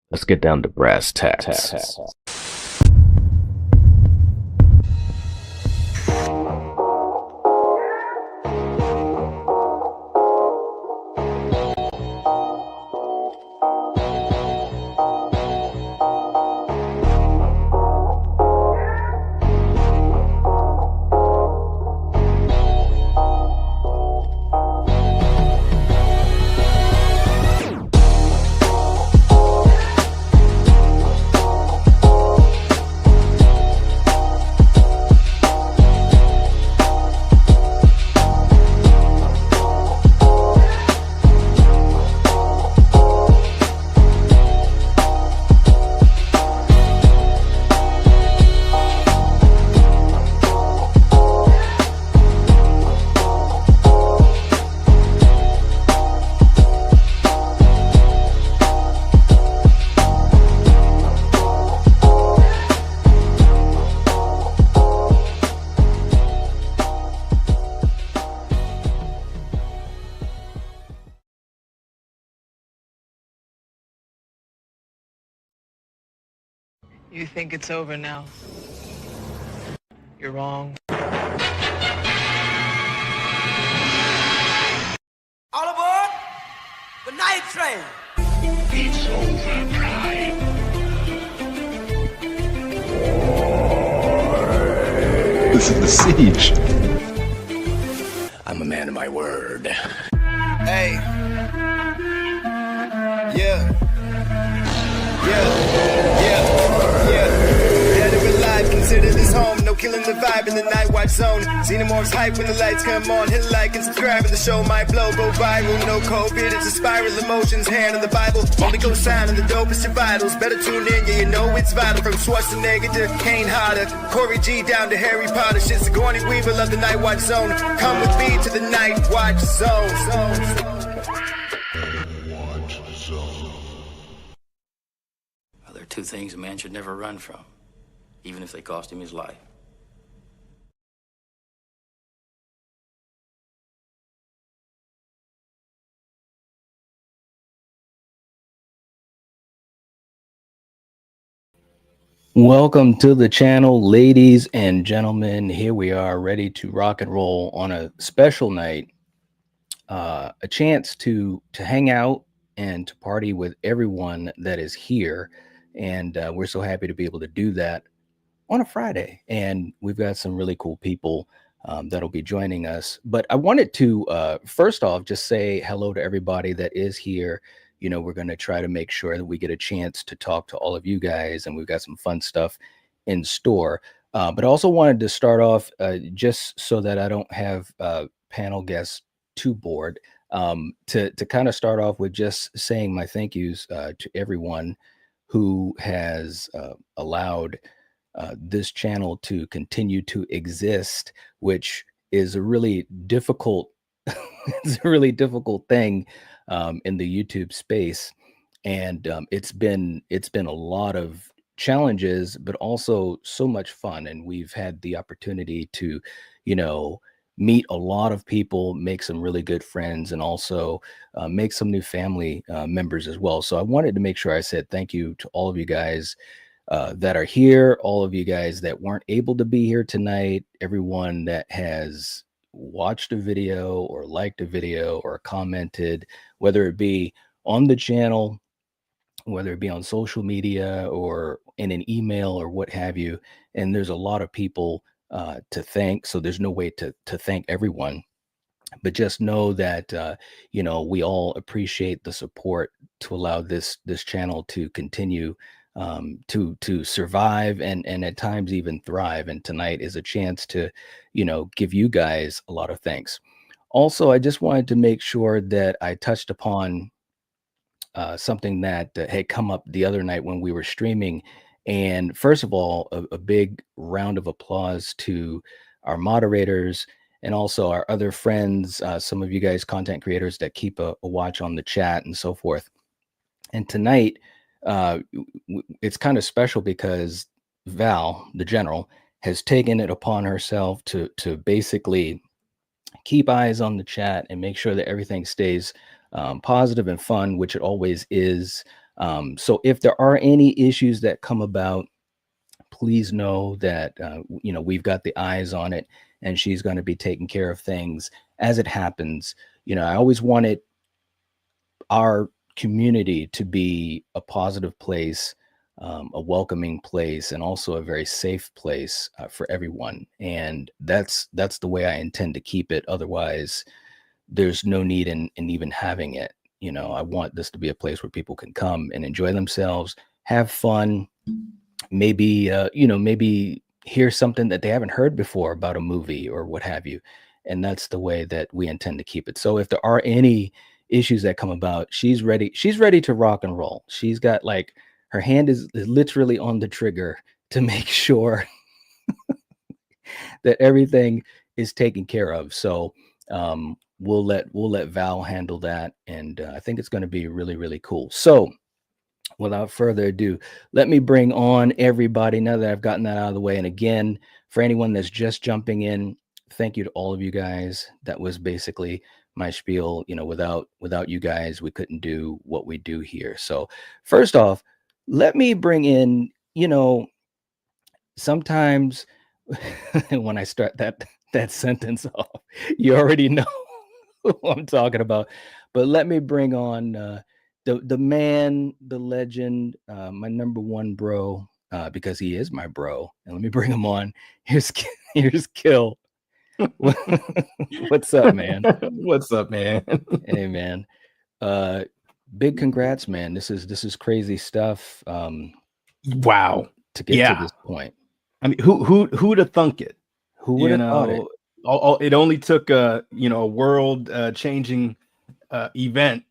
Let's get down to brass tacks. You think it's over now? You're wrong. All aboard the night train. It's over, Prime. This is the siege. I'm a man of my word. Hey. Yeah. Dead or alive, consider this home. No killing the vibe in the night watch zone. Xenomorphs hype when the lights come on. Hit like and subscribe and the show might blow. Go viral, no COVID, it's a spiral. Emotions, hand on the Bible. Only go sign on the dopest your vitals. Better tune in, yeah, you know it's vital. From Schwarzenegger to Kane Hodder, Corey G down to Harry Potter. Shit, Sigourney Weaver, love the night watch zone. Come with me to the night watch zone. There are two things a man should never run from, even if they cost him his life. Welcome to the channel, ladies and gentlemen. Here we are, ready to rock and roll on a special night. A chance to hang out and to party with everyone that is here. And we're so happy to be able to do that on a Friday. And we've got some really cool people that'll be joining us. But I wanted to, first off, just say hello to everybody that is here. You know, we're going to try to make sure that we get a chance to talk to all of you guys, and we've got some fun stuff in store. But I also wanted to start off just so that I don't have panel guests too bored, to kind of start off with just saying my thank yous to everyone who has allowed this channel to continue to exist, which is a really difficult it's a really difficult thing in the YouTube space. And it's been a lot of challenges, but also so much fun. And we've had the opportunity to, you know, meet a lot of people, make some really good friends, and also make some new family members as well. So I wanted to make sure I said thank you to all of you guys that are here, all of you guys that weren't able to be here tonight, everyone that has watched a video or liked a video or commented, whether it be on the channel, whether it be on social media or in an email or what have you. And there's a lot of people to thank. So there's no way to thank everyone. But just know that you know, we all appreciate the support to allow this channel to continue to survive and at times even thrive. And tonight is a chance to, you know, give you guys a lot of thanks. Also, I just wanted to make sure that I touched upon something that had come up the other night when we were streaming. And first of all, a big round of applause to our moderators and also our other friends, some of you guys, content creators that keep a watch on the chat and so forth. And tonight, it's kind of special because Val, the general, has taken it upon herself to basically keep eyes on the chat and make sure that everything stays positive and fun, which it always is. So if there are any issues that come about, please know that we've got the eyes on it, and she's going to be taking care of things as it happens. I always wanted our community to be a positive place, a welcoming place, and also a very safe place for everyone. And that's the way I intend to keep it. Otherwise, there's no need in even having it. I want this to be a place where people can come and enjoy themselves, have fun, maybe maybe hear something that they haven't heard before about a movie or what have you. And that's the way that we intend to keep it. So if there are any issues that come about, she's ready to rock and roll. She's got, like, her hand is literally on the trigger to make sure that everything is taken care of. So we'll let Val handle that, and I think it's going to be really, really cool. So without further ado, let me bring on everybody now that I've gotten that out of the way. And again, for anyone that's just jumping in, thank you to all of you guys. That was basically my spiel. Without you guys, we couldn't do what we do here. So first off, let me bring in, sometimes when I start that sentence off, you already know who I'm talking about. But let me bring on the man, the legend, my number one bro, because he is my bro. And let me bring him on. Here's Kill. What's up, man? What's up, man? Hey, man. Big congrats, man. This is crazy stuff. Wow. To get to this point. I mean, who'd have thunk it? Who would have thought it? It only took a world changing event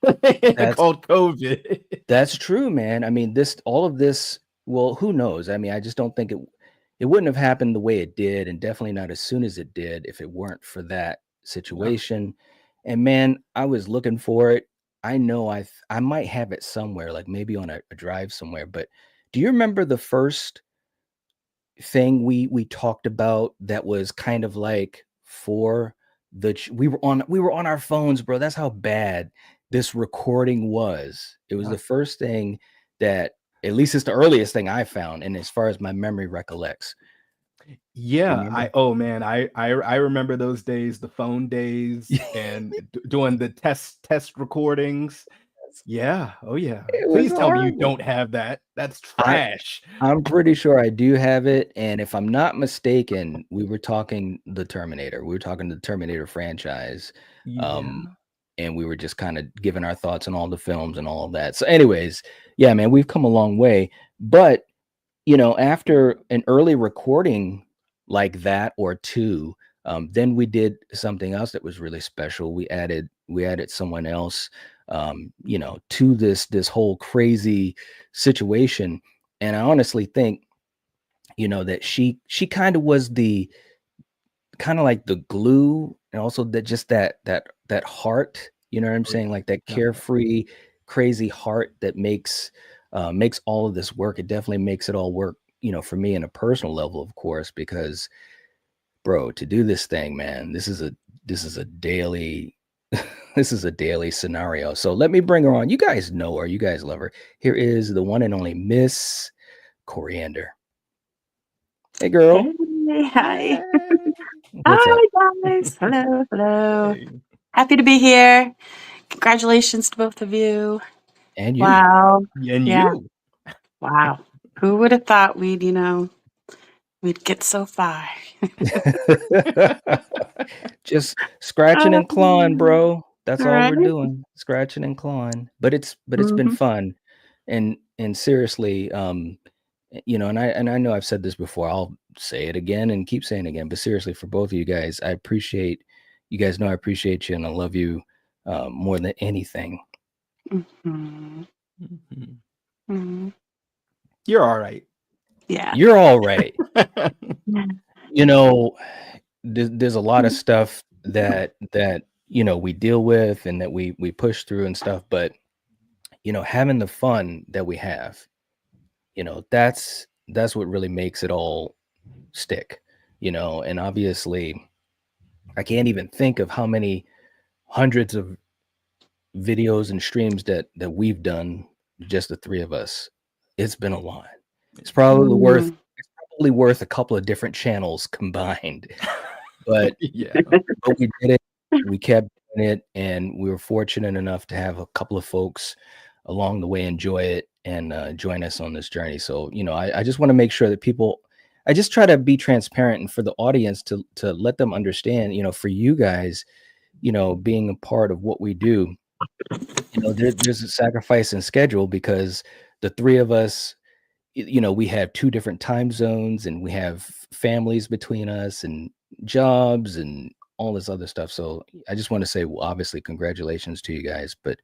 called COVID. That's true, man. I mean, all of this, well, who knows? I mean, I just don't think it wouldn't have happened the way it did, and definitely not as soon as it did if it weren't for that situation. Yeah. And man, I was looking for it. I know I might have it somewhere, like maybe on a drive somewhere. But do you remember the first thing we talked about that was kind of like for we were on our phones, bro? That's how bad this recording was. It was the first thing that, at least it's the earliest thing I found, and as far as my memory recollects. Yeah, I remember those days, the phone days, and doing the test recordings. Yeah. Oh yeah. Please tell me you don't have that. That's trash. I'm pretty sure I do have it. And if I'm not mistaken, we were talking the Terminator. We were talking the Terminator franchise. Yeah. And we were just kind of giving our thoughts on all the films and all of that. So anyways, yeah, man, we've come a long way. But, after an early recording like that or two, then we did something else that was really special. We added someone else to this whole crazy situation. And I honestly think, that she kind of was like the glue, and also that heart, you know what I'm saying? Like that carefree, crazy heart that makes all of this work. It definitely makes it all work, for me in a personal level, of course, because bro, to do this thing, man, this is a daily this is a daily scenario. So let me bring her on. You guys know her. You guys love her. Here is the one and only Miss Coriander. Hey, girl. Hey, hi. Hi, guys. Hello. Hey. Happy to be here. Congratulations to both of you. And you. Wow. And you. Wow. Who would have thought we'd get so far? Just scratching and clawing, bro. That's all we're doing. Scratching and clawing. But it's been fun. And seriously, and I know I've said this before. I'll say it again and keep saying it again. But seriously, for both of you guys, I appreciate you guys know I appreciate you, and I love you more than anything. Mm-hmm. Mm-hmm. You're all right. Yeah. You're all right. There's a lot of stuff that we deal with and that we push through and stuff, but having the fun that we have, that's what really makes it all stick, and obviously I can't even think of how many hundreds of videos and streams that we've done just the three of us, it's been a lot. It's probably worth a couple of different channels combined. But but we did it. We kept doing it, and we were fortunate enough to have a couple of folks along the way enjoy it and join us on this journey. So, I just want to make sure that people, I just try to be transparent, and for the audience to let them understand, for you guys, being a part of what we do, there's a sacrifice in schedule because the three of us, we have two different time zones and we have families between us and jobs and all this other stuff. So I just want to say, well, obviously, congratulations to you guys, but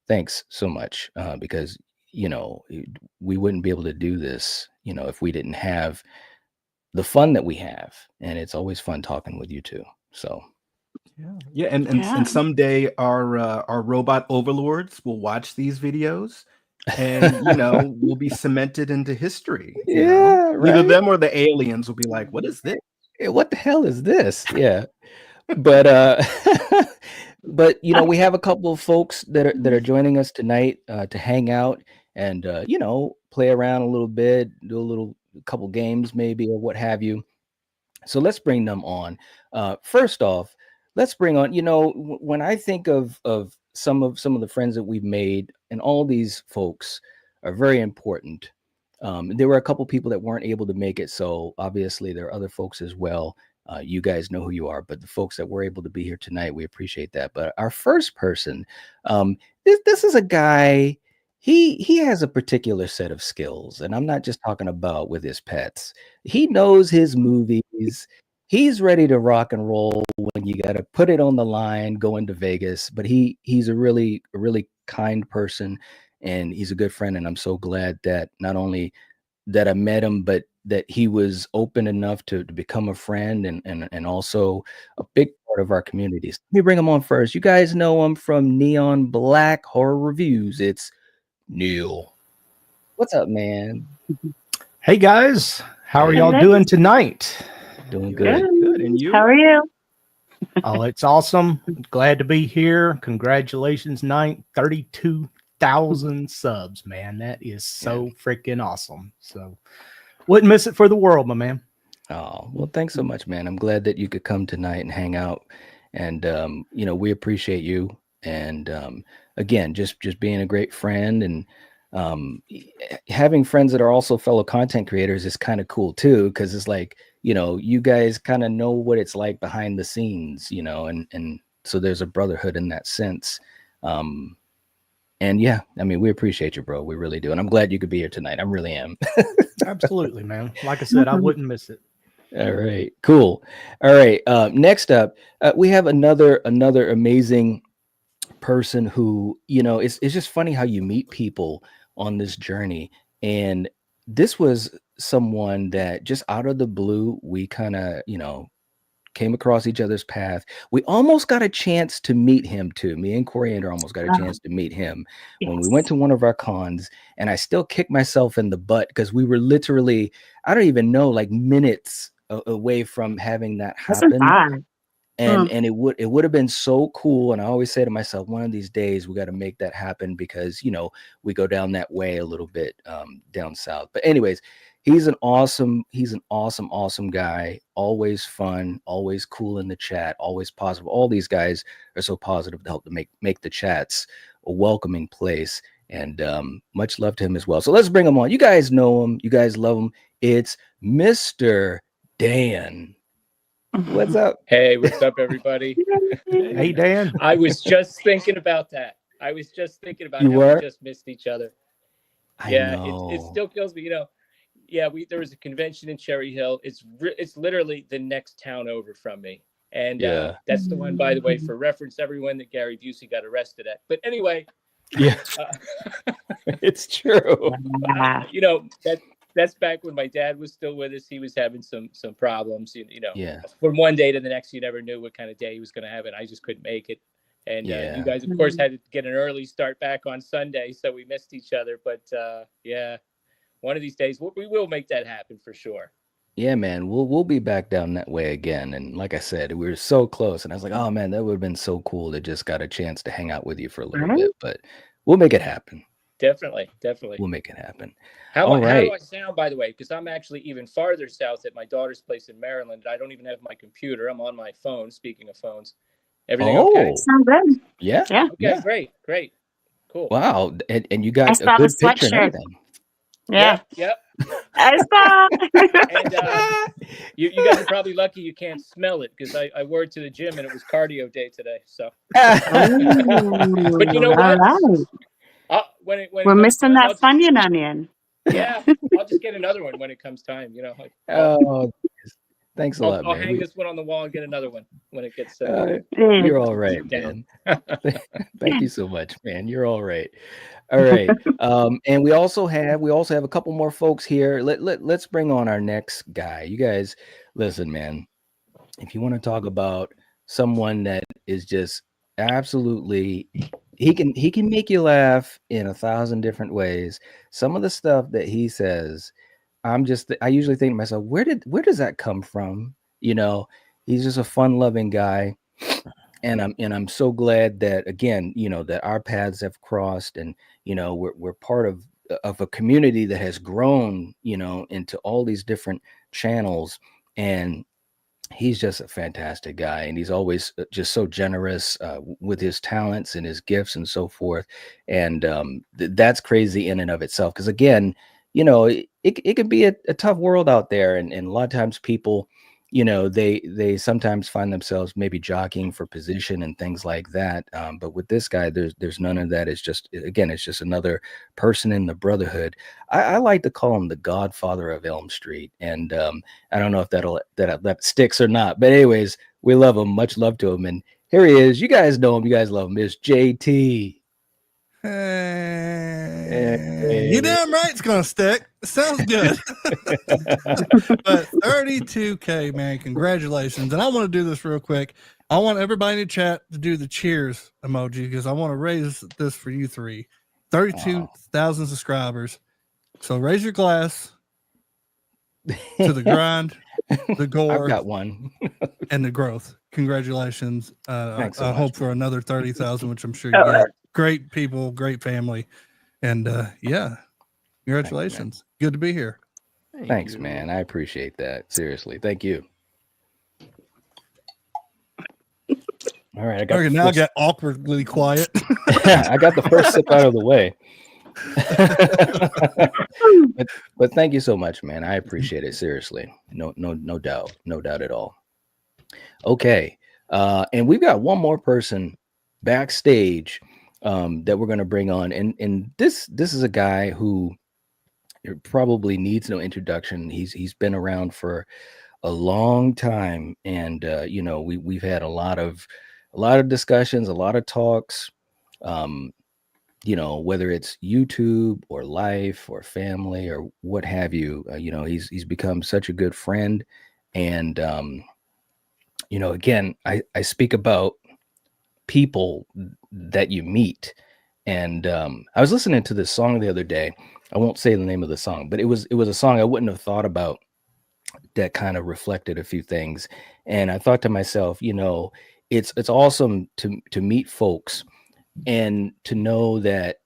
thanks so much because, we wouldn't be able to do this, if we didn't have the fun that we have. And it's always fun talking with you too. So. And someday our robot overlords will watch these videos and we'll be cemented into history. Right? Either them or the aliens will be like, what is this? What the hell is this? Yeah. But but we have a couple of folks that are joining us tonight to hang out and play around a little bit, do a couple games maybe or what have you. So let's bring them on. First off, let's bring on, when I think of some of the friends that we've made, and all these folks are very important. There were a couple people that weren't able to make it, so obviously there are other folks as well. You guys know who you are, but the folks that were able to be here tonight, we appreciate that. But our first person, this is a guy. He has a particular set of skills, and I'm not just talking about with his pets. He knows his movies. He's ready to rock and roll when you got to put it on the line going to Vegas. But he's a really kind person, and he's a good friend. And I'm so glad that not only that I met him, but that he was open enough to become a friend and also a big part of our communities. Let me bring him on first. You guys know him from Neon Black Horror Reviews. It's Neil. What's up, man? Hey guys, how are y'all doing tonight? Doing good. Good. And you? How are you? Oh, it's awesome. Glad to be here. Congratulations, 32,000 subs, man. That is so freaking awesome. So wouldn't miss it for the world, my man. Oh, well, thanks so much, man. I'm glad that you could come tonight and hang out. And we appreciate you. And again, just being a great friend and having friends that are also fellow content creators is kind of cool too, because it's like, you guys kind of know what it's like behind the scenes, and so there's a brotherhood in that sense. And yeah, I mean, we appreciate you, bro. We really do. And I'm glad you could be here tonight. I really am. Absolutely, man. Like I said, I wouldn't miss it. All right, cool. All right. Next up, we have another amazing person who, it's just funny how you meet people on this journey. And this was someone that just out of the blue, we kind of, came across each other's path. We almost got a chance to meet him too. Me and Coriander almost got a chance to meet him when we went to one of our cons, and I still kick myself in the butt because we were literally, I don't even know, like minutes away from having that happen. And it would have been so cool. And I always say to myself, one of these days we got to make that happen because, we go down that way a little bit down south. But anyways, he's an awesome guy. Always fun, always cool in the chat, always positive. All these guys are so positive to help to make the chats a welcoming place. And much love to him as well. So let's bring him on. You guys know him. You guys love him. It's Mr. Dan. What's up? Hey, what's up, everybody? Hey, Dan. I was just thinking about that. I was just thinking about how we just missed each other. It still kills me, there was a convention in Cherry Hill. It's literally the next town over from me. And that's the one, by the way, for reference, everyone that Gary Busey got arrested at. But anyway. Yeah, it's true. That's back when my dad was still with us. He was having some problems, from one day to the next. You never knew what kind of day he was going to have, and I just couldn't make it. And you guys, of course, had to get an early start back on Sunday, so we missed each other. But one of these days we will make that happen for sure. Yeah, man, we'll be back down that way again. And like I said, we were so close, and I was like, oh man, that would have been so cool to just got a chance to hang out with you for a little bit. But we'll make it happen. Definitely. We'll make it happen. How All right. do I sound, by the way? Because I'm actually even farther south at my daughter's place in Maryland. I don't even have my computer. I'm on my phone. Speaking of phones, everything okay? Sound good. Yeah. Yeah. Okay. Great. Cool. Wow. And you I got a saw the good picture and sweatshirt. everything. Yeah. Yep. I saw. And you guys are probably lucky you can't smell it because I wore it to the gym and it was cardio day today. So, but you know what? All right. When We're missing that Funyun onion. Yeah, I'll just get another one when it comes time. You know. Oh, thanks a lot, I'll man. hang this one on the wall and get another one when it gets. You're all right, man. Thank you so much, man. You're all right. All right. And we also have a couple more folks here. Let's bring on our next guy. You guys, listen, man. If you want to talk about someone that is just absolutely, he can make you laugh in 1,000 different ways. Some of the stuff that he says, I usually think to myself, where does that come from? You know, he's just a fun-loving guy. And I'm so glad that, again, you know, that our paths have crossed, and you know, we're part of a community that has grown, you know, into all these different channels. And he's just a fantastic guy, and he's always just so generous with his talents and his gifts and so forth. And that's crazy in and of itself, because again, you know, it can be a tough world out there, and a lot of times people, you know, they sometimes find themselves maybe jockeying for position and things like that. But with this guy, there's none of that. It's just, again, it's just another person in the brotherhood. I like to call him the Godfather of Elm Street, and I don't know if that sticks or not. But anyways, we love him. Much love to him. And here he is. You guys know him. You guys love him. It's JT. Hey. You damn right it's gonna stick. Sounds good. But 32K, man, congratulations. And I want to do this real quick. I want everybody in chat to do the cheers emoji, because I want to raise this for you three. 32,000 subscribers. So raise your glass to the grind, the gore. I've got one. And the growth. Congratulations. Thanks so I much, hope for another 30,000, which I'm sure you got. Great people, great family. And yeah, congratulations. Good to be here. Thanks, man. I appreciate that. Seriously. Thank you. All right. I got awkwardly quiet. I got the first sip out of the way. but thank you so much, man. I appreciate it. Seriously. No doubt. No doubt at all. Okay. And we've got one more person backstage that we're going to bring on. And this is a guy who probably needs no introduction. He's been around for a long time. And, you know, we've had a lot of discussions, a lot of talks, you know, whether it's YouTube or life or family or what have you. You know, he's become such a good friend. And, you know, again, I speak about people that you meet. And I was listening to this song the other day. I won't say the name of the song, but it was a song I wouldn't have thought about that kind of reflected a few things. And I thought to myself, you know, it's awesome to meet folks and to know that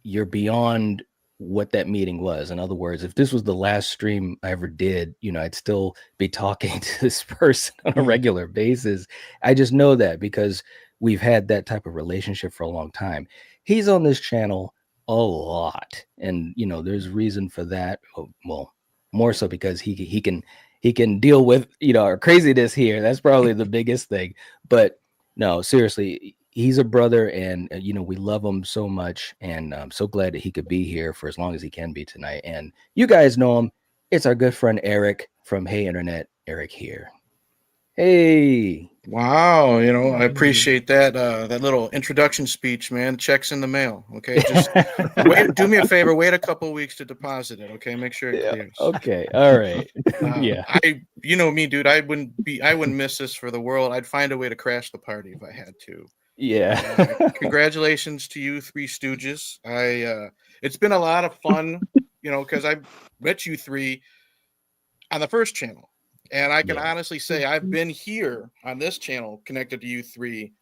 you're beyond what that meeting was. In other words, if this was the last stream I ever did, you know, I'd still be talking to this person on a regular basis. I just know that because we've had that type of relationship for a long time. He's on this channel a lot, and you know, there's reason for that. Well, more so because he can deal with, you know, our craziness here. That's probably the biggest thing. But no, seriously, he's a brother, and you know, we love him so much, and I'm so glad that he could be here for as long as he can be tonight. And you guys know him. It's our good friend Eric from Hey Internet. Eric here. Hey. Wow, you know, I appreciate that that little introduction speech, man. Check's in the mail. Okay, just do me a favor, wait a couple of weeks to deposit it. Okay, make sure it clears. Okay, all right. Yeah, you know me, dude. I wouldn't miss this for the world. I'd find a way to crash the party if I had to. Yeah. Congratulations to you, Three Stooges. It's been a lot of fun, you know, because I met you three on the first channel. And I can honestly say I've been here on this channel connected to you three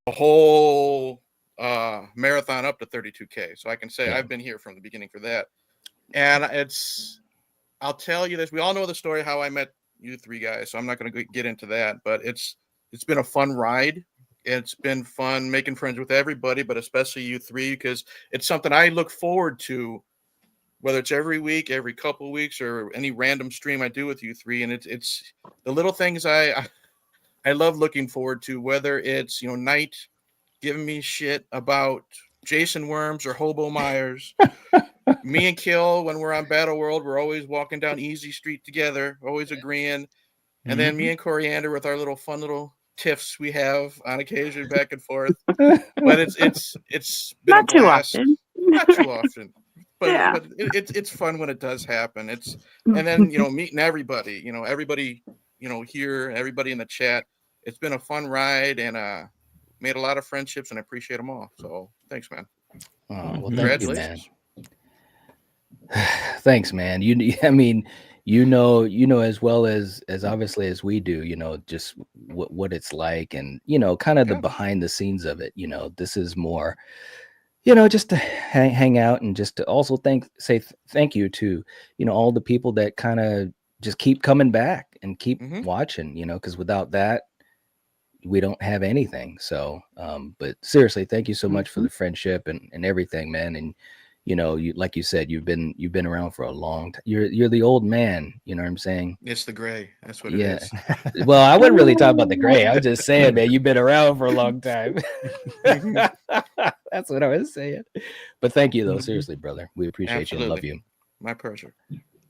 the whole marathon up to 32K. So I can say I've been here from the beginning for that. And I'll tell you this. We all know the story how I met you three guys, so I'm not going to get into that. But it's been a fun ride. It's been fun making friends with everybody, but especially you three, because it's something I look forward to, whether it's every week, every couple of weeks, or any random stream I do with you three. And it's the little things I love looking forward to, whether it's, Knight giving me shit about Jason Worms or Hobo Myers. Me and Kill, when we're on Battle World, we're always walking down Easy Street together, always agreeing. And then me and Coriander with our little fun little tiffs we have on occasion back and forth. But it's been not a too blast. often. Not too often. But, Yeah. but it's fun when it does happen. And then meeting everybody, everybody here, everybody in the chat. It's been a fun ride, and made a lot of friendships, and I appreciate them all. So thanks, man. Oh, well, thank you, man. Thanks, man. I mean, as well as obviously as we do, just what it's like, and kind of the behind the scenes of it. This is more, just to hang out, and just to also say thank you to all the people that kind of just keep coming back and keep watching, because without that, we don't have anything. So but seriously, thank you so much for the friendship and everything, man. And you, like you said, you've been around for a long time. You're the old man, you know what I'm saying? It's the gray. That's what it is. Well, I wouldn't really talk about the gray. I was just saying, man, you've been around for a long time. That's what I was saying. But thank you, though. Seriously, brother. We appreciate you and love you. My pleasure.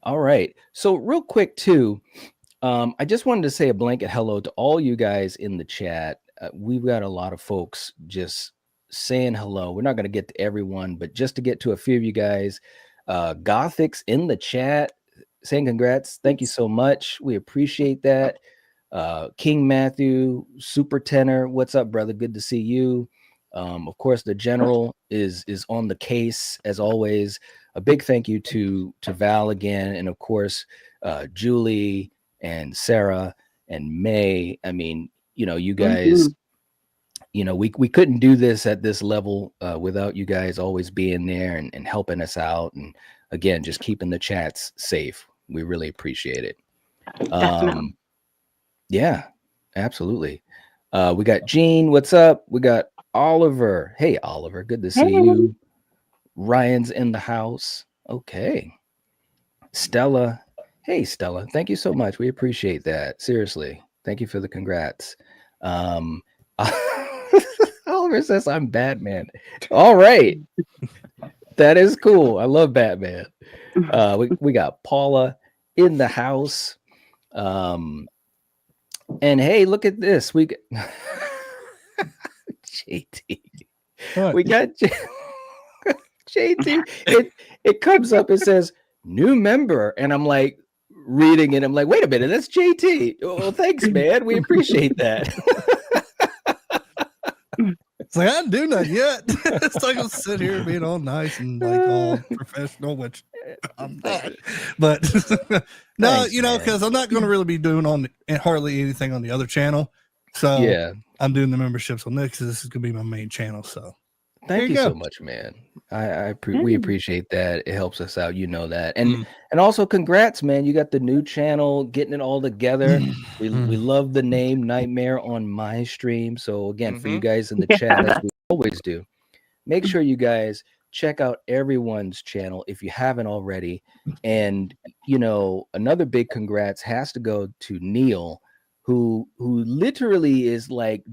All right. So real quick, too, I just wanted to say a blanket hello to all you guys in the chat. We've got a lot of folks just saying hello. We're not going to get to everyone, but just to get to a few of you guys, Gothic's in the chat saying congrats. Thank you so much. We appreciate that. King Matthew, Super Tenor, what's up, brother? Good to see you. Of course, the general is on the case as always. A big thank you to Val again, and of course, Julie and Sarah and May. I mean, you guys. We couldn't do this at this level without you guys always being there and helping us out. And again, just keeping the chats safe. We really appreciate it. Yeah, absolutely. We got Gene. What's up? We got Oliver. Hey, Oliver. Good to see you. Ryan's in the house. Okay. Stella. Hey, Stella. Thank you so much. We appreciate that. Seriously. Thank you for the congrats. Oliver says I'm Batman. All right. That is cool. I love Batman. We got Paula in the house. And hey, look at this. We got JT. What? We got JT. It comes up, it says new member, and I'm like reading it. I'm like, wait a minute, that's JT. Well, thanks, man. We appreciate that. It's like, I didn't do nothing yet. It's like I'm sitting here being all nice and like all professional, which I'm not. But no, Thanks, because I'm not going to really be doing hardly anything on the other channel. So yeah, I'm doing the memberships on this because this is going to be my main channel. So thank you so much, man. We appreciate that. It helps us out. That. And also congrats, man. You got the new channel, getting it all together. We love the name Nightmare on My Stream. So again, for you guys in the chat, as we always do, make sure you guys check out everyone's channel if you haven't already. And another big congrats has to go to Neil, who literally is like,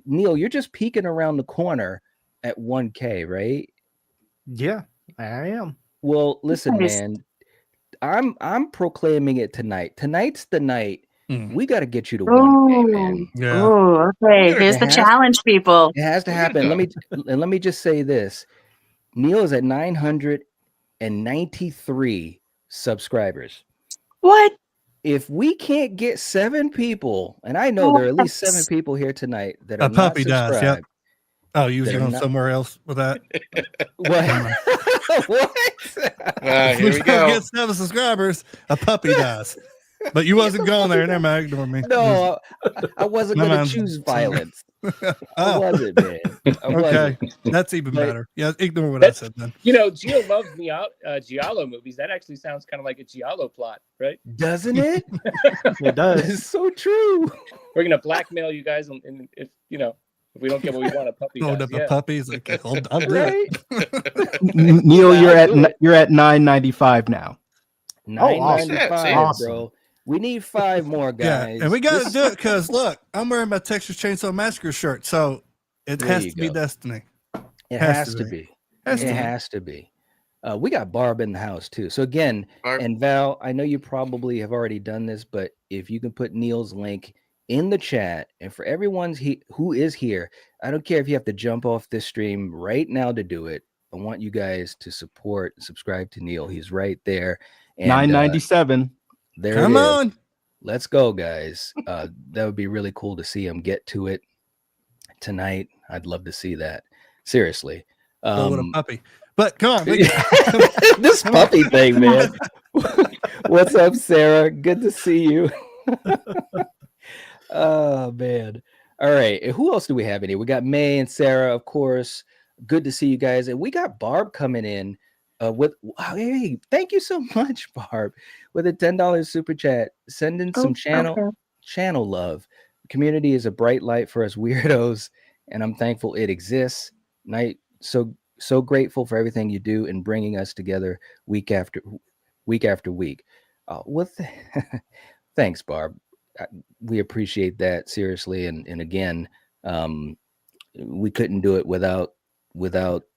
Neil, you're just peeking around the corner at 1K, right? Yeah, I am. Well, listen, man, I'm proclaiming it tonight. Tonight's the night. We got to get you to 1K, man. Yeah. Oh, okay. Here's the challenge, people. It has to happen. Let me just say this. Neil is at 993 subscribers. What? If we can't get 7 people, and I know there are at least 7 people here tonight that are a puppy not dies. Yep. Oh, you was going not... somewhere else with that? What? What? Here we go. Get 7 subscribers. A puppy dies. But you wasn't going there. Never mind. Ignore me. No, I wasn't going to choose violence. I wasn't, man. I wasn't. That's even better. Yeah, ignore what I said then. You know, Gio loves Giallo movies. That actually sounds kind of like a Giallo plot, right? Doesn't it? It does. It's so true. We're gonna blackmail you guys, and if you know, if we don't get what we want, a puppy. Oh, dies. the puppies. Okay, I'll do it. Neil, you're at $9.95 now. $9.95, awesome. bro. We need 5 more guys. Yeah, and we got to do it because look, I'm wearing my Texas Chainsaw Massacre shirt, so it There has you to be go. Destiny. It has to be. It has to be. We got Barb in the house too. So again, Barb. and Val, I know you probably have already done this, but if you can put Neil's link in the chat, and for everyone who is here, I don't care if you have to jump off this stream right now to do it. I want you guys to support and subscribe to Neil. He's right there. And, $9.97. There Come it is. on. Let's go, guys. That would be really cool to see him get to it tonight. I'd love to see that. Seriously. Go with a puppy. But come on. This puppy thing, man. What's up, Sarah? Good to see you. Oh, man. All right. Who else do we have in here? We got May and Sarah, of course. Good to see you guys. And we got Barb coming in with, hey, thank you so much, Barb, with a $10 super chat. Send in some channel love. The community is a bright light for us weirdos, and I'm thankful it exists. Night, so grateful for everything you do in bringing us together week after week. Thanks, Barb. We appreciate that, seriously. And again, we couldn't do it without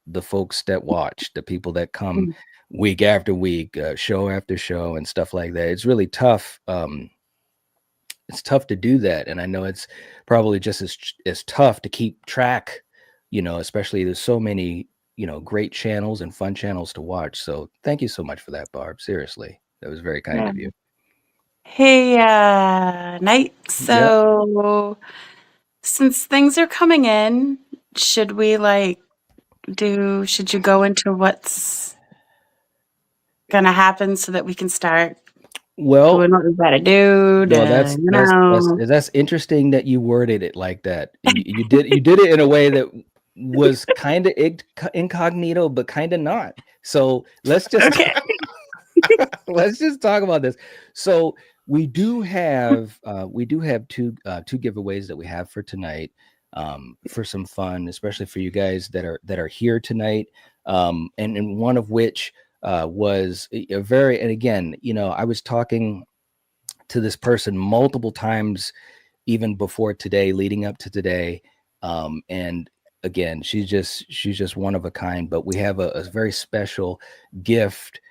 the folks that watch, the people that come week after week, show after show, and stuff like that. It's really tough. It's tough to do that, and I know it's probably just as tough to keep track. You know, especially there's so many, you know, great channels and fun channels to watch. So thank you so much for that, Barb. Seriously, that was very kind of you. Hey, Night. So since things are coming in, should we should you go into what's gonna happen so that we can start doing what we gotta do? That's interesting that you worded it like that. You did it in a way that was kind of incognito, but kind of not. So let's just let's just talk about this. So we do have two giveaways that we have for tonight, for some fun, especially for you guys that are here tonight, and one of which was and again, you know, I was talking to this person multiple times even before today, leading up to today, and again, she's just one of a kind. But we have a very special gift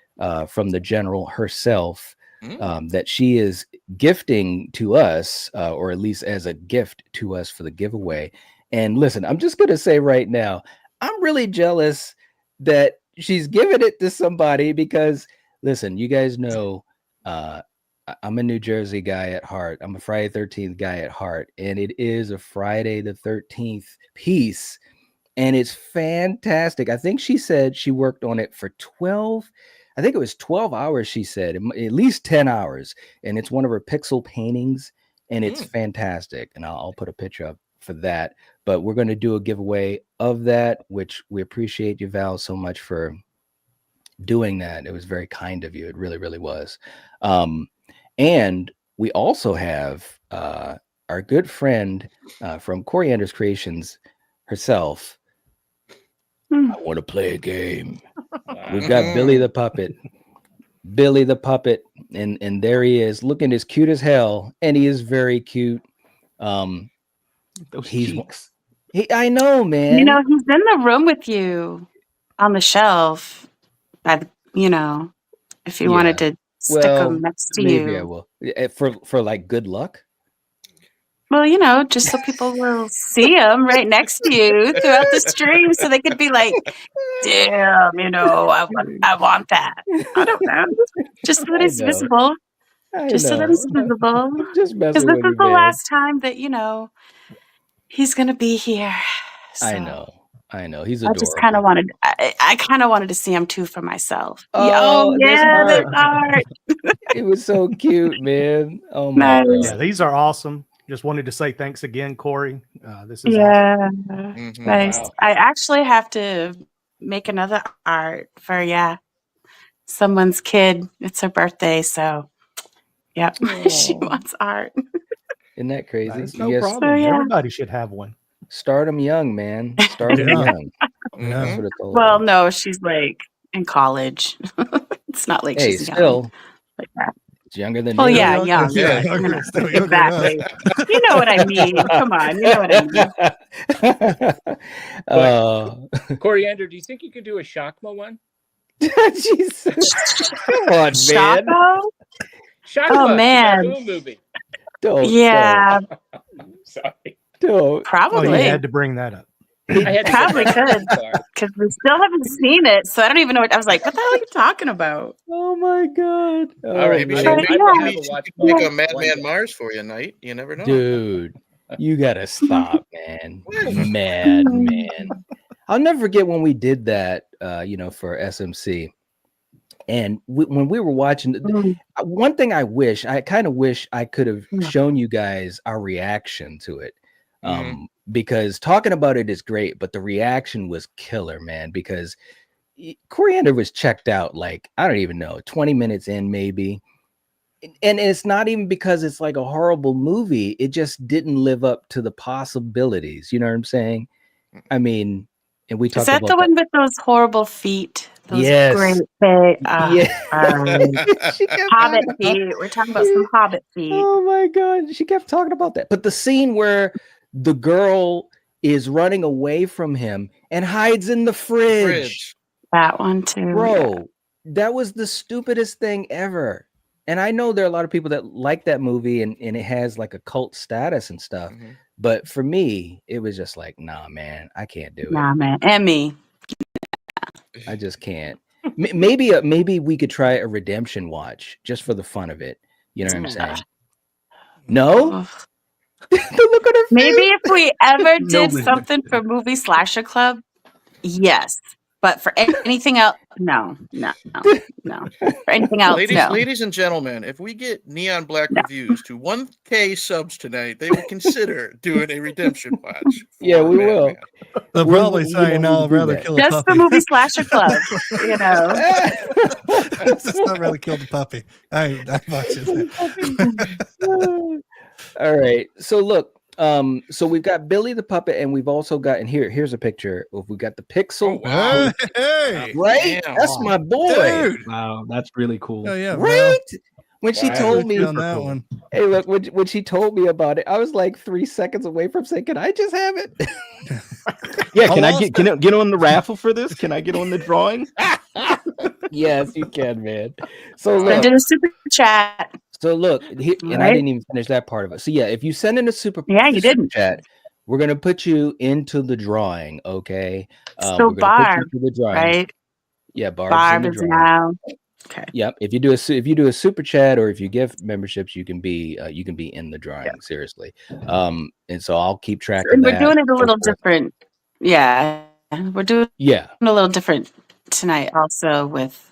from the general herself, that she is gifting to us, or at least as a gift to us for the giveaway. And listen, I'm just gonna say right now, I'm really jealous that she's giving it to somebody, because listen, you guys know, I'm a New Jersey guy at heart. I'm a Friday 13th guy at heart, and it is a Friday the 13th piece, and it's fantastic. I think she said she worked on it for 12 hours. She said at least 10 hours, and it's one of her pixel paintings, and it's fantastic. And I'll put a picture up for that. But we're going to do a giveaway of that, which we appreciate you, Val, so much for doing that. It was very kind of you. It really, really was. And we also have our good friend from Coriander's Creations herself. I want to play a game. We've got Billy the Puppet. And there he is, looking as cute as hell, and he is very cute. Those cheeks. I know, man. You know, he's in the room with you on the shelf. If you wanted to stick him next to you. Maybe I will. For like good luck. Well, just so people will see him right next to you throughout the stream, so they could be like, "Damn, I want that." I don't know, just so that it's visible. Just so that it's visible. Just because this is the last time that he's gonna be here. So. I know. I know he's I adorable. just kind of wanted. I kind of wanted to see him too for myself. Oh, yeah, that's that's art. It was so cute, man. Oh my Nice. Yeah, these are awesome. Just wanted to say thanks again, Corey. This is Yeah, awesome. nice. Wow. I actually have to make another art for someone's kid. It's her birthday, so yep, she wants art. Isn't that crazy? That's You no guys problem. yeah. Everybody should have one. start them young, man. Start them Yeah. young. Yeah. That's what it's all Well, about. no, she's like in college. It's not like Hey, she's young still, like that. it's younger than Well, you. yeah, Young- young. yeah, but, you younger- know, still younger than us. exactly. You know what I mean? Come on, you know what I mean. Coriander, do you think you could do a Shakma one? Jesus. Come on, man. Shako? Shakma, Oh, the man. baboon movie. Yeah, Sorry. Don't. probably. Oh, you had to bring that up. I had to Probably get could, because we still haven't seen it, so I don't even know what I was like. What the hell are you talking about? Oh my god. All right, Maybe I she will- I will maybe have a she watch could make party a Madman one day. Mars for you, Knight. You never know. Dude, you gotta stop, man. Man. I'll never forget when we did that, for SMC. And when we were watching, one thing I kind of wish I could have shown you guys our reaction to it. Because talking about it is great, but the reaction was killer, man, because Coriander was checked out, like, I don't even know, 20 minutes in maybe. And it's not even because it's like a horrible movie. It just didn't live up to the possibilities. You know what I'm saying? I mean, and we talked Is that about the one with those horrible feet? Those Yes. great big, She kept hobbit talking about- feet. We're talking about some hobbit feet. Oh my god, she kept talking about that. But the scene where the girl is running away from him and hides in the fridge. That one too. Bro, that was the stupidest thing ever. And I know there are a lot of people that like that movie and it has like a cult status and stuff. But for me, it was just like, nah, man, I can't do it. Nah, man. Emmy. I just can't. Maybe we could try a redemption watch just for the fun of it. You know what I'm saying? No? Look at her Maybe face. if we ever No, did something for Movie Slasher Club, yes. But for anything else, no. For anything else, no. Ladies and gentlemen, if we get Neon Black Reviews to 1K subs tonight, they will consider doing a redemption watch. Yeah, we will. They'll probably say, no, I'd rather kill a Just puppy. for Movie Slasher Club, you know. Just not rather kill the puppy. I watch it. All right. So look, so we've got Billy the puppet, and we've also got, and here's a picture of, we got the Pixel. Oh, wow. Hey, right? Damn. That's my boy. dude. Wow, that's really cool. Oh yeah, Right? When she told me on that one. Hey, look, when she told me about it, I was like 3 seconds away from saying, "Can I just have it?" Yeah, can I get on the raffle for this? Can I get on the drawing? Yes, you can, man. So I look, did a super chat. So look, and I Right. didn't even finish that part of it. So yeah, if you send in a super didn't. chat, we're gonna put you into the drawing. Okay. So we're gonna put you Barb, into the drawing. right? Yeah, Barb's Barb in the is drawing. now. Okay. Yep. If you do a super chat or if you give memberships, you can be in the drawing. Yeah. Seriously. And so I'll keep track of And that. we're doing it a little different. Yeah, we're doing a little different tonight. Also with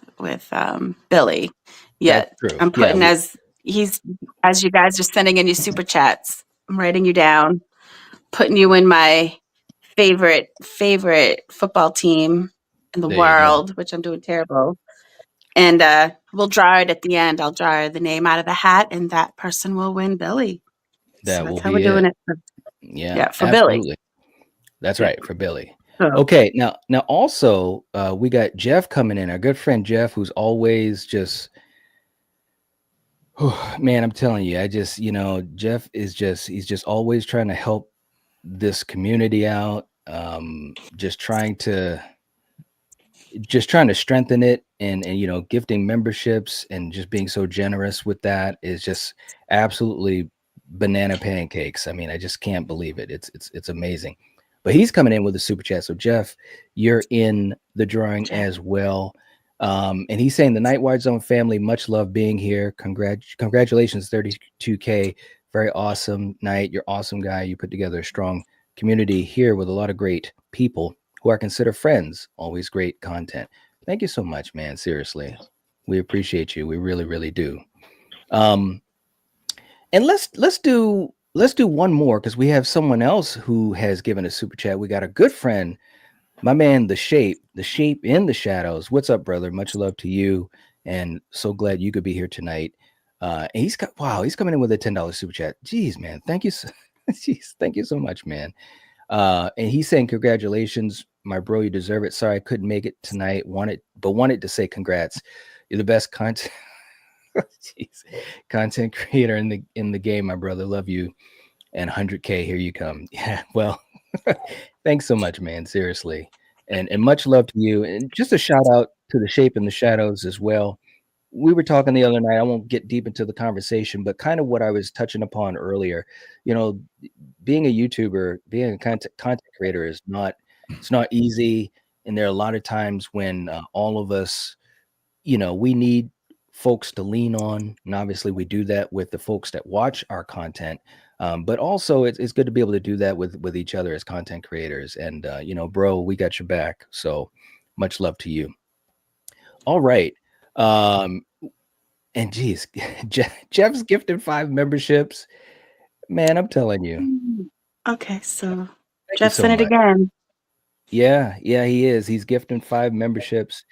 Billy. Yeah, That's true. I'm putting as you guys are sending in your super chats. I'm writing you down, putting you in my favorite football team in the world, which I'm doing terrible. And we'll draw it at the end. I'll draw the name out of the hat, and that person will win Billy. That's how we're doing it. For absolutely. Billy. That's right, for Billy. Oh. Okay, now also we got Jeff coming in, our good friend Jeff, who's always just, man, I'm telling you, Jeff is he's just always trying to help this community out, just trying to strengthen it, and gifting memberships and just being so generous with that is just absolutely banana pancakes. I mean, I just can't believe it. It's amazing. But he's coming in with a super chat. So Jeff, you're in the drawing as well. And he's saying the Nightwatch Zone family, much love being here. Congratulations, 32K. Very awesome night. You're awesome guy. You put together a strong community here with a lot of great people. who I consider friends. Always great content. Thank you so much, man. Seriously, we appreciate you. We really, really do. And let's do one more because we have someone else who has given a super chat. We got a good friend, my man, the shape in the shadows. What's up, brother? Much love to you, and so glad you could be here tonight. And he's coming in with a $10 super chat. Jeez, man, thank you, jeez, thank you so much, man. And he's saying congratulations, my bro, you deserve it. Sorry I couldn't make it tonight. Wanted to say congrats. You're the best content. Jeez. Content creator in the game, my brother. Love you. And 100K, here you come. Yeah, well, thanks so much, man. Seriously. And much love to you. And just a shout out to the shape in the shadows as well. We were talking the other night. I won't get deep into the conversation, but kind of what I was touching upon earlier, you know, being a YouTuber, being a content creator it's not easy. And there are a lot of times when all of us, we need folks to lean on, and obviously we do that with the folks that watch our content, but also it's good to be able to do that with each other as content creators. And bro, we got your back, so much love to you. All right. And geez, Jeff's gifted 5 memberships, man. I'm telling you. Okay, so Thank Jeff's you so in it much. again. Yeah, he is. He's gifting 5 memberships.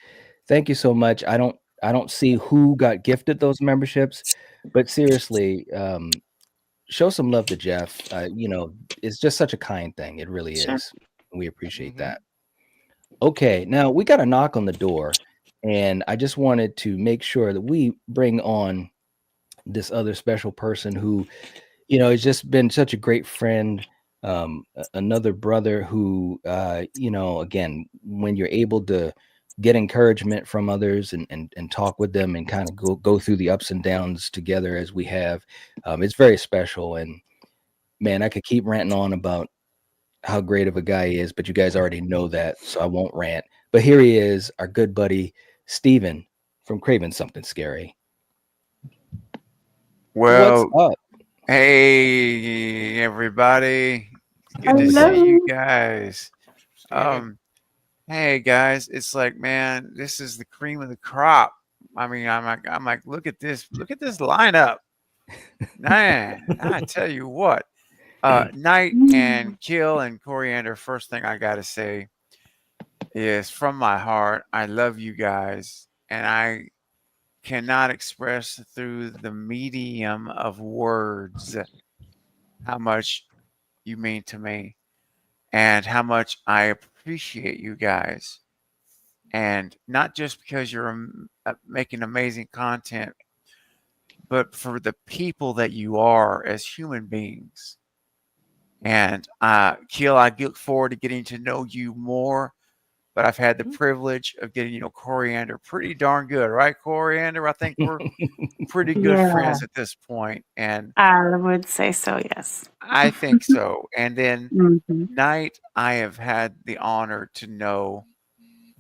Thank you so much. I don't see who got gifted those memberships, but seriously, show some love to Jeff. It's just such a kind thing. It really Sure. is. We appreciate that. Okay, now we got a knock on the door, and I just wanted to make sure that we bring on this other special person who, has just been such a great friend. Another brother who, again, when you're able to get encouragement from others and talk with them and kind of go through the ups and downs together as we have, it's very special. And man, I could keep ranting on about how great of a guy he is, but you guys already know that, so I won't rant. But here he is, our good buddy Steven from Craven Something Scary. Well, what's up? Hey everybody, good to see you guys. Hey guys, it's like, man, this is the cream of the crop. I mean, I'm like, look at this lineup, man. I tell you what, Night and Kill and Coriander. First thing I gotta say is, from my heart, I love you guys, and I cannot express through the medium of words how much you mean to me and how much I appreciate you guys. And not just because you're making amazing content, but for the people that you are as human beings. And Kiel, I look forward to getting to know you more. But I've had the privilege of getting, Coriander pretty darn good, right, Coriander? I think we're pretty good friends at this point. And I would say so, yes. I think so. And then Night, I have had the honor to know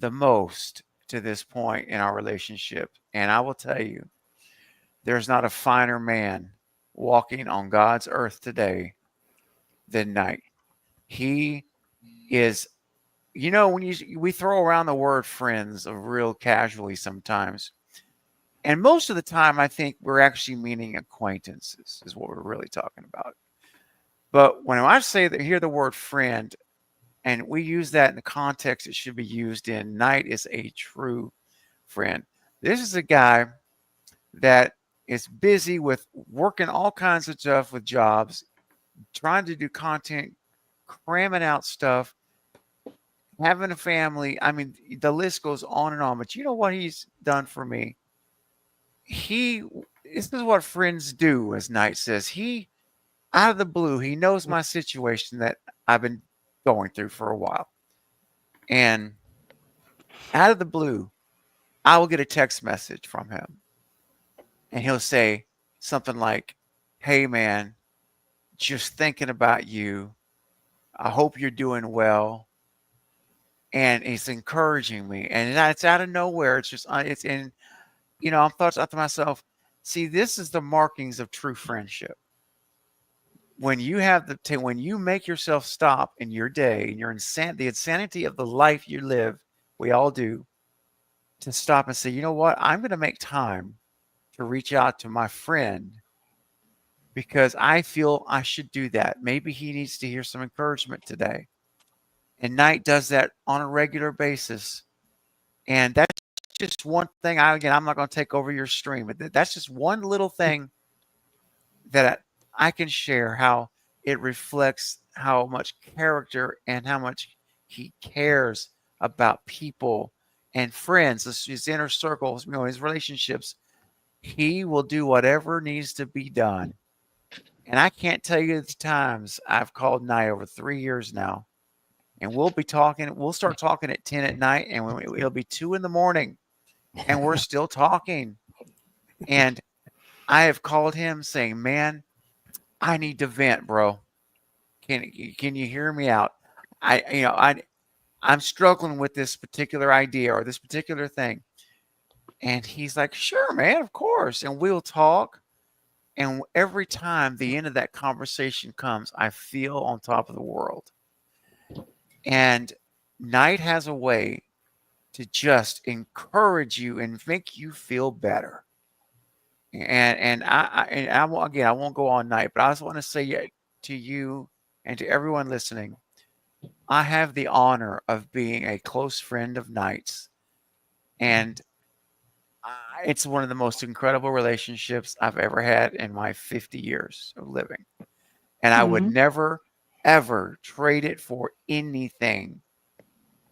the most to this point in our relationship. And I will tell you, there's not a finer man walking on God's earth today than Night. He is, when we throw around the word friends real casually sometimes. And most of the time, I think we're actually meaning acquaintances is what we're really talking about. But when I hear the word friend, and we use that in the context it should be used in, Night is a true friend. This is a guy that is busy with working all kinds of stuff with jobs, trying to do content, cramming out stuff, having a family. I mean, the list goes on and on. But you know what he's done for me? This is what friends do, as Knight says. He, out of the blue, he knows my situation that I've been going through for a while. And out of the blue, I will get a text message from him. And he'll say something like, "Hey, man, just thinking about you. I hope you're doing well." And it's encouraging me, and it's out of nowhere. It's just, it's in, I thought to myself, see, this is the markings of true friendship. when you have when you make yourself stop in your day and the insanity of the life you live, we all do, to stop and say, you know what, I'm going to make time to reach out to my friend because I feel I should do that. Maybe he needs to hear some encouragement today. And Knight does that on a regular basis. And that's just one thing. I'm not going to take over your stream, but that's just one little thing that I can share, how it reflects how much character and how much he cares about people and friends, his inner circles, his relationships. He will do whatever needs to be done. And I can't tell you the times I've called Knight over 3 years now. And we'll start talking at 10 at night, and it'll be 2 a.m, and we're still talking. And I have called him saying, man, I need to vent, bro. Can you hear me out? I'm struggling with this particular idea or this particular thing. And he's like, sure, man, of course. And we'll talk. And every time the end of that conversation comes, I feel on top of the world. And Knight has a way to just encourage you and make you feel better. And I won't go on Knight, but I just want to say to you and to everyone listening, I have the honor of being a close friend of Knight's, and it's one of the most incredible relationships I've ever had in my 50 years of living. And I would never, ever trade it for anything,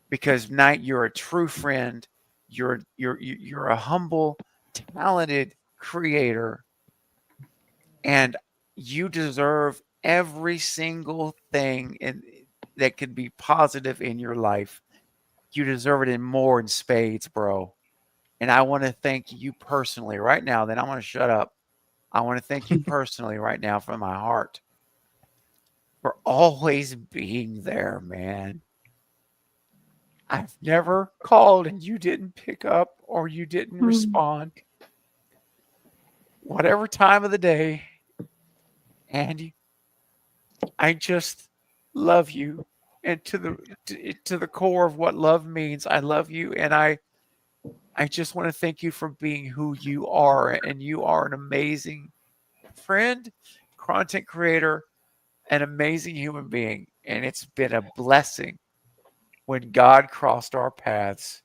because Knight, you're a true friend. You're a humble, talented creator, and you deserve every single thing that could be positive in your life. You deserve it in more in spades, bro. And I want to thank you personally right now. Then I want to shut up. I want to thank you personally right now from my heart for always being there, man. I've never called and you didn't pick up or you didn't respond. Whatever time of the day, Andy, I just love you. And to the core of what love means, I love you. And I just want to thank you for being who you are. And you are an amazing friend, content creator, an amazing human being. And it's been a blessing when God crossed our paths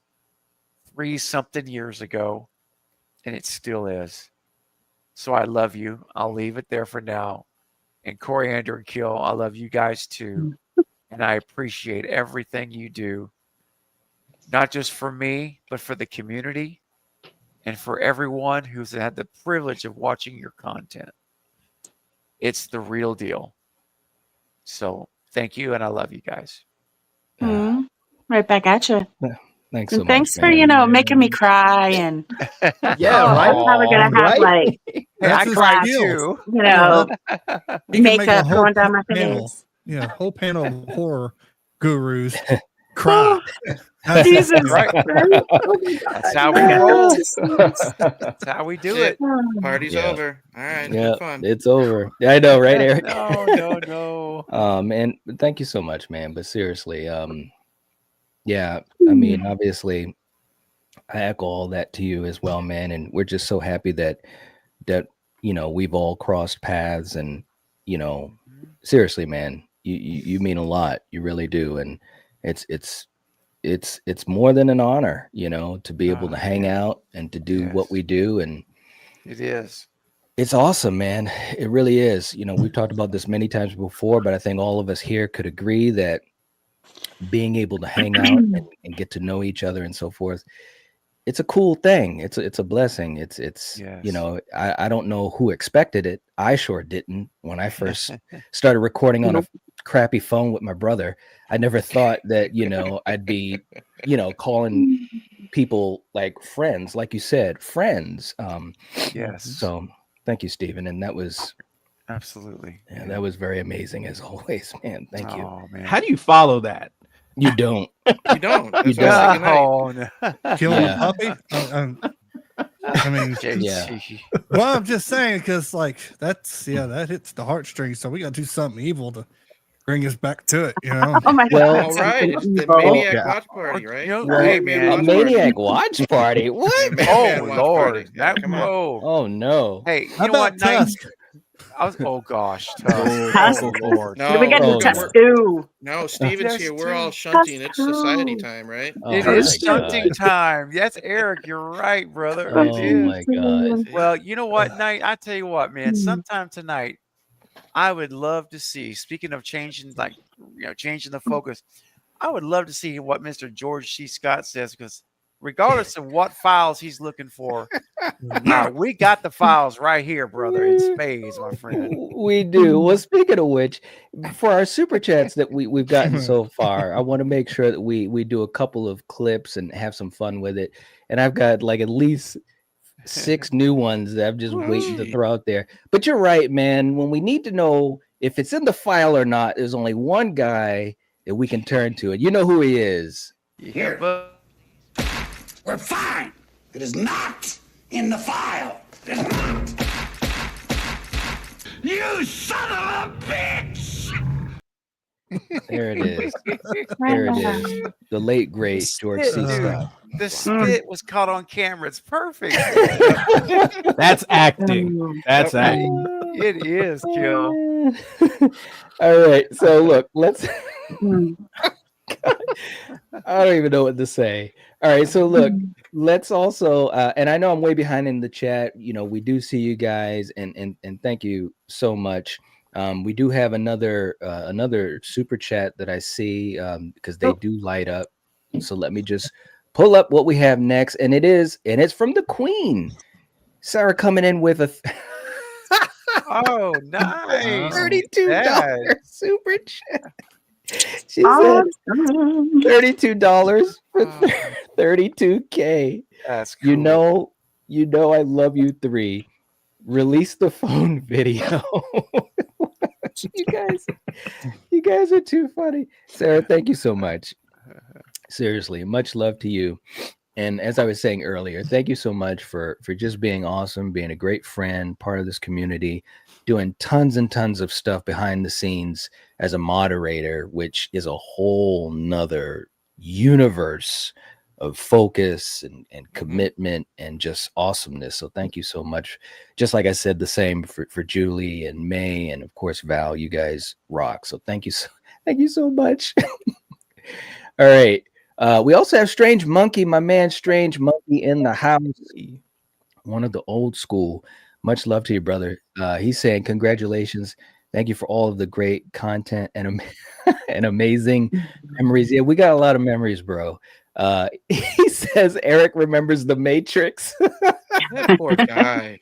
30-something years ago, and it still is. So I love you. I'll leave it there for now. And Coriander and Kill, I love you guys too. And I appreciate everything you do, not just for me, but for the community and for everyone who's had the privilege of watching your content. It's the real deal. So thank you, and I love you guys. Right back at you. Thanks And so thanks much, for man. making me cry and right. Probably gonna have like I his cried skill. too. He can make a makeup whole going down my panel. face. Yeah, whole panel of horror gurus cry. Jesus Right. Christ. That's how we roll. That's how we do it. Party's Yeah. over. All right. Yeah, Have fun. it's over. Yeah, I know, right, Eric? No. Man, thank you so much, man. But seriously, yeah, I mean, obviously, I echo all that to you as well, man. And we're just so happy that we've all crossed paths, and seriously, man, you mean a lot. You really do, and it's more than an honor, to be able to hang out and to do what we do, and it is. It's awesome, man. It really is. We've talked about this many times before, but I think all of us here could agree that being able to hang out and get to know each other and so forth, it's a cool thing. It's a blessing. It's I don't know who expected it. I sure didn't when I first started recording on a crappy phone with my brother. I never thought that, I'd be, calling people like friends, like you said, friends. Yes. So thank you, Stephen. And that was absolutely. Yeah, that was very amazing as always, man. Thank you. Oh, man. How do you follow that? You don't. You don't. You That's why I don't. say good night. Killing a puppy? I mean, yeah. Well, I'm just saying because like that hits the heartstrings. So we got to do something evil to bring us back to it. You know. Oh my Well, All right, it's the evil. Maniac Watch Party, right? You know, well, hey, Hey, man, man. a watch Maniac party. watch party. What? Yeah, Oh Man Watch Lord, Party. Yeah, that come on. whoa. Oh no. Hey, you How know what, about Knight? Tusk? Oh gosh, Tusk. Tusk. Oh Lord. No, What do we got Oh, to no. test do? no, Steven's here. We're all Tusk. shunting. It's society Tusk. time, right? Oh It my is God. shunting time. That's Eric. You're right, brother. It Oh is. my God. Well, you know what, Knight? I tell you what, man. Sometime tonight, I would love to see. Speaking of changing, changing the focus, I would love to see what Mr. George C. Scott says because regardless of what files he's looking for, we got the files right here, brother, in spades, my friend. We do. Well, speaking of which, for our super chats that we've gotten so far, I want to make sure that we do a couple of clips and have some fun with it. And I've got like at least 6 new ones that I'm just waiting to throw out there. But you're right, man. When we need to know if it's in the file or not, there's only one guy that we can turn to, and you know who he is. Yeah, but We're fine. It is not in the file. It is not. You son of a bitch! There it is. There it is. The late great George C. Scott. the spit was caught on camera. It's perfect. That's acting. That's acting. It is, Kill. All right. So look, let's I don't even know what to say. All right. So look, let's also and I know I'm way behind in the chat. You know, we do see you guys and thank you so much. We do have another super chat that I see because they do light up. So let me just pull up what we have next, and it's from the Queen, Sarah, coming in with a Oh, nice. $32 super chat. She said $32 for 32K. That's cool. You know I love you 3. Release the phone video. You guys are too funny. Sarah, thank you so much. Seriously, much love to you. And as I was saying earlier, thank you so much for just being awesome, being a great friend, part of this community, doing tons and tons of stuff behind the scenes as a moderator, which is a whole nother universe of focus and commitment and just awesomeness. So thank you so much. Just like I said, the same for Julie and May and of course Val. You guys rock. So thank you so much. All right. We also have Strange Monkey, my man Strange Monkey in the house. One of the old school. Much love to you, brother. He's saying congratulations. Thank you for all of the great content and amazing memories. Yeah, we got a lot of memories, bro. He says Eric remembers the Matrix. That poor guy.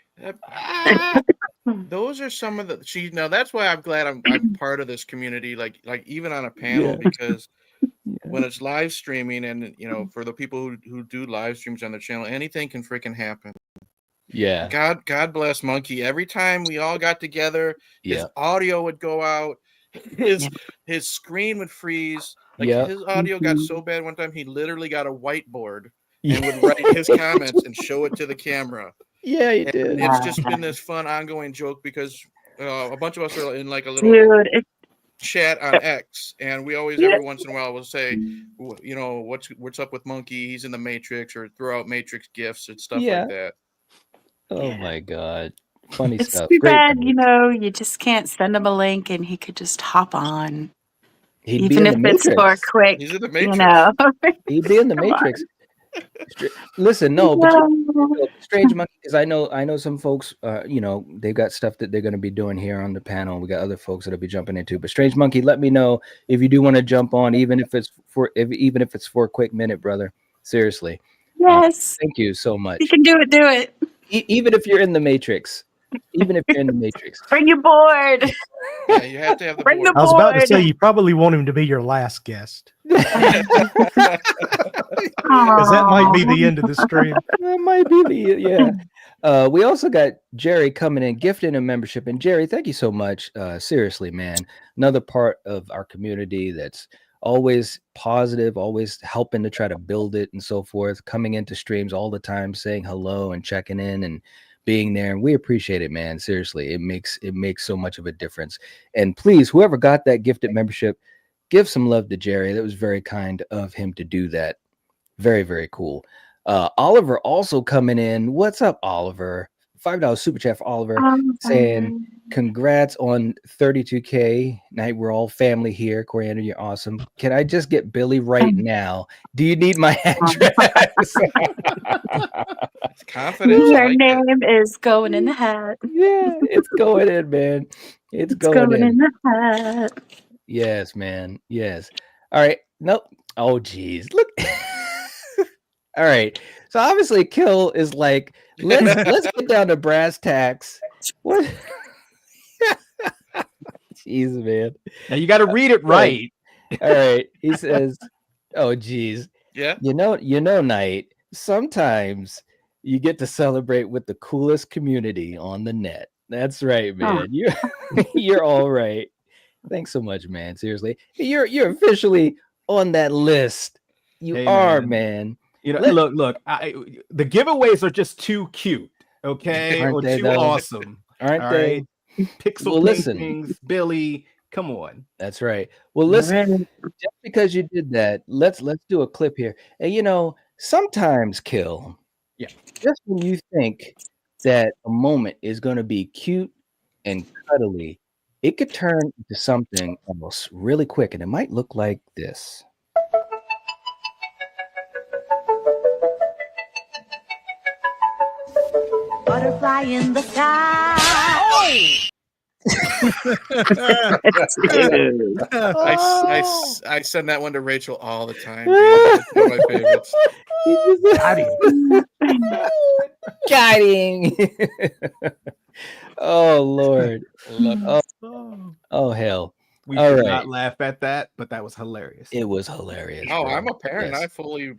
Those are some of the now that's why I'm glad I'm part of this community, like even on a panel, because when it's live streaming and for the people who do live streams on their channel, anything can freaking happen. Yeah. God bless Monkey. Every time we all got together, his audio would go out, his screen would freeze. Like his audio got so bad one time he literally got a whiteboard and would write his comments and show it to the camera. Yeah, he did. It's just been this fun ongoing joke because a bunch of us are in like a little chat on X, and we always every once in a while will say, what's up with Monkey? He's in the Matrix, or throw out Matrix gifs and stuff like that. Oh my God. Funny It's stuff. too Great bad, memories. you just can't send him a link and he could just hop on. He'd be Even in if the it's for a Matrix. quick, He's in the Matrix. He'd be in the Matrix. Listen, no, but Strange Monkey, because I know some folks, they've got stuff that they're going to be doing here on the panel. We got other folks that'll be jumping into. But Strange Monkey, let me know if you do want to jump on, even if it's for a quick minute, brother. Seriously. Yes. Thank you so much. You can do it. Do it. Even if you're in the Matrix. Even if you're in the Matrix. Bring your board. Yeah, you have to have the Bring board. the I was about to board. say you probably want him to be your last guest. Because that might be the end of the stream. That might be we also got Jerry coming in, gifting a membership. And Jerry, thank you so much. Seriously, man. Another part of our community that's always positive, always helping to try to build it and so forth, coming into streams all the time, saying hello and checking in and being there. And we appreciate it, man. Seriously, it makes so much of a difference. And please, whoever got that gifted membership, give some love to Jerry. That was very kind of him to do that. Very, very cool. Oliver also coming in. What's up, Oliver? $5 super chat for Oliver, saying congrats on 32K night. We're all family here. Coriander, you're awesome. Can I just get Billy right now? Do you need my address? Confidence. Your name is going in the hat. Yeah, it's going in, man. It's going in. in the hat. Yes, man. Yes. All right. Nope. Oh, geez. Look. All right. So obviously, Kill is like, let's get down to brass tacks. What? Jeez, man. Now you got to read it right. All right. He says, "Oh, geez. Yeah. You know, Knight. Sometimes you get to celebrate with the coolest community on the net. That's right, man. You're all right. Thanks so much, man. Seriously, you're officially on that list. You are, man. You know, look. The giveaways are just too cute, okay, Aren't or they, too though? Awesome, aren't they? Pixel listen. paintings, Billy. Come on. That's right. Well, listen. Just because you did that, let's do a clip here. And you know, sometimes, Kill. Yeah. Just when you think that a moment is going to be cute and cuddly, it could turn into something almost really quick, and it might look like this. Butterfly in the sky. I send that one to Rachel all the time. Dude. It's one of my favorites. Got him. Oh Lord. Oh hell. We all did right. not laugh at that, but that was hilarious. It was hilarious. Oh, bro. I'm a parent. Yes. I fully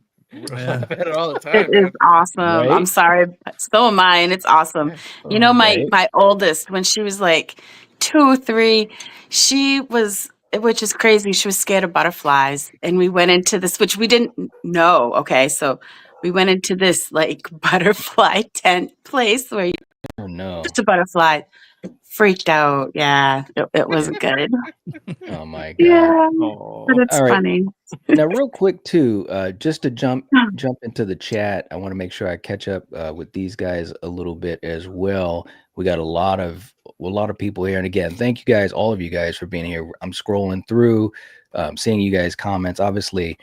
laugh at it all the time. It is awesome. Right? I'm sorry, but so am I, and it's awesome. You know, my oldest, when she was like 2, 3, she was, which is crazy, she was scared of butterflies, and we went into this, which we didn't know. Okay, so we went into this like butterfly tent place where Oh no. just a butterfly. Freaked out. Yeah, it wasn't good. Oh my god. Yeah, but it's All right. funny. Now, real quick too, just to jump into the chat, I want to make sure I catch up with these guys a little bit as well. We got a lot of people here, and again, thank you guys, all of you guys, for being here. I'm scrolling through, seeing you guys' comments. Obviously,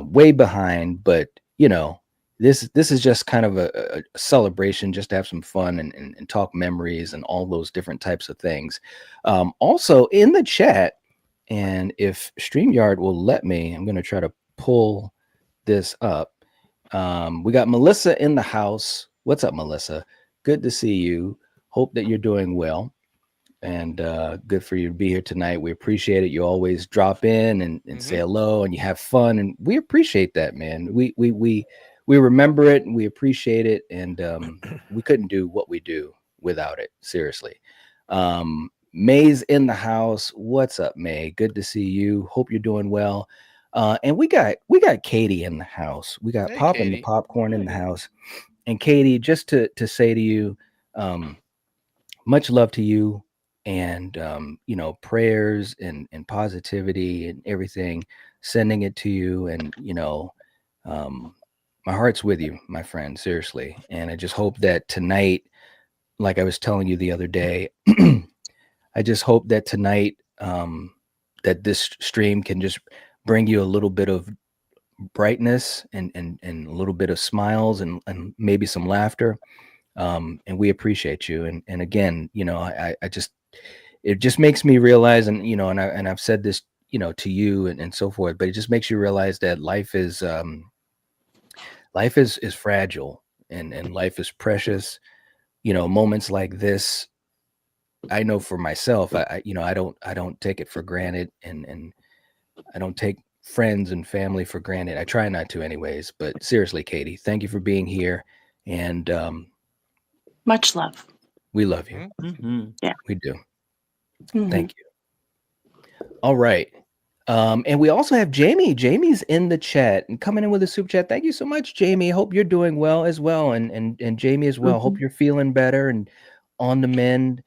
way behind, but you know, this is just kind of a celebration, just to have some fun and talk memories and all those different types of things. Also in the chat. And if StreamYard will let me, I'm going to try to pull this up. We got Melissa in the house. What's up, Melissa? Good to see you. Hope that you're doing well. And good for you to be here tonight. We appreciate it. You always drop in and say hello, and you have fun. And we appreciate that, man. We remember it, and we appreciate it. And we couldn't do what we do without it. Seriously. May's in the house. What's up, May? Good to see you. Hope you're doing well. And we got Katie in the house. We got Popping the Popcorn in the house. And Katie, just to say to you, much love to you, and you know, prayers and positivity and everything, sending it to you. And you know, my heart's with you, my friend, seriously. And I just hope that tonight, like I was telling you the other day, I just hope that tonight, that this stream can just bring you a little bit of brightness and a little bit of smiles and maybe some laughter. And we appreciate you. And again, you know, it just makes me realize, and you know, and I've said this, you know, to you and so forth, but it just makes you realize that life is fragile and life is precious. You know, moments like this, I know for myself, I don't take it for granted, and I don't take friends and family for granted. I try not to anyways, but seriously, Katie, thank you for being here, and Much love. we love you. Yeah, We do. Thank you. All right. And we also have Jamie. Jamie's in the chat and coming in with a super chat. Thank you so much, Jamie. Hope you're doing well as well. And Jamie as well. Hope you're feeling better and on the mend.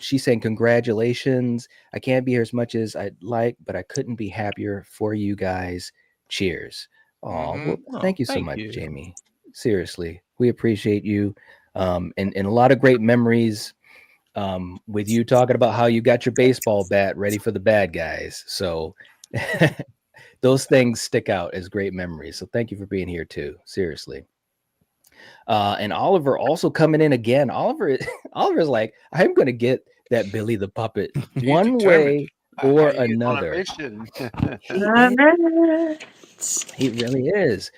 She's saying congratulations. I can't be here as much as I'd like, but I couldn't be happier for you guys. Cheers. Oh, well, thank you so much, Jamie. Seriously, we appreciate you. And a lot of great memories with you talking about how you got your baseball bat ready for the bad guys. So those things stick out as great memories. So thank you for being here too. Seriously. And Oliver also coming in again. Oliver's like, I'm going to get that Billy the Puppet one way or another. He really is.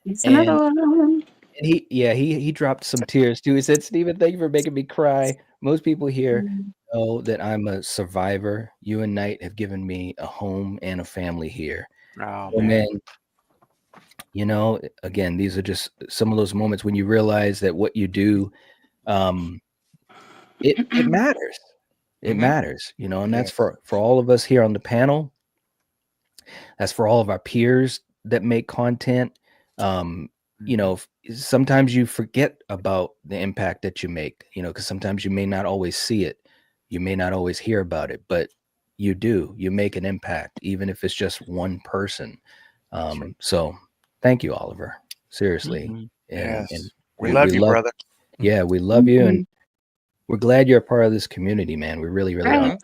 He's another one. And he dropped some tears too. He said, Stephen, thank you for making me cry. Most people here know that I'm a survivor. You and Knight have given me a home and a family here. Oh, man. You know, again, these are just some of those moments when you realize that what you do, it matters. It matters, you know, and that's for all of us here on the panel. That's for all of our peers that make content. You know, sometimes you forget about the impact that you make, you know, because sometimes you may not always see it. You may not always hear about it, but you do. You make an impact, even if it's just one person. So thank you, Oliver. Seriously. And we love you, brother. Yeah, we love you. And we're glad you're a part of this community, man. We really, really are.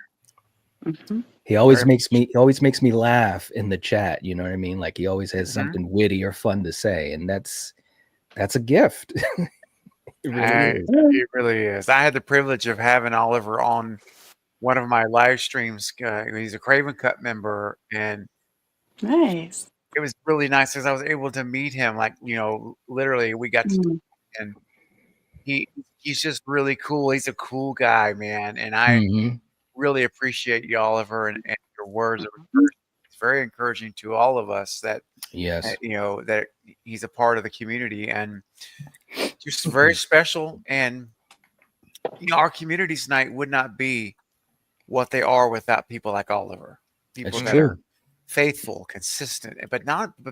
He always makes me laugh in the chat. You know what I mean? Like he always has something witty or fun to say. And that's a gift. It really is. I had the privilege of having Oliver on one of my live streams. He's a Craven Cut member, and nice. It was really nice because I was able to meet him. Like, you know, literally we got to talk, and he's just really cool. He's a cool guy, man. And I really appreciate you, Oliver, and your words of encouragement. It's very encouraging to all of us that you know, that he's a part of the community, and just very special. And you know, our community's night would not be what they are without people like Oliver. People that are faithful, consistent, but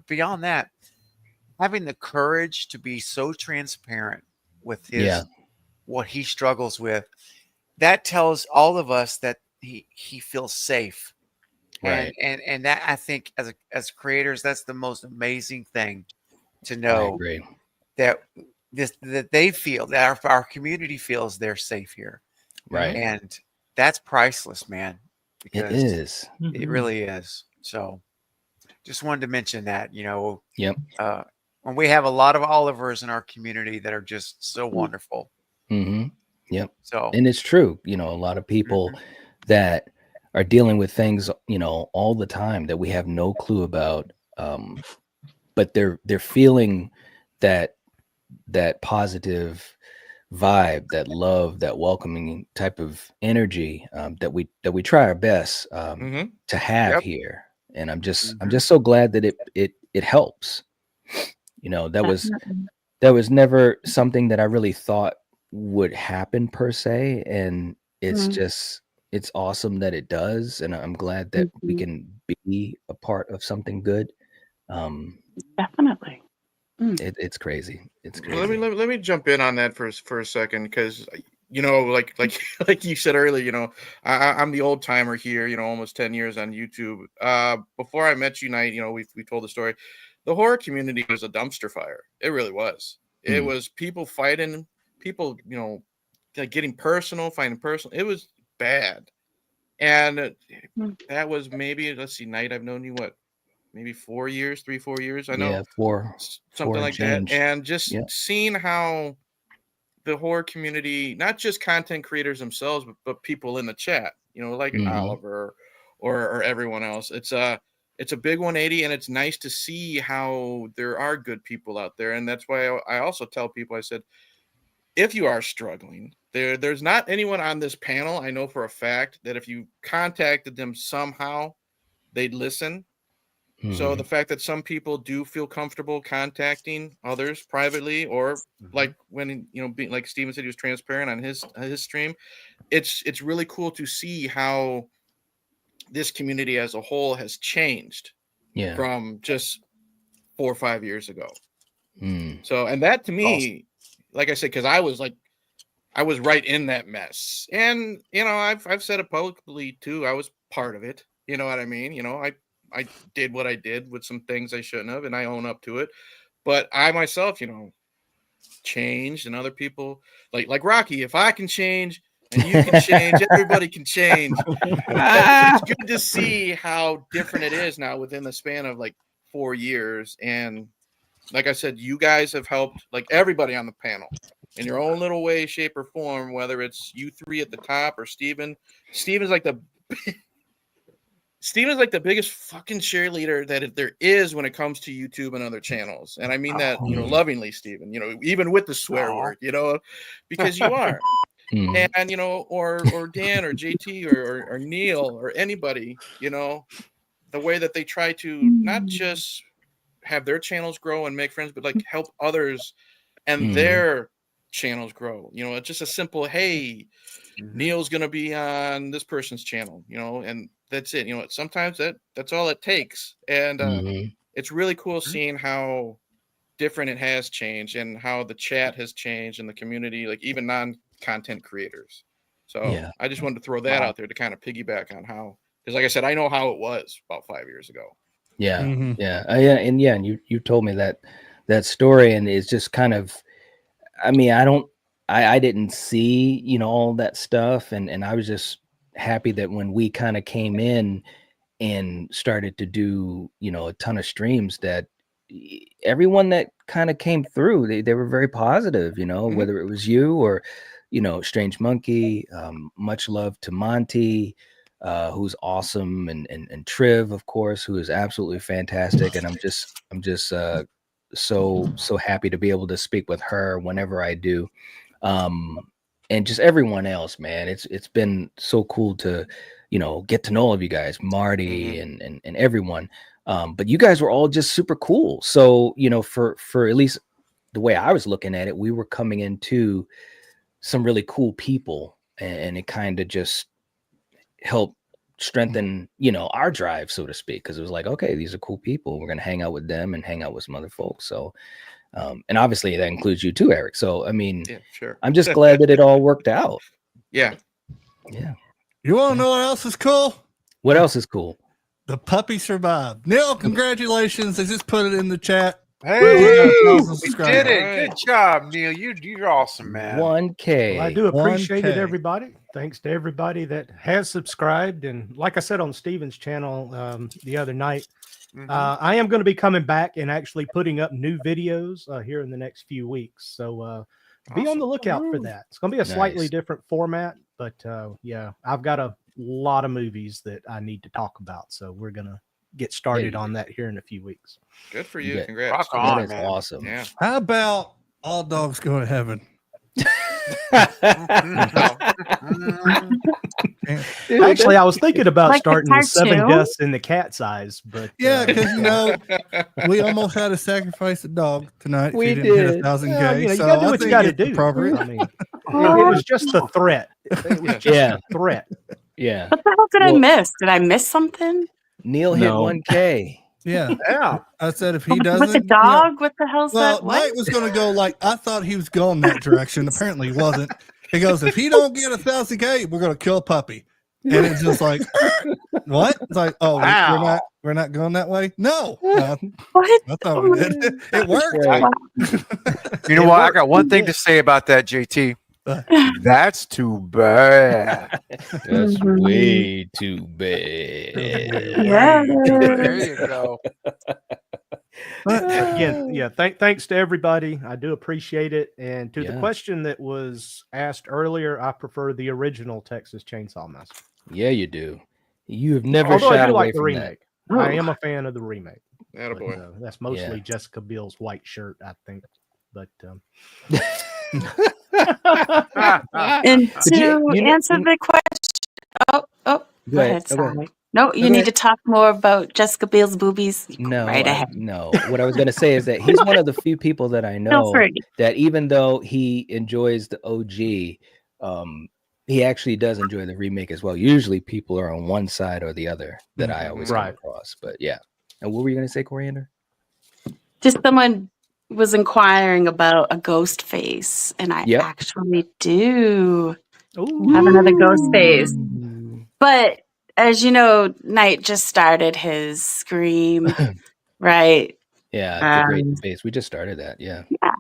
beyond that, having the courage to be so transparent with his what he struggles with. That tells all of us that he feels safe. Right. And that, I think, as creators, that's the most amazing thing to know, that they feel that our community feels they're safe here. Right. And that's priceless, man. It is. It really is. So just wanted to mention that, you know, when we have a lot of Olivers in our community that are just so wonderful. Yep. So, and it's true, you know, a lot of people that are dealing with things, you know, all the time that we have no clue about. But they're feeling that positive vibe, that love, that welcoming type of energy that we try our best to have here. And I'm just so glad that it helps. You know, that was never something that I really thought would happen per se, and it's awesome that it does, and I'm glad that we can be a part of something good. Definitely. It's crazy. It's crazy. Let me jump in on that for a second, because you know, like you said earlier, you know, I'm the old timer here, you know, almost 10 years on YouTube. Before I met you, Knight, you know, we told the story. The horror community was a dumpster fire. It really was. It was people fighting, people, you know, like getting personal, fighting personal. It was bad. And that was maybe, let's see, Knight, I've known you maybe 4 years, 3-4 years. I know. Yeah, four. Something like that. And just seeing how the horror community, not just content creators themselves, but people in the chat, you know, like Oliver or everyone else. It's a big 180, and it's nice to see how there are good people out there. And that's why I also tell people, I said, if you are struggling, there's not anyone on this panel, I know for a fact, that if you contacted them somehow, they'd listen. So the fact that some people do feel comfortable contacting others privately, or like when, you know, being, like Steven said, he was transparent on his stream. It's really cool to see how this community as a whole has changed from just 4 or 5 years ago. So, and that to me, like I said, because I was right in that mess, and I've said it publicly too. I was part of it. You know what I mean? I did what I did with some things I shouldn't have, and I own up to it. But I myself, changed, and other people like Rocky. If I can change and you can change, everybody can change. It's good to see how different it is now within the span of 4 years. And like I said, you guys have helped everybody on the panel in your own little way, shape, or form, whether it's you three at the top or Steven. Steven's like the biggest fucking cheerleader that there is when it comes to YouTube and other channels. And I mean that, lovingly, Steven, even with the swear word, because you are. And, or Dan or JT or Neil or anybody, the way that they try to not just have their channels grow and make friends, but help others and their channels grow. It's just a simple, hey, Neil's going to be on this person's channel, and that's it. Sometimes that's all it takes. And it's really cool seeing how different it has changed and how the chat has changed and the community, even non-content creators. So I just wanted to throw that out there to kind of piggyback on how, because like I said, I know how it was about 5 years ago. And you told me that story, and it's just kind of, I mean, I didn't see, all that stuff. And I was just happy that when we kind of came in and started to do, a ton of streams, that everyone that kind of came through, they were very positive, whether it was you or, Strange Monkey, much love to Monty, who's awesome, and Triv, of course, who is absolutely fantastic. And I'm just so happy to be able to speak with her whenever I do. And just everyone else, man. It's been so cool to, get to know all of you guys, Marty and everyone. But you guys were all just super cool. So, for at least the way I was looking at it, we were coming into some really cool people, and it kind of just helped strengthen, our drive, so to speak, because it was like, okay, these are cool people. We're going to hang out with them and hang out with some other folks. So, and obviously that includes you too, Eric. So, I mean, sure. I'm just glad that it all worked out. Yeah. You want to know what else is cool? What else is cool? The puppy survived. Neil, congratulations. They just put it in the chat. Hey, we did it. Right. Good job, Neil. You're awesome, man. 1K. Well, I do appreciate 1K. it, everybody. Thanks to everybody that has subscribed. And like I said on Steven's channel the other night, I am going to be coming back and actually putting up new videos here in the next few weeks. So be on the lookout for that. It's going to be a slightly different format, but I've got a lot of movies that I need to talk about. So we're going to get started on that here in a few weeks. Good for you. Congrats. Rock on, That is man. awesome. Yeah. How about All Dogs Go to Heaven? Actually, I was thinking about Like the starting the 7 cartoon? Deaths in the Cat's Eyes, but Yeah, because we almost had to sacrifice a dog tonight. We if you didn't hit did. 1,000 well, K. you So gotta do I what you think got to it's do. appropriate. I mean, it was just a threat. It was just a threat. Yeah. What the hell did I miss? Did I miss something? Neil hit No. 1K. Yeah. Yeah. I said if he With doesn't, the dog? What the hell's well, that? What? Knight was going to go I thought he was going that direction. Apparently, he wasn't. He goes, if he don't get 1,000 K, we're going to kill a puppy. And it's just like, what? It's like, oh, Wow. we're not going that way. No, What? I thought we did. It worked. You know what? I got one thing to say about that, JT. That's too bad. That's way too bad. Yeah. There you go. Again, thanks to everybody. I do appreciate it. And to the question that was asked earlier, I prefer the original Texas Chainsaw Massacre. Yeah, you do. You have never Although I shied do away like the from remake. that. I am a fan of the remake. Attaboy. But, that's mostly Jessica Biel's white shirt, I think. But And to answer the question, go ahead. Sorry. No, you need to talk more about Jessica Biel's boobies. Right ahead. No. What I was going to say is that he's one of the few people that I know that even though he enjoys the OG, he actually does enjoy the remake as well. Usually people are on one side or the other that I always come across. But yeah. And what were you going to say, Coriander? Just someone was inquiring about a ghost face, and I actually do have another ghost face. But as you know, Knight just started his Scream, right? Yeah, the great face. We just started that. Yeah. Yeah.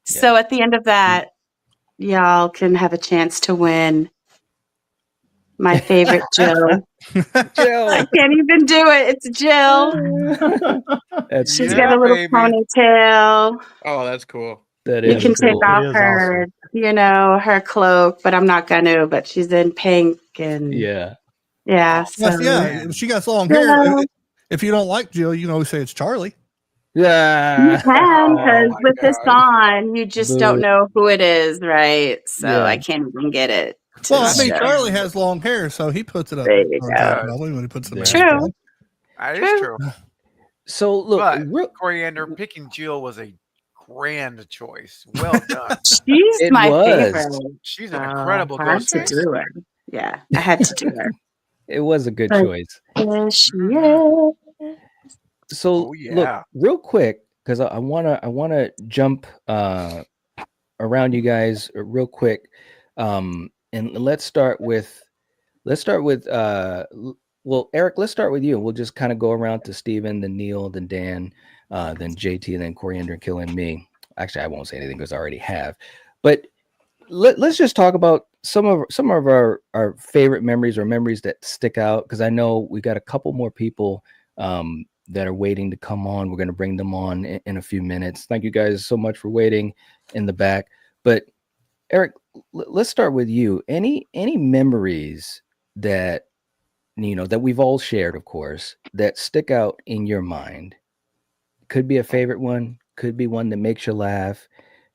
So at the end of that, y'all can have a chance to win my favorite Jill. Jill. I can't even do it. It's Jill. She's got a little ponytail. Oh, that's cool. That You is can cool. take off her, you know, her cloak, but I'm not gonna. But she's in pink and yeah. So If she got long hair, if you don't like Jill, you can always say it's Charlie. Yeah. You can, because with this on, you just don't know who it is, right? So I can't even get it. Well, I mean, Charlie has long hair, so he puts it up. There you go. Probably when he puts the mask True. on. That is true. So look, but Coriander picking Jill was a grand choice. Well done. She's my favorite. She's an incredible I had ghost to face. do her. Yeah, I had to do her. It was a good choice. There she is. So look, real quick, because I wanna jump around you guys real quick, and let's start with well, Eric, let's start with you. We'll just kind of go around to Steven, then Neil, then Dan, then JT, and then Coriander, Kill, and me. Actually, I won't say anything because I already have. But let's just talk about some of our favorite memories or memories that stick out, because I know we got a couple more people that are waiting to come on. We're going to bring them on in a few minutes. Thank you guys so much for waiting in the back. But Eric, let's start with you. Any memories that that we've all shared, of course, that stick out in your mind? Could be a favorite one, could be one that makes you laugh,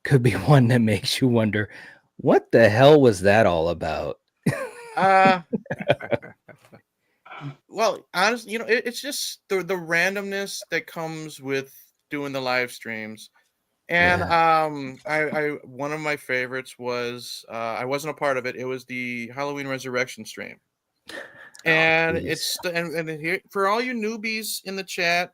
could be one that makes you wonder, what the hell was that all about? Well, honestly, it's just the randomness that comes with doing the live streams. And I one of my favorites was I wasn't a part of it. It was the Halloween Resurrection stream. And and here, for all you newbies in the chat,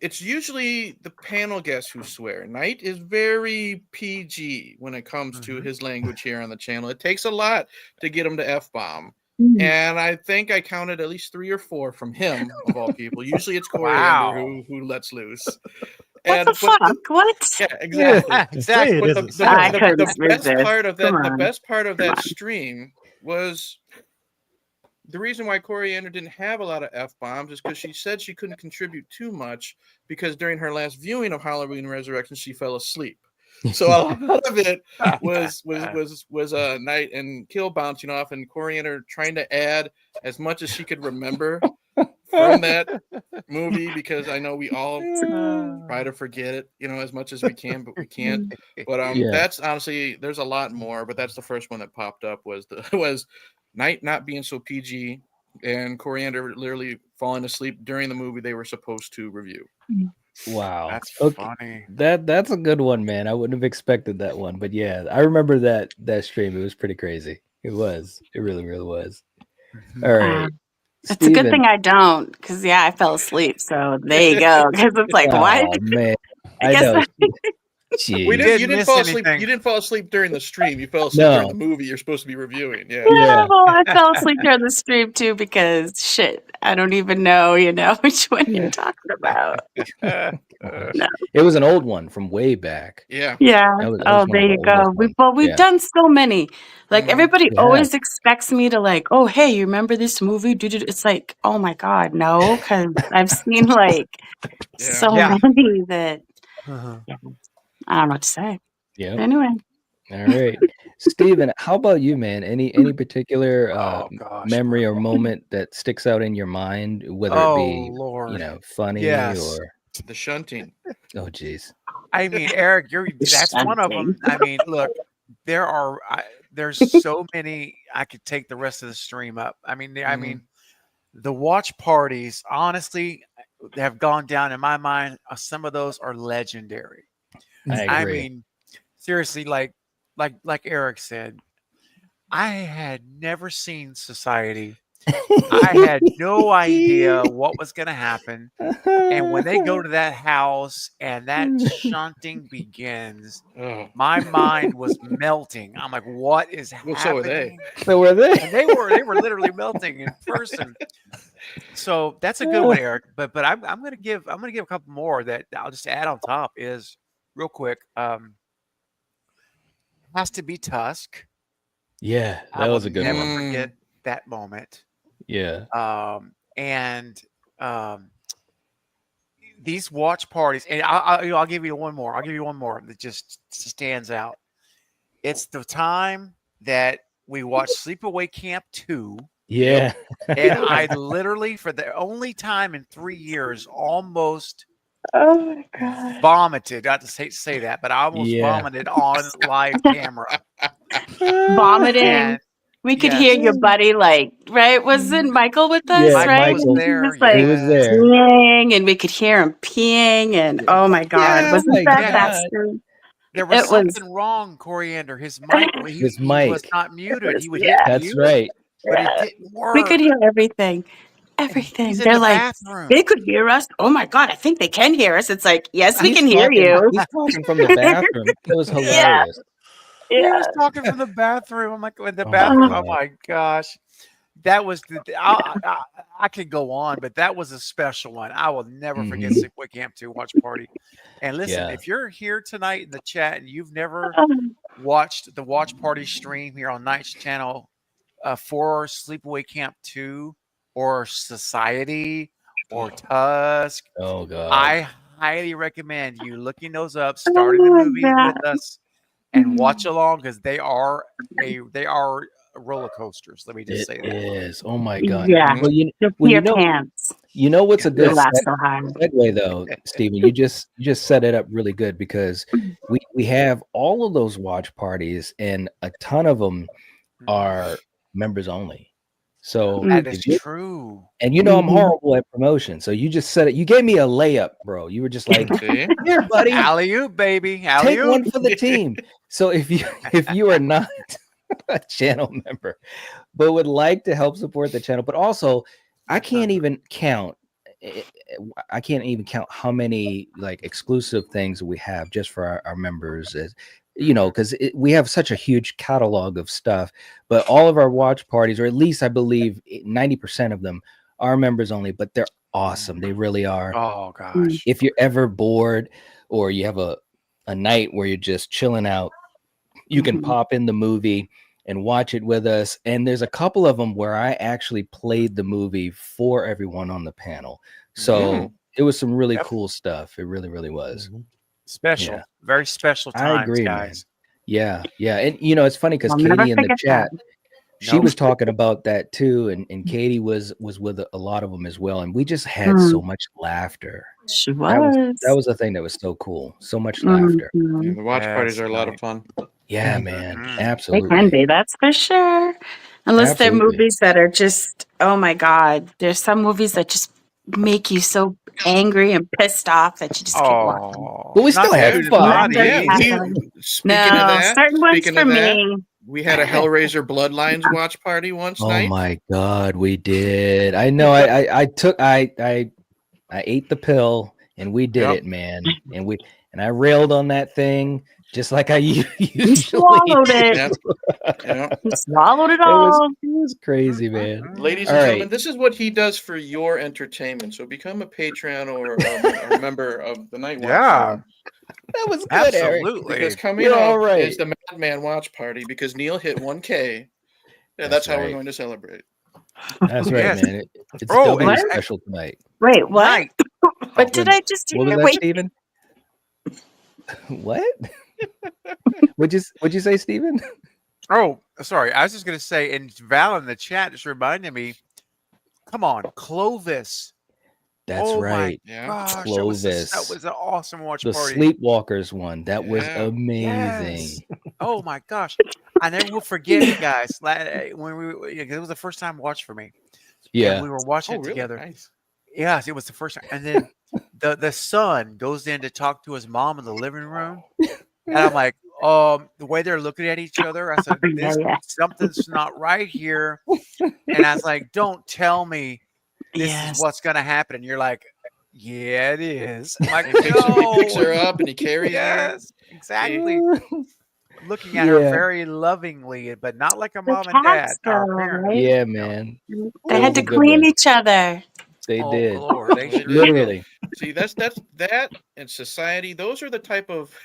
it's usually the panel guests who swear. Knight is very PG when it comes to his language here on the channel. It takes a lot to get him to F-bomb. And I think I counted at least 3 or 4 from him, of all people. Usually it's Coriander who lets loose. What the fuck? What? Yeah, exactly. Exactly. But the best part of that stream was the reason why Coriander didn't have a lot of F-bombs is because she said she couldn't contribute too much because during her last viewing of Halloween Resurrection, she fell asleep. So a lot of it was Knight and Kill bouncing off and Coriander trying to add as much as she could remember from that movie, because I know we all try to forget it, as much as we can, but we can't. But that's honestly, there's a lot more, but that's the first one that popped up was Knight not being so PG and Coriander literally falling asleep during the movie they were supposed to review. Wow, that's funny. That's a good one, man. I wouldn't have expected that one, but yeah, I remember that stream. It was pretty crazy. It really was. All right. It's a good thing I don't, because I fell asleep. So there you go. Because it's like, why? Man, I guess. You didn't fall asleep. You didn't fall asleep during the stream. You fell asleep during the movie you're supposed to be reviewing. Yeah. Well, I fell asleep during the stream too because I don't even know, which one you're talking about. No. It was an old one from way back. Yeah. Yeah. There you go. We've done so many. Like everybody always expects me to like, oh, hey, you remember this movie? It's like, oh my God, no, because I've seen like so many that. I don't know what to say. Yeah. Anyway. All right. Steven, how about you, man? Any particular memory or moment that sticks out in your mind, whether it be funny or the shunting? Oh geez. I mean, Eric, that's one of them. I mean, look, there's so many. I could take the rest of the stream up. I mean, the watch parties, honestly, have gone down in my mind. Some of those are legendary. I mean, seriously, like Eric said, I had never seen Society. I had no idea what was going to happen. And when they go to that house and that shunting begins, my mind was melting. I'm like, what is happening? So were they. So were they. And they were literally melting in person. So that's a good one, Eric. But I'm gonna give a couple more that I'll just add on top is real quick. Has to be Tusk. Yeah, I that will was a good never one. forget that moment. Yeah. These watch parties, and I'll give you one more. I'll give you one more that just stands out. It's the time that we watched Sleepaway Camp 2. Yeah. And I literally, for the only time in 3 years, almost vomited. Not to say that, but I almost vomited on live camera. Vomiting. We could hear your buddy, like, right? Wasn't Michael with us, right? Michael was there. He was like, he was there. peeing, and we could hear him peeing, and oh my God, wasn't that scary? There was something wrong, Coriander. His mic, he was not muted. He would hit That's mute, right. but it didn't work. We could hear everything. Everything. They're like, they could hear us. Oh my God, I think they can hear us. It's like, yes, we can hear you. He's talking from the bathroom. It was hilarious. He was talking from the bathroom. I'm like, in the bathroom. Oh my gosh. That was I could go on, but that was a special one. I will never forget Sleepaway Camp 2 watch party. And listen, if you're here tonight in the chat and you've never watched the watch party stream here on Night's channel for Sleepaway Camp 2 or Society or Tusk, oh God, I highly recommend you looking those up, starting the movie with us, and watch along because they are roller coasters. Let me just say that. Is. Oh my God. Yeah. Well, you know what's a good segue though, Stephen? You just set it up really good because we have all of those watch parties and a ton of them are members only. So that is true. And I'm horrible at promotion. So you just said it. You gave me a layup, bro. You were just like, here, buddy. Alley-oop, baby. Take one for the team. So if you are not a channel member, but would like to help support the channel, but also I can't even count how many like exclusive things we have just for our members, because we have such a huge catalog of stuff. But all of our watch parties, or at least I believe 90% of them, are members only, but they're awesome. They really are. Oh gosh. If you're ever bored or you have a night where you're just chilling out, you can pop in the movie and watch it with us. And there's a couple of them where I actually played the movie for everyone on the panel. So it was some really cool stuff. It really, really was. Special. Very special times, I agree, guys. Man. Yeah. And it's funny because Katie in the chat, she was talking about that too. And Katie was with a lot of them as well. And we just had so much laughter. She was. That was the thing that was so cool. So much laughter. Yeah, the watch parties are a lot of fun. Yeah, man. Absolutely. They can be, that's for sure. Unless they're movies that are just, oh my God. There's some movies that just make you so angry and pissed off that you just keep watching. But we still had fun. Speaking of that, certain ones for me. We had a Hellraiser Bloodlines watch party once night. Oh my God, we did. I know. I ate the pill and we did it, man. And I railed on that thing just like I usually swallowed it. He swallowed it all. It was crazy, man. Ladies and gentlemen, this is what he does for your entertainment. So become a patron or a member of the Night Watch. Yeah. That was good, absolutely. Eric. Because coming up is the Madman Watch Party because Neil hit 1K. Yeah, that's how we're going to celebrate. That's right, man. It's doubly special tonight. Wait, what? What did I just do? What was that, Steven? What? What'd you say, Steven? Oh, sorry. I was just gonna say, and Val in the chat just reminded me. Come on, Clovis. That's right. Gosh, Clovis. That was an awesome watch the party. Sleepwalkers one. That was amazing. Yes. Oh my gosh. I never will forget it, guys. When it was the first time watch for me. Yeah. And we were watching it together. Nice. Yes, it was the first time. And then the son goes in to talk to his mom in the living room. And I'm like, the way they're looking at each other, I said, something's not right here. And I was like, don't tell me this is what's going to happen. And you're like, yeah, it is. I'm like, he picks her up and he carries her. Yes, exactly. Looking at her very lovingly, but not like a mom and dad. Our parents. Right? Yeah, man. They had to clean each other. They did. Lord, they sure Literally. See, that's that in society. Those are the type of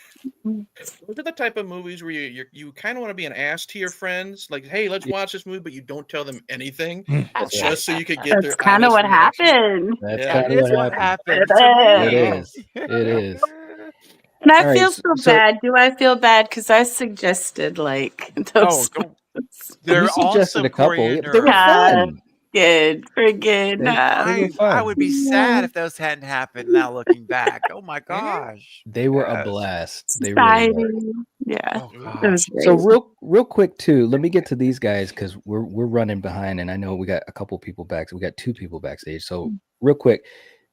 movies where you kind of want to be an ass to your friends. Like, hey, let's watch this movie, but you don't tell them anything, just so you could get their. That's kind of what happened. That's kind of what happened. It is. It is. And I feel so bad. Do I feel bad? Because I suggested like those. They're you suggested a couple. They were God, fun. good, friggin'. I would be sad if those hadn't happened. Now looking back, oh my gosh, they were a blast. They really were. Yeah. So real quick too. Let me get to these guys because we're running behind, and I know we got a couple people back. So we got 2 people backstage. So real quick,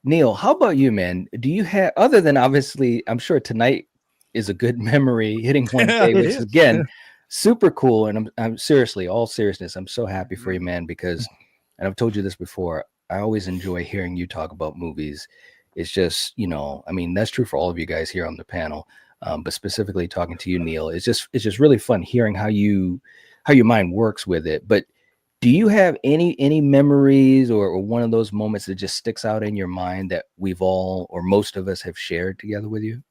Neil, how about you, man? Do you have, other than obviously, I'm sure tonight is a good memory hitting 1K, which is again super cool. And I'm seriously, all seriousness, I'm so happy for you, man, because, and I've told you this before, I always enjoy hearing you talk about movies. It's just, you know, I mean, that's true for all of you guys here on the panel, but specifically talking to you, Neil, it's just really fun hearing how your mind works with it. But do you have any memories or one of those moments that just sticks out in your mind that we've all or most of us have shared together with you?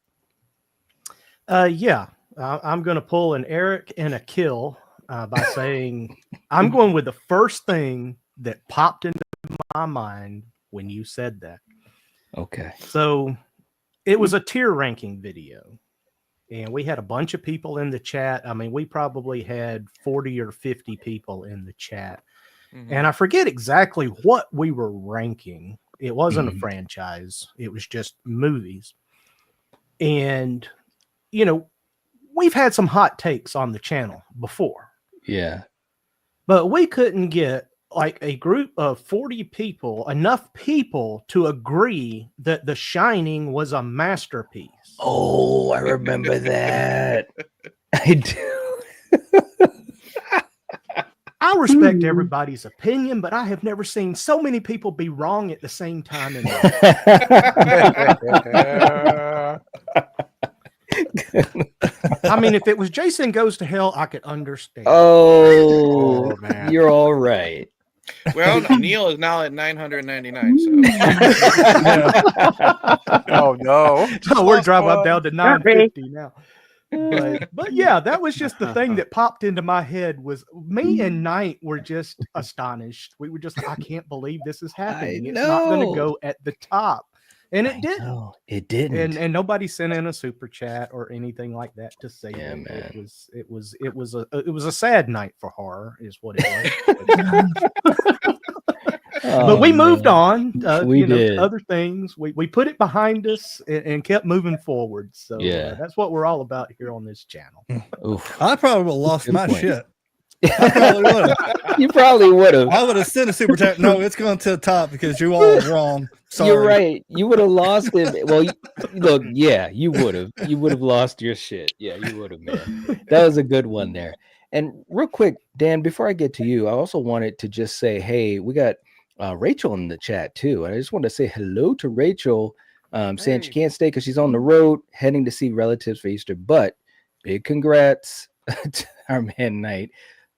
Yeah, I'm going to pull an Eric and a Kill by saying I'm going with the first thing that popped into my mind when you said that. Okay. So it was a tier ranking video. And we had a bunch of people in the chat. I mean, we probably had 40 or 50 people in the chat. And I forget exactly what we were ranking. It wasn't a franchise. It was just movies. And, you know, we've had some hot takes on the channel before. Yeah. But we couldn't get like a group of 40 people, enough people to agree that The Shining was a masterpiece. Oh, I remember that. I do. I respect everybody's opinion, but I have never seen so many people be wrong at the same time. I mean, if it was Jason Goes to Hell, I could understand. Oh man, you're all right. Well, Neil is now at 999. So. Oh no! So we're dropping down to 950 now. But yeah, that was just the thing that popped into my head. Was me and Knight were just astonished. We were just, I can't believe this is happening. It's not going to go at the top, and it didn't. It didn't. And nobody sent in a super chat or anything like that to say that. Man. It was a sad night for horror, is what it was. But we moved on. We did other things. We put it behind us and kept moving forward. So that's what we're all about here on this channel. I probably would have lost my shit. I probably would have. You probably would have. I would have sent a super chat. No, it's going to the top because you all are wrong. Sorry. You're right. You would have lost it. Well, look, yeah, you would have. You would have lost your shit. Yeah, you would have, man. That was a good one there. And real quick, Dan, before I get to you, I also wanted to just say, hey, we got Rachel in the chat too. And I just want to say hello to Rachel, saying she can't stay because she's on the road heading to see relatives for Easter. But big congrats to our man Knight.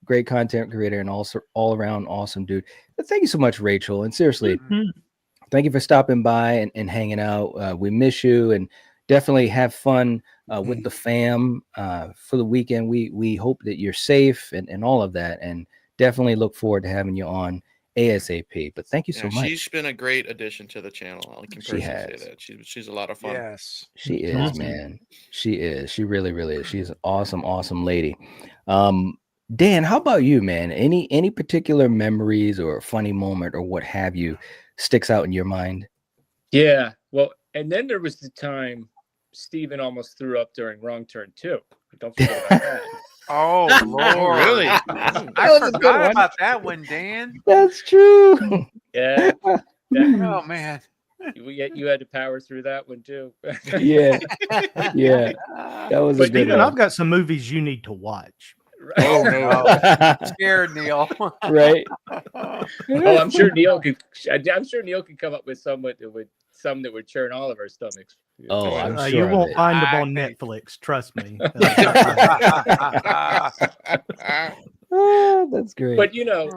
Great content creator and also all around awesome dude. But thank you so much, Rachel. And seriously, thank you for stopping by and hanging out. We miss you and definitely have fun with the fam for the weekend. We hope that you're safe and all of that. And definitely look forward to having you on ASAP. But thank you so much. She's been a great addition to the channel. I can personally say that. She's a lot of fun. Yes. She is, man. She is. She really, really is. She's an awesome lady. Dan, how about you, man? Any particular memories or funny moment or what have you sticks out in your mind? Yeah. Well, and then there was the time Steven almost threw up during Wrong Turn 2. Don't forget about that. Oh, Lord. Really? I forgot about that one, Dan. That's true. Yeah. Oh, man. You had to power through that one too. Yeah, yeah, that was a But good Steven, one. I've got some movies you need to watch. Oh no, scared Neil. Right? Oh, I'm sure Neil could. I'm sure Neil could come up with some that would churn all of our stomachs. Oh, I'm sure you of won't it. find them on Netflix. Trust me. That's great. But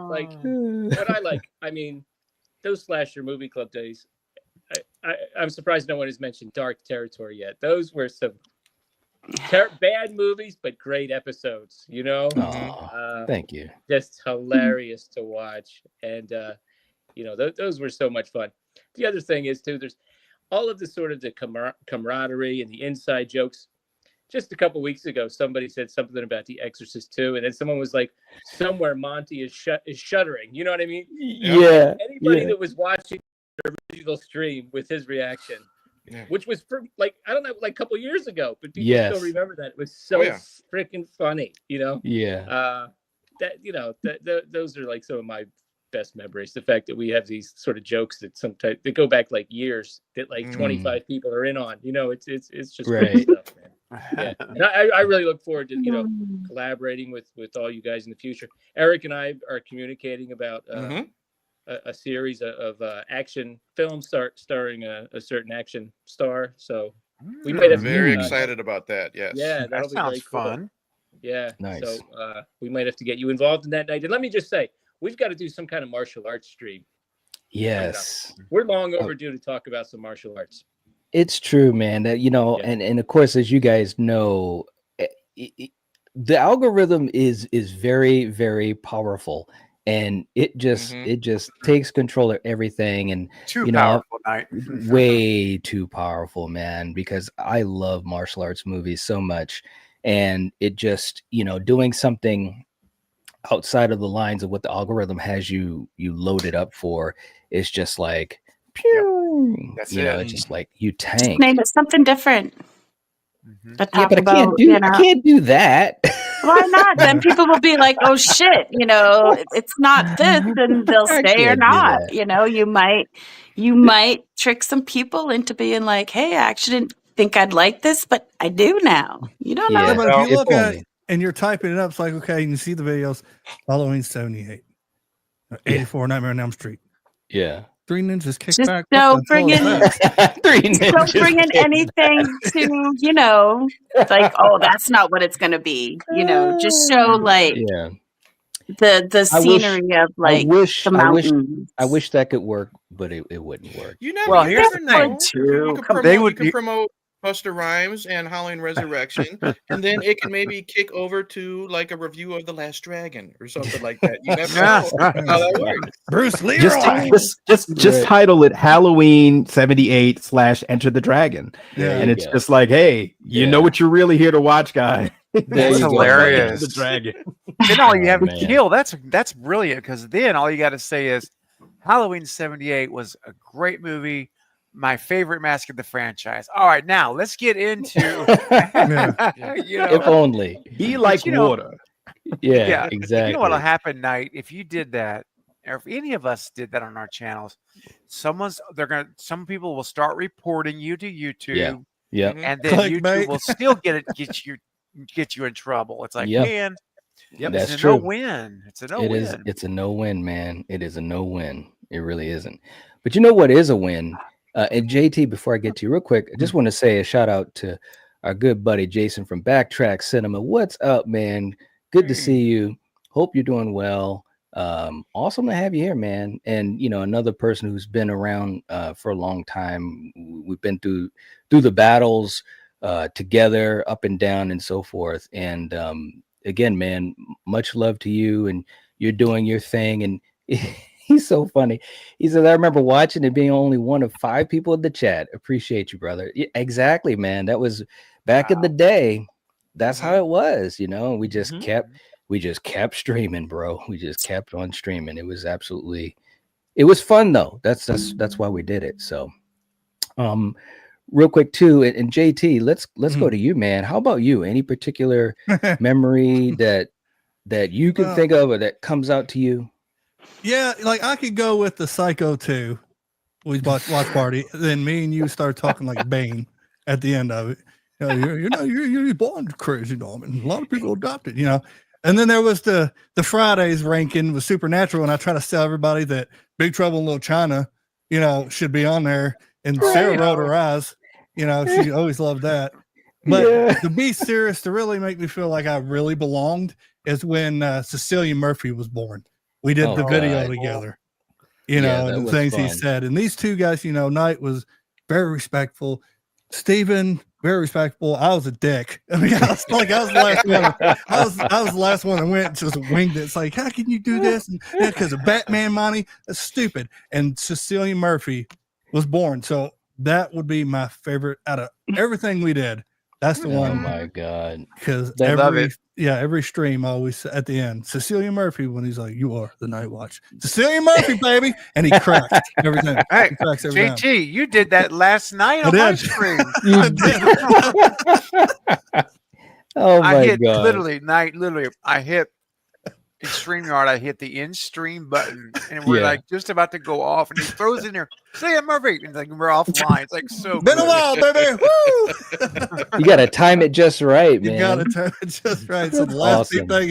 like what I like. I mean, those slasher movie club days. I'm surprised no one has mentioned Dark Territory yet. Those were some bad movies, but great episodes. Thank you. Just hilarious to watch, and those were so much fun. The other thing is too, there's all of the sort of the camaraderie and the inside jokes. Just a couple weeks ago, somebody said something about The Exorcist 2, and then someone was like, "Somewhere Monty is shuddering." You know what I mean? Yeah. Anybody that was watching the original stream with his reaction, which was for like I don't know, like a couple years ago, but people still remember that. It was so freaking funny. Yeah. Those are like some of my best memories. The fact that we have these sort of jokes that sometimes they go back like years that like 25 people are in on. It's just great stuff, man. Yeah, and I really look forward to collaborating with all you guys in the future. Eric and I are communicating about a series of action films starring a certain action star. So we might have very excited about that. Yes. Yeah, that sounds fun. Yeah, nice. So we might have to get you involved in that night. And let me just say, we've got to do some kind of martial arts stream. Yes, we're long overdue to talk about some martial arts. It's true, man. That and of course, as you guys know, the algorithm is very, very powerful, and it just takes control of everything. And powerful, Night. Way too powerful, man. Because I love martial arts movies so much, and it just doing something outside of the lines of what the algorithm has you loaded up for is just like pew. That's it's just like you tank. Name it something different. But I can't do that. Why not? Then people will be like, "Oh shit, it's not this," and they'll stay or not. You might trick some people into being like, "Hey, I actually didn't think I'd like this, but I do now." You don't know. But if you look at it and you're typing it up, it's like, okay, you can see the videos. Halloween 78, 84, Nightmare on Elm Street. Yeah. Three Ninjas kick Just back. don't bring in anything to, like, oh, that's not what it's going to be. Just show like the scenery of like the mountains. I wish that could work, but it wouldn't work. You never know. You can promote Busta Rhymes and Halloween Resurrection, and then it can maybe kick over to like a review of The Last Dragon or something like that. You never know how that works. Bruce Lee. Just title it Halloween 78 / Enter the Dragon. And it's just like, hey, you know what you're really here to watch, guy. That's hilarious. The dragon. Then all you have to kill. That's brilliant, because then all you got to say is Halloween 78 was a great movie. My favorite mask of the franchise. All right, now let's get into if only be like water. Yeah, exactly. You know what'll happen, Night, if you did that, or if any of us did that on our channels, some people will start reporting you to YouTube. Yeah. And then YouTube will still get you in trouble. It's like, man, that's it's true. A no-win. It's a no-win. It's a no-win, man. It is a no-win. It really isn't. But you know what is a win? And JT, before I get to you real quick, I just want to say a shout out to our good buddy Jason from Backtrack Cinema. What's up, man? Good to see you. Hope you're doing well. Awesome to have you here, man. And another person who's been around for a long time. We've been through the battles together, up and down, and so forth. And again, man, much love to you, and you're doing your thing. And he's so funny. He said, I remember watching it being only one of 5 people in the chat. Appreciate you, brother. Yeah, exactly, man. That was back in the day. That's how it was, we just kept streaming, bro. We just kept on streaming. It was fun though. That's why we did it. So real quick too, and JT, let's go to you, man. How about you? Any particular memory that you can think of or that comes out to you? Yeah, like I could go with the Psycho 2. We watch party. Then me and you start talking like Bane at the end of it. You're born crazy, Norman. A lot of people adopted, And then there was the Fridays ranking with Supernatural, and I try to tell everybody that Big Trouble in Little China, should be on there. And Sarah rolled her eyes. She always loved that. But to be serious, to really make me feel like I really belonged, is when Cecilia Murphy was born. We did the video together. And the things he said. And these two guys, Knight was very respectful. Stephen, very respectful. I was a dick. I mean, I was the last one. I was the last one that went and just winged it. It's like, how can you do this? And because of Batman money, that's stupid. And Cecilia Murphy was born. So that would be my favorite out of everything we did. That's the one. Oh my God. Because every stream always at the end, Cecilia Murphy, when he's like, "You are the Night Watch." Cecilia Murphy, baby. And he cracks everything. Hey, he cracks every time. JT, you did that last night on my stream. Oh my I hit God. literally, I hit in StreamYard, I hit the in stream button, and we're like just about to go off, and he throws in there, "Say it, Murphy," and like we're offline. It's like so been a while, baby. Woo! You gotta time it just right, man. You gotta time it just right. So the last thing, like,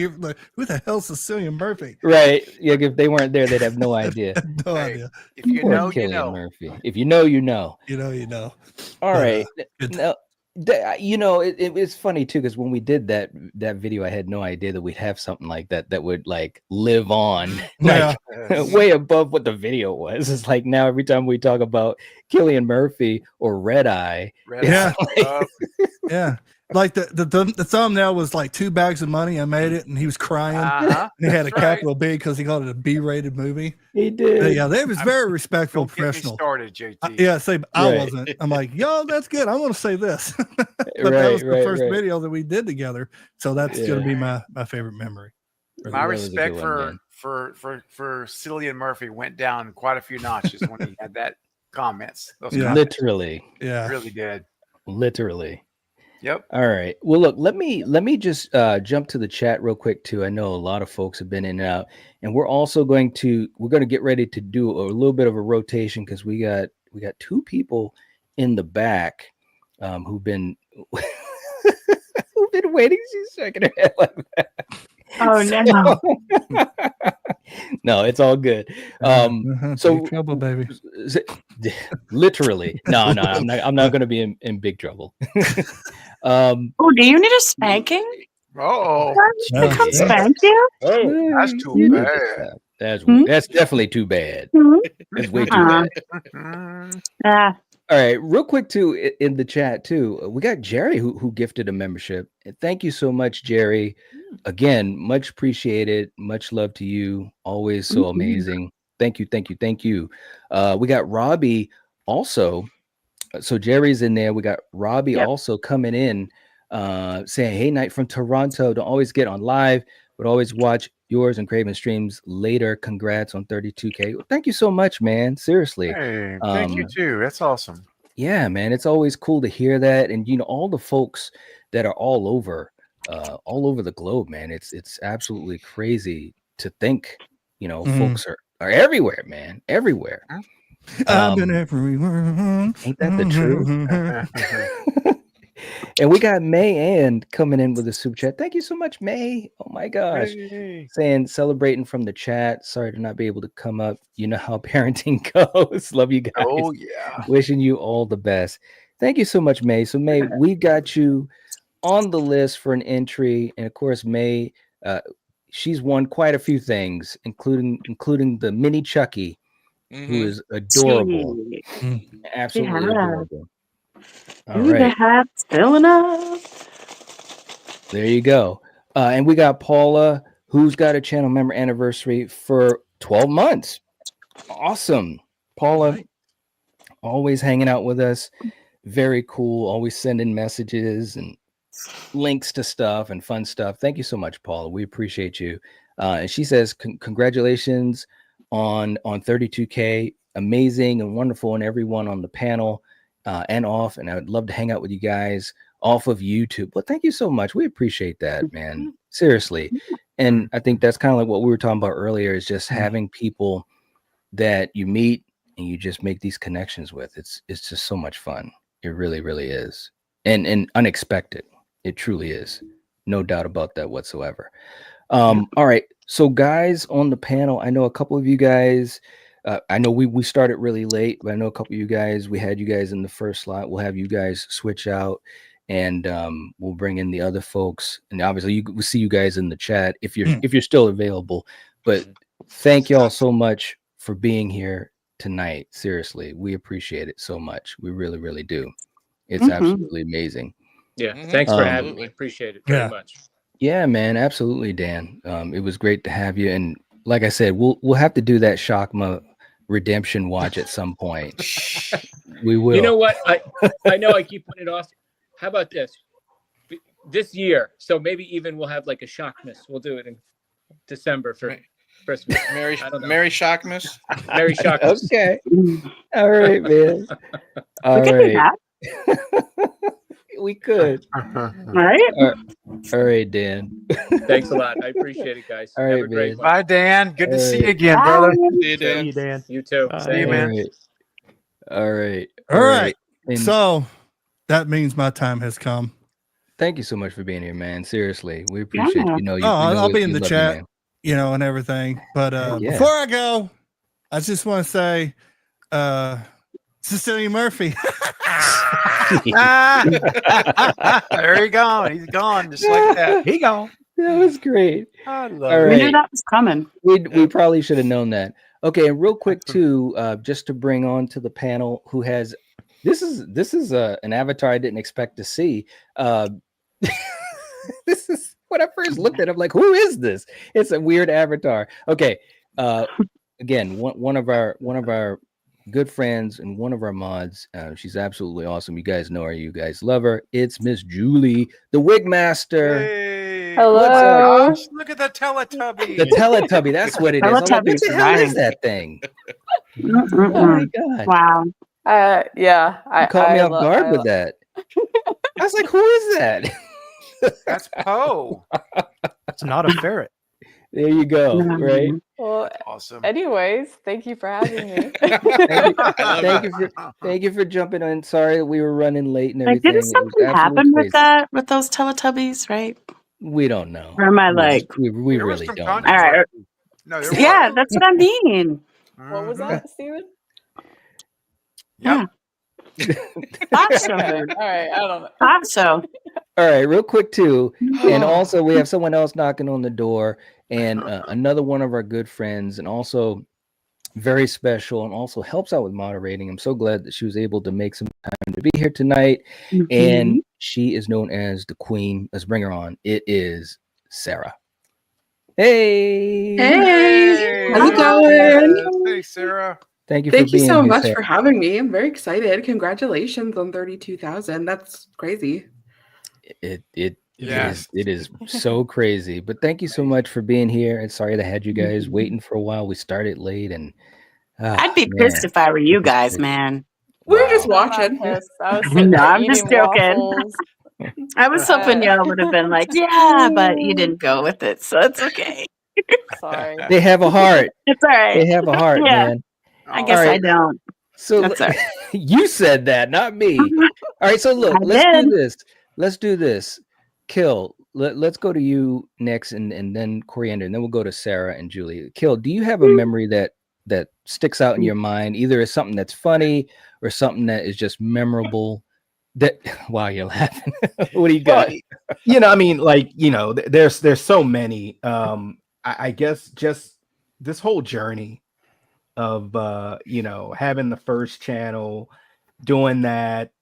who the hell's Cecilia Murphy? Right. Yeah, if they weren't there, they'd have no idea. No idea. If you know, you Cillian know. Murphy. If you know, you know. You know. All right. Now, it's funny too, because when we did that video, I had no idea that we'd have something like that would like live on, like way above what the video was. It's like now every time we talk about Cillian Murphy or Red Eye, like the thumbnail was like 2 bags of money. I made it, and he was crying. And he had a capital B because he called it a B-rated movie. He did. Yeah, they was very respectful, professional. Started, JT. I wasn't. I'm like, yo, that's good. I want to say this. But that was the first video that we did together, so that's gonna be my favorite memory. My respect for Cillian Murphy went down quite a few notches when he had that comments. Those comments. Literally. Yeah, really did. Literally. Yep. All right. Well, look, let me just jump to the chat real quick too. I know a lot of folks have been in and out, and we're going to get ready to do a little bit of a rotation because we got 2 people in the back who've been waiting. She's shaking her head like that. Oh no. No, it's all good. So big trouble, baby. Literally. No, I'm not gonna be in big trouble. Do you need a spanking? Oh, come spank you? Oh, that's too bad. That's definitely too bad. That's way too bad. All right, real quick too, in the chat too, we got Jerry who gifted a membership. Thank you so much, Jerry. Again, much appreciated. Much love to you. Always so amazing. Thank you. We got Robbie also. So Jerry's in there. We got Robbie also coming in, saying, "Hey, Night from Toronto. Don't always get on live, but always watch yours and Craven streams later. Congrats on 32K. Thank you so much, man. Seriously. Hey, thank you too. That's awesome. Yeah, man. It's always cool to hear that. And all the folks that are all over the globe, man. It's absolutely crazy to think, folks are everywhere, man. Everywhere. I've been everywhere. Ain't that the truth? And we got May Ann coming in with a super chat. Thank you so much, May. Oh my gosh. Hey. Saying celebrating from the chat. Sorry to not be able to come up. You know how parenting goes. Love you guys. Oh yeah. Wishing you all the best. Thank you so much, May. So May, we got you on the list for an entry. And of course, May, she's won quite a few things, including the mini Chucky, who is adorable. Absolutely adorable. All right. The hat's filling up. There you go. And we got Paula, who's got a channel member anniversary for 12 months. Awesome. Paula, always hanging out with us. Very cool. Always sending messages and links to stuff and fun stuff. Thank you so much, Paula. We appreciate you. And she says, congratulations on 32K. Amazing and wonderful, and everyone on the panel and off. And I would love to hang out with you guys off of YouTube. Well, thank you so much. We appreciate that, man. Seriously. And I think that's kind of like what we were talking about earlier, is just having people that you meet and you just make these connections with. It's just so much fun. It really, really is. And unexpected. It truly is. No doubt about that whatsoever. All right. So guys on the panel, I know a couple of you guys, I know we started really late, but I know a couple of you guys, we had you guys in the first slot. We'll have you guys switch out, and we'll bring in the other folks. And obviously we'll see you guys in the chat if you're still available. But thank y'all so much for being here tonight. Seriously, we appreciate it so much. We really, really do. It's absolutely amazing. Yeah, thanks for having me. Appreciate it very much. Yeah, man, absolutely, Dan. It was great to have you, and like I said, we'll have to do that Shakma redemption watch at some point. We will. You know what? I know I keep putting it off. How about this year? So maybe even we'll have like a Shockmas. We'll do it in December for Christmas. Merry Shockmas. Merry Shockmas. Okay. All right, man. All right. We could. Right? All right, Dan. Thanks a lot. I appreciate it, guys. All right, have a great man. one. Bye, Dan. Good to see you again, brother. See you, Dan. See you, Dan. You too. See you, man. All right. All right. And So that means my time has come. thank you so much for being here, man. Seriously, we appreciate Yeah. you. Know, I'll be in we the love chat, man. and everything. But Yeah. before I go, I just want to say, Cecilia Murphy. There he gone. He's gone just like that. He gone. That was great. I love All it. We right. knew that was coming. We probably should have known that. Okay, and real quick too, just to bring on to the panel who has this is an avatar I didn't expect to see. This is when I first looked at it, I'm like, who is this? It's a weird avatar. Okay. Again, one of our good friends and one of our mods. She's absolutely awesome. You guys know her, you guys love her. It's Miss Julie, the Wig Master. Hey, Hello. gosh, look at the Teletubby. The Teletubby, that's what it is. I'm like, what the hell is that thing? Oh my god! Wow. Yeah. You caught me off guard with that. I was like, who is that? That's Poe. It's not a ferret. There you go. Right. Well, Awesome. anyways, thank you for having me. Thank you for jumping in. Sorry we were running late and Like, everything. didn't something happen with that, with those Teletubbies, right? We don't know. Or am I like, we really don't know. all right. No, Yeah, that's what I mean. What was that, Steven? Yeah. Awesome. All right, I don't know. Also, All right, real quick too, and also we have someone else knocking on the door, and another one of our good friends, and also very special, and also helps out with moderating. I'm so glad that she was able to make some time to be here tonight, and she is known as the Queen. Let's bring her on. It is Sarah. Hey. Hey. How's it going? Hey, Sarah. Thank you. Thank for you being so here, much Sarah. for having me. I'm very excited. Congratulations on 32,000. That's crazy. It is so crazy. But thank you so much for being here. And sorry that I had you guys waiting for a while. We started late, and I'd be pissed if I were you guys, man. We were just watching. I was No, I'm just eating joking. waffles. I was hoping y'all would have been like, yeah, but you didn't go with it, so it's okay. Sorry. They have a heart. It's all right. They have a heart, Yeah. man. I guess All I right. don't. So That's all right. you said that, not me. All right, so look, I let's did. do this. Let's do this. Kill. Let's go to you next, and then Coriander, and then we'll go to Sarah and Julie. Kill. Do you have a memory that sticks out in your mind, either as something that's funny or something that is just memorable? That wow, you're laughing. What do you got? Well, I mean, like, there's so many. I guess just this whole journey of having the first channel, doing that,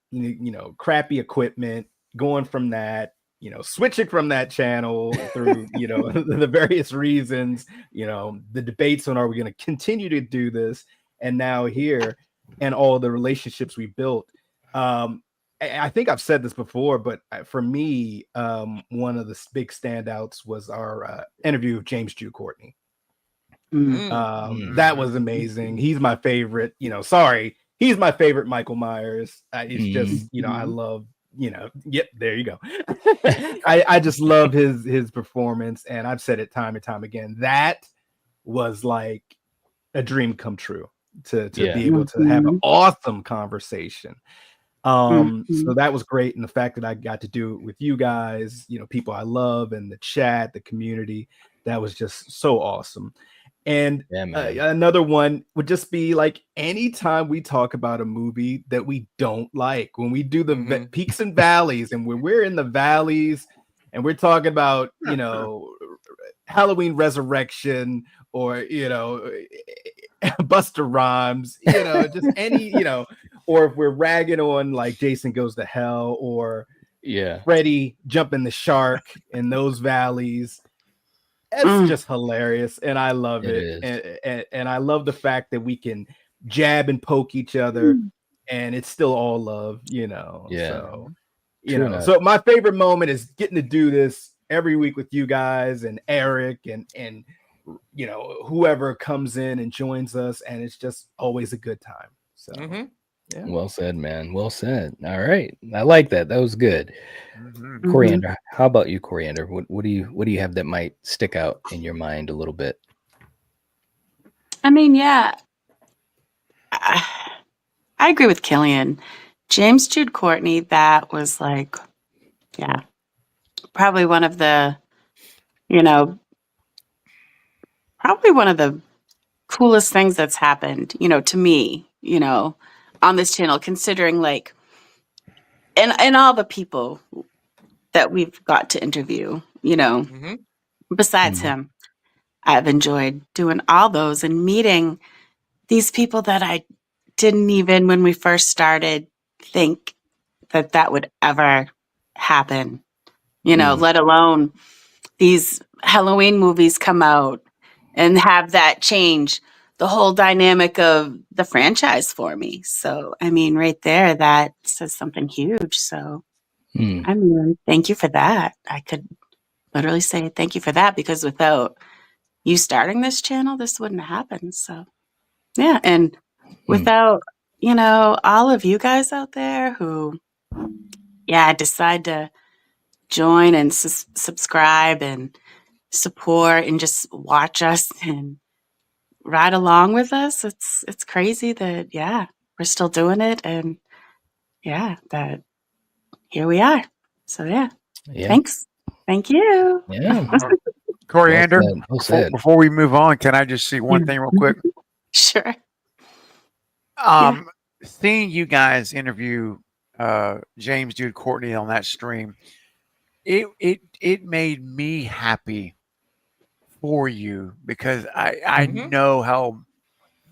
crappy equipment, going from that, switching from that channel through the various reasons, the debates on, are we going to continue to do this, and now here, and all the relationships we built. I think I've said this before, but for me, one of the big standouts was our interview with James Jew Courtney. That was amazing. He's my favorite. He's my favorite Michael Myers. It's just, I love, yep, there you go. I just love his performance, and I've said it time and time again. That was like a dream come true. to be able to have an awesome conversation. So that was great. And the fact that I got to do it with you guys, people I love, and the chat, the community, that was just so awesome. And another one would just be like, anytime we talk about a movie that we don't like, when we do the peaks and valleys, and when we're in the valleys and we're talking about, Halloween Resurrection, or, Buster Rhymes, just any, or if we're ragging on like Jason Goes to Hell, or Freddy jumping the shark in those valleys. It's just hilarious, and I love it. And I love the fact that we can jab and poke each other, and it's still all love, So, so my favorite moment is getting to do this every week with you guys and Eric and whoever comes in and joins us, and it's just always a good time. So, Well said, man. Well said. All right, I like that. That was good. Coriander, how about you, Coriander? What do you have that might stick out in your mind a little bit? I mean, yeah, I agree with Killian. James Jude Courtney, that was like, probably one of the, probably one of the coolest things that's happened, to me, on this channel, considering like, and all the people that we've got to interview, besides him, I've enjoyed doing all those and meeting these people that I didn't even, when we first started, think that would ever happen, let alone these Halloween movies come out and have that change the whole dynamic of the franchise for me. So, I mean, right there, that says something huge. So, I mean, thank you for that. I could literally say thank you for that, because without you starting this channel, this wouldn't have happened. So, yeah. And without, all of you guys out there who, decide to join and subscribe and support and just watch us and ride along with us. It's crazy that, we're still doing it, and that here we are. So thanks. Thank you. Yeah. Coriander, Well said. before we move on, can I just see one thing real quick? Sure. Seeing you guys interview James Jude Courtney on that stream, it made me happy for you, because I know how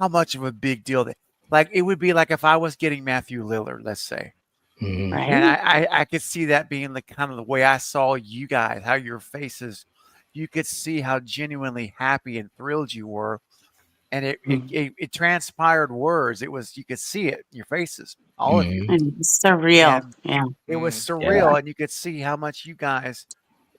much of a big deal that, like, it would be like if I was getting Matthew Lillard, let's say. Right. And I could see that being the kind of the way I saw you guys, how your faces, you could see how genuinely happy and thrilled you were. And it transpired words. You could see it in your faces, all of you. And it's surreal. And it was surreal. And you could see how much you guys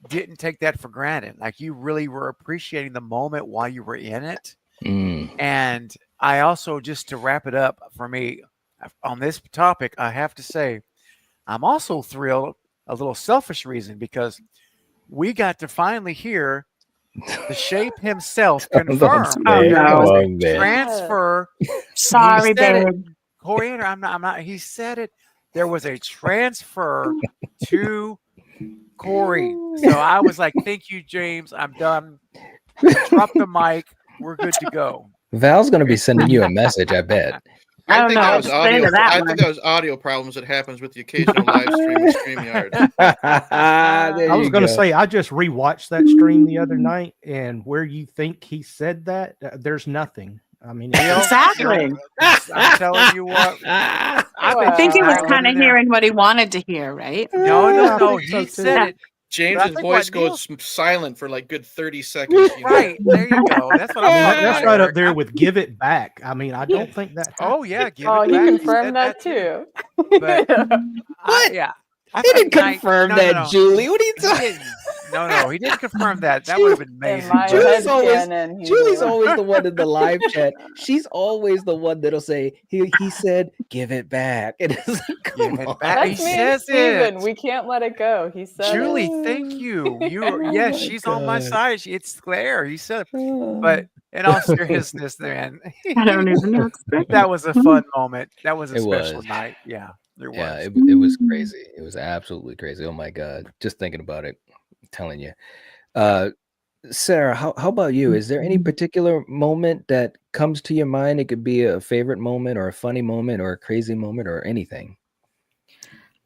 didn't take that for granted. Like, you really were appreciating the moment while you were in it. And I also, just to wrap it up for me on this topic, I have to say, I'm also thrilled, a little selfish reason, because we got to finally hear the Shape himself confirm transfer. Sorry, babe. Coriander, I'm not. He said it. There was a transfer to Corey. So I was like, "Thank you, James. I'm done. Drop the mic. We're good to go." Val's going to be sending you a message, I bet. I think that was audio. I think that was audio problems that happens with the occasional live stream in StreamYard. I was going to say, I just rewatched that stream the other night, and where you think he said that, there's nothing. I mean, exactly. I'm telling you what. I think he was kind of hearing what he wanted to hear, right? No. He said it. James's voice goes silent for like good 30 seconds. Right, there you go. That's what I'm talking That's right up there with "Give It Back." I mean, I don't think that. Oh yeah, give it back. He confirmed that too. But, what? Yeah, he didn't confirm that, Julie. What are you talking? No, he didn't confirm that. That would have been amazing. Julie's always the one in the live chat. She's always the one that'll say, he said, "Give it back." And it's like, come on. That's He me says and Steven. it. We can't let it go. He said, Julie, thank you. Yes, she's on my side. It's Claire. He said, but In all seriousness, man, I don't even know. that was a fun moment. That was a It special was. night. Yeah, there Yeah, was. it was crazy. It was absolutely crazy. Oh my God. Just thinking about it, I'm telling you. Sarah, how about you? Is there any particular moment that comes to your mind? It could be a favorite moment or a funny moment or a crazy moment or anything.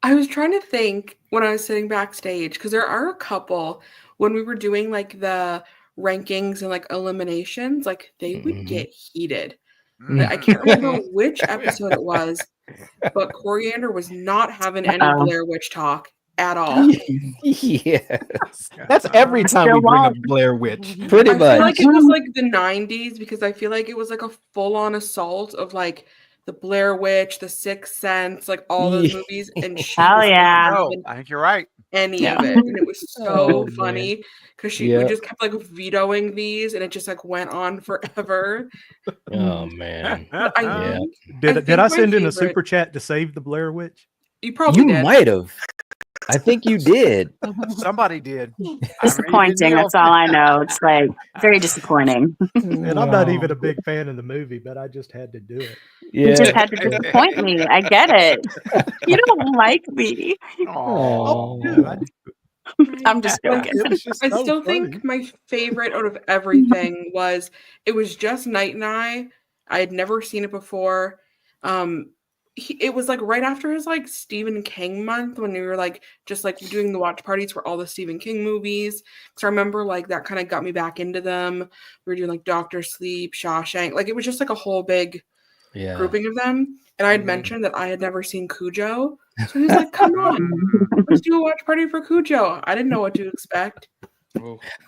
I was trying to think when I was sitting backstage because there are a couple when we were doing like the rankings and like eliminations, like they would get heated. Like, I can't remember which episode it was, but Coriander was not having any Blair Witch talk at all. Yes. That's every time we bring up Blair Witch. Pretty I feel like much. it was like the 90s because I feel like it was like a full-on assault of like the Blair Witch, the Sixth Sense, like all those movies, and she was not having I think you're right. any of it, and it was so funny because we Yep. just kept like vetoing these, and it just like went on forever. Oh man. But I Yeah. think, Did I my send in a favorite- super chat to save the Blair Witch? You probably You did. might have. I think you did. Somebody did. Disappointing. That's all I know. It's like very disappointing. And I'm not even a big fan of the movie, but I just had to do it. You just had to disappoint me. I get it. You don't like me. Oh, I'm just joking. I still think my favorite out of everything was it was just Knight and I had never seen it before. It was like right after his like Stephen King month when we were like just like doing the watch parties for all the Stephen King movies. So I remember like that kind of got me back into them. We were doing like Doctor Sleep, Shawshank. Like it was just like a whole big grouping of them. And I had mentioned that I had never seen Cujo. So he's like, come on, let's do a watch party for Cujo. I didn't know what to expect.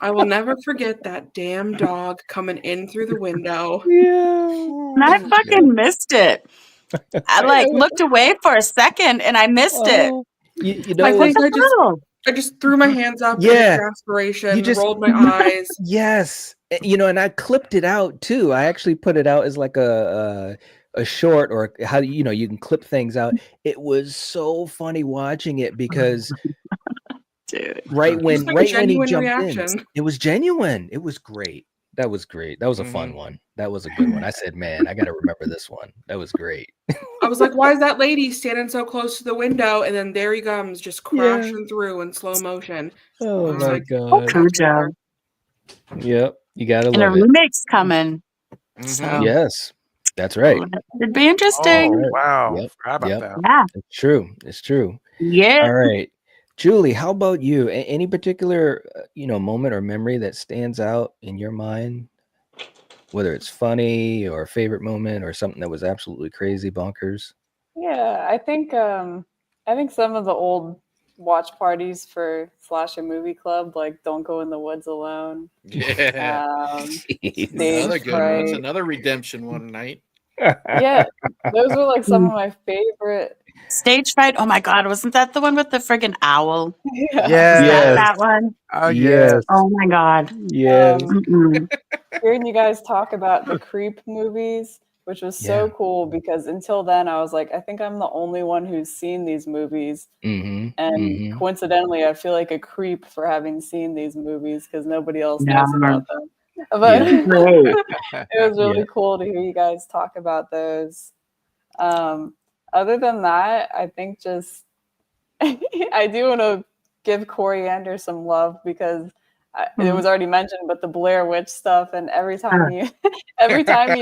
I will never forget that damn dog coming in through the window. And I fucking missed it. I like looked away for a second and I missed it. You I know, think I just threw my hands up in exasperation, rolled my eyes. Yes. You know, and I clipped it out too. I actually put it out as like a short, or how you know you can clip things out. It was so funny watching it because dude, right when like he jumped reaction. in, it was genuine. It was great. That was great. That was a fun one. That was a good one. I said, man, I got to remember this one. That was great. I was like, why is that lady standing so close to the window? And then there he comes, just crashing through in slow motion. Oh my like, God. Cujo. Yep. You got to And a love it. remake's coming. So Yes. That's right. it'd be interesting. Oh, wow. Yep. Forgot about Yep. that. Yeah. It's true. It's true. Yeah. All right. Julie, how about you? Any particular, moment or memory that stands out in your mind? Whether it's funny or a favorite moment or something that was absolutely crazy, bonkers. Yeah, I think some of the old watch parties for Slasher Movie Club, like Don't Go in the Woods Alone. Yeah. Stage Another good one. That's Fright. another redemption one night. Yeah, those were like some of my favorite. Stage Fright. Oh my God, wasn't that the one with the friggin' owl? Yeah. Yes. That one. Oh, yes. Oh my God. Yes. Hearing you guys talk about the Creep movies, which was so cool because until then I was like, I think I'm the only one who's seen these movies. And coincidentally, I feel like a creep for having seen these movies because nobody else knows about them. But it was really cool to hear you guys talk about those. Other than that, I think just I do want to give Coriander some love because it was already mentioned, but the Blair Witch stuff, and every time you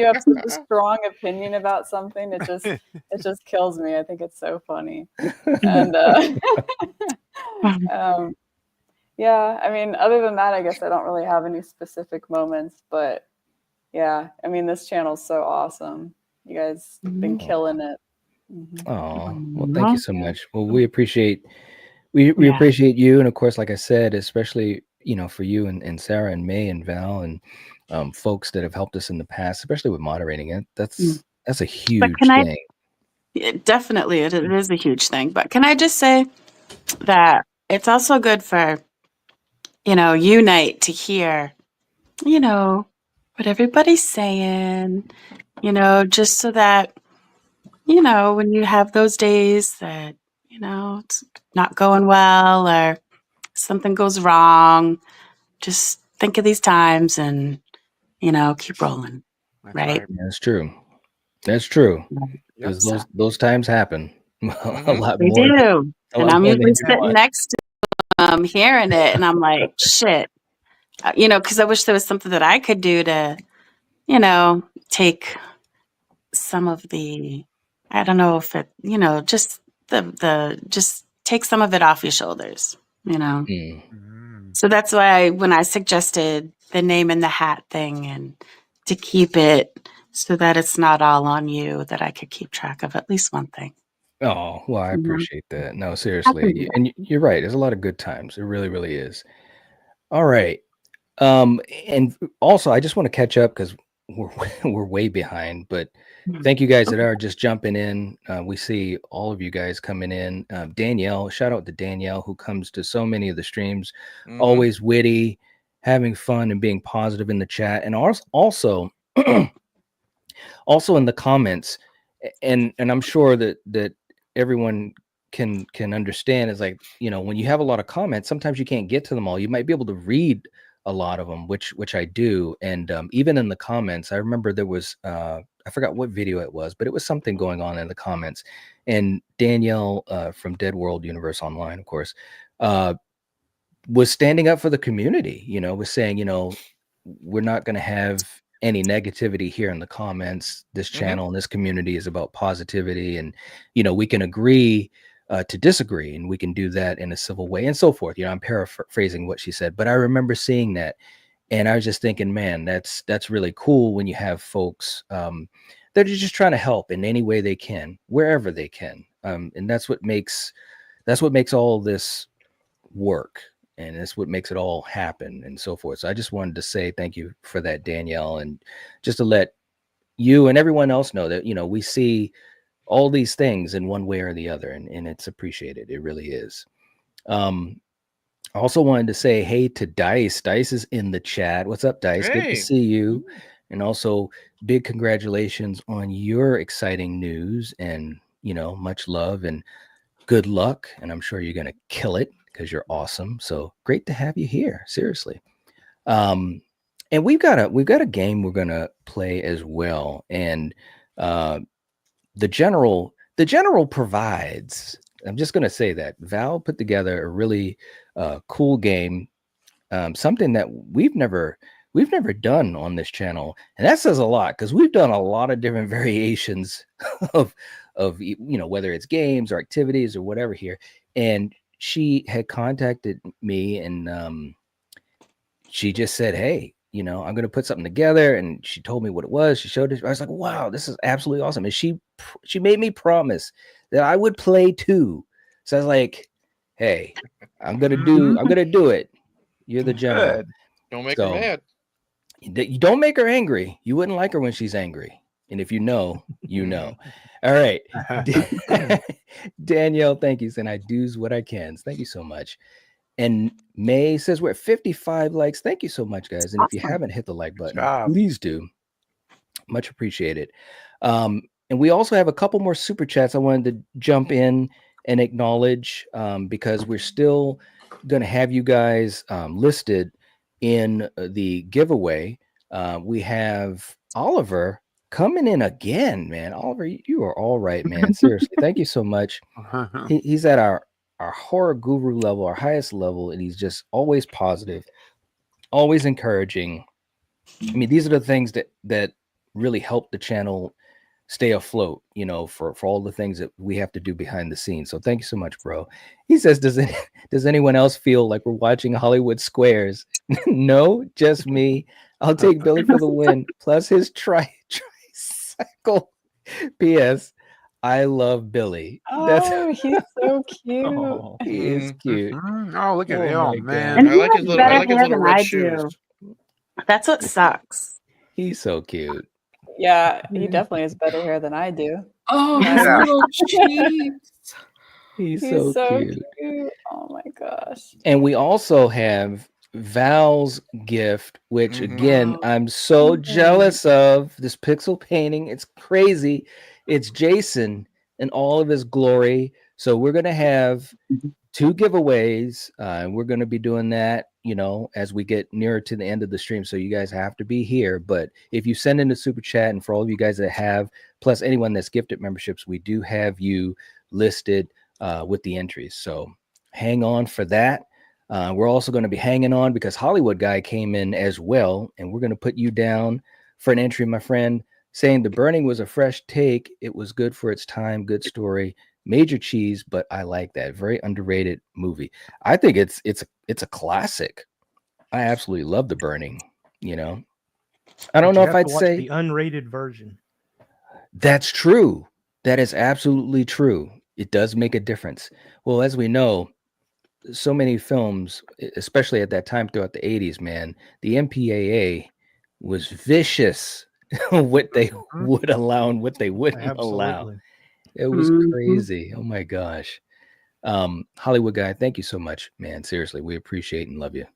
have such a strong opinion about something, it just kills me. I think it's so funny. And yeah, I mean, other than that, I guess I don't really have any specific moments, but yeah, I mean, this channel's so awesome. You guys been killing it. Oh, well, thank you so much. Well, we appreciate appreciate you, and of course, like I said, especially for you and Sarah and May and Val and folks that have helped us in the past, especially with moderating it. That's a huge thing. Definitely, it is a huge thing. But can I just say that it's also good for Unite to hear what everybody's saying, just so that when you have those days that it's not going well or something goes wrong, just think of these times and keep rolling. Right? That's true. That's true. Because those times happen a lot They more. do. And I'm usually than sitting next to them, hearing it, and I'm like, shit. Because I wish there was something that I could do to, take some of the, I don't know if it, just just take some of it off your shoulders, So that's why when I suggested the name in the hat thing and to keep it so that it's not all on you, that I could keep track of at least one thing. Oh, well, I appreciate that. No, seriously. And you're right. There's a lot of good times. It really, really is. All right. And also I just want to catch up because we're way behind, but thank you guys that are just jumping in. We see all of you guys coming in. Danielle, shout out to Danielle, who comes to so many of the streams, always witty, having fun and being positive in the chat. And also in the comments, and I'm sure that everyone can understand, is like, when you have a lot of comments, sometimes you can't get to them all. You might be able to read a lot of them, which I do. And even in the comments, I remember there was I forgot what video it was, but it was something going on in the comments. And Danielle from Dead World Universe Online, of course, was standing up for the community, was saying, we're not going to have any negativity here in the comments. This channel and this community is about positivity, and we can agree to disagree, and we can do that in a civil way, and so forth. I'm paraphrasing what she said, but I remember seeing that, and I was just thinking, man, that's really cool when you have folks that are just trying to help in any way they can, wherever they can, and that's what makes all this work. And that's what makes it all happen, and so forth. So I just wanted to say thank you for that, Danielle, and just to let you and everyone else know that, we see all these things in one way or the other, and it's appreciated. It really is. I also wanted to say hey to Dice. Dice is in the chat. What's up, Dice? Good to see you. And also big congratulations on your exciting news, and, much love and good luck. And I'm sure you're going to kill it, because you're awesome. So great to have you here. Seriously. And we've got a game we're going to play as well. And the general provides, I'm just going to say that Val put together a really cool game, something that we've never done on this channel. And that says a lot, because we've done a lot of different variations of whether it's games or activities or whatever here. And she had contacted me, and she just said, hey, I'm going to put something together. And she told me what it was. She showed it. I was like, wow, this is absolutely awesome. And she made me promise that I would play too. So I was like, hey, I'm going to do it. You're the general. Don't make her mad. You don't make her angry. You wouldn't like her when she's angry. And if you know. All right. Danielle, thank you. And I do's what I can. Thank you so much. And May says we're at 55 likes. Thank you so much, guys. And if you haven't hit the like button, please do. Much appreciated. And we also have a couple more super chats I wanted to jump in and acknowledge, because we're still going to have you guys listed in the giveaway. We have Oliver coming in again, man. Oliver, you are all right, man. Seriously, thank you so much. He's at our horror guru level, our highest level, and he's just always positive, always encouraging. I mean, these are the things that really help the channel stay afloat, for all the things that we have to do behind the scenes. So thank you so much, bro. He says, does anyone else feel like we're watching Hollywood Squares? No, just me. I'll take Billy for the win, plus his tricycle. P.S. I love Billy. He's so cute. Oh, he is cute. Oh, look at him. Oh, man. And I like his little red shoes. That's what sucks. He's so cute. Yeah, he definitely has better hair than I do. Oh, his little cheeks. He's so cute. Oh my gosh. And we also have Val's gift, which again, I'm so jealous of. This pixel painting. It's crazy. It's Jason in all of his glory. So we're going to have 2 giveaways. And we're going to be doing that you know, as we get nearer to the end of the stream. So you guys have to be here. But if you send in a super chat, and for all of you guys that have, plus anyone that's gifted memberships, we do have you listed with the entries. So hang on for that. We're also going to be hanging on because Hollywood Guy came in as well. And we're going to put you down for an entry, my friend, saying The Burning was a fresh take. It was good for its time. Good story. Major cheese, but I like that. Very underrated movie. I think it's a classic. I absolutely love The Burning. You know, I don't know if I'd say the unrated version. That's true. That is absolutely true. It does make a difference. Well, as we know, so many films, especially at that time throughout the 80s, man, the MPAA was vicious what they would allow and what they wouldn't allow. It was crazy. Oh my gosh. Hollywood Guy, thank you so much, man. Seriously, we appreciate and love you.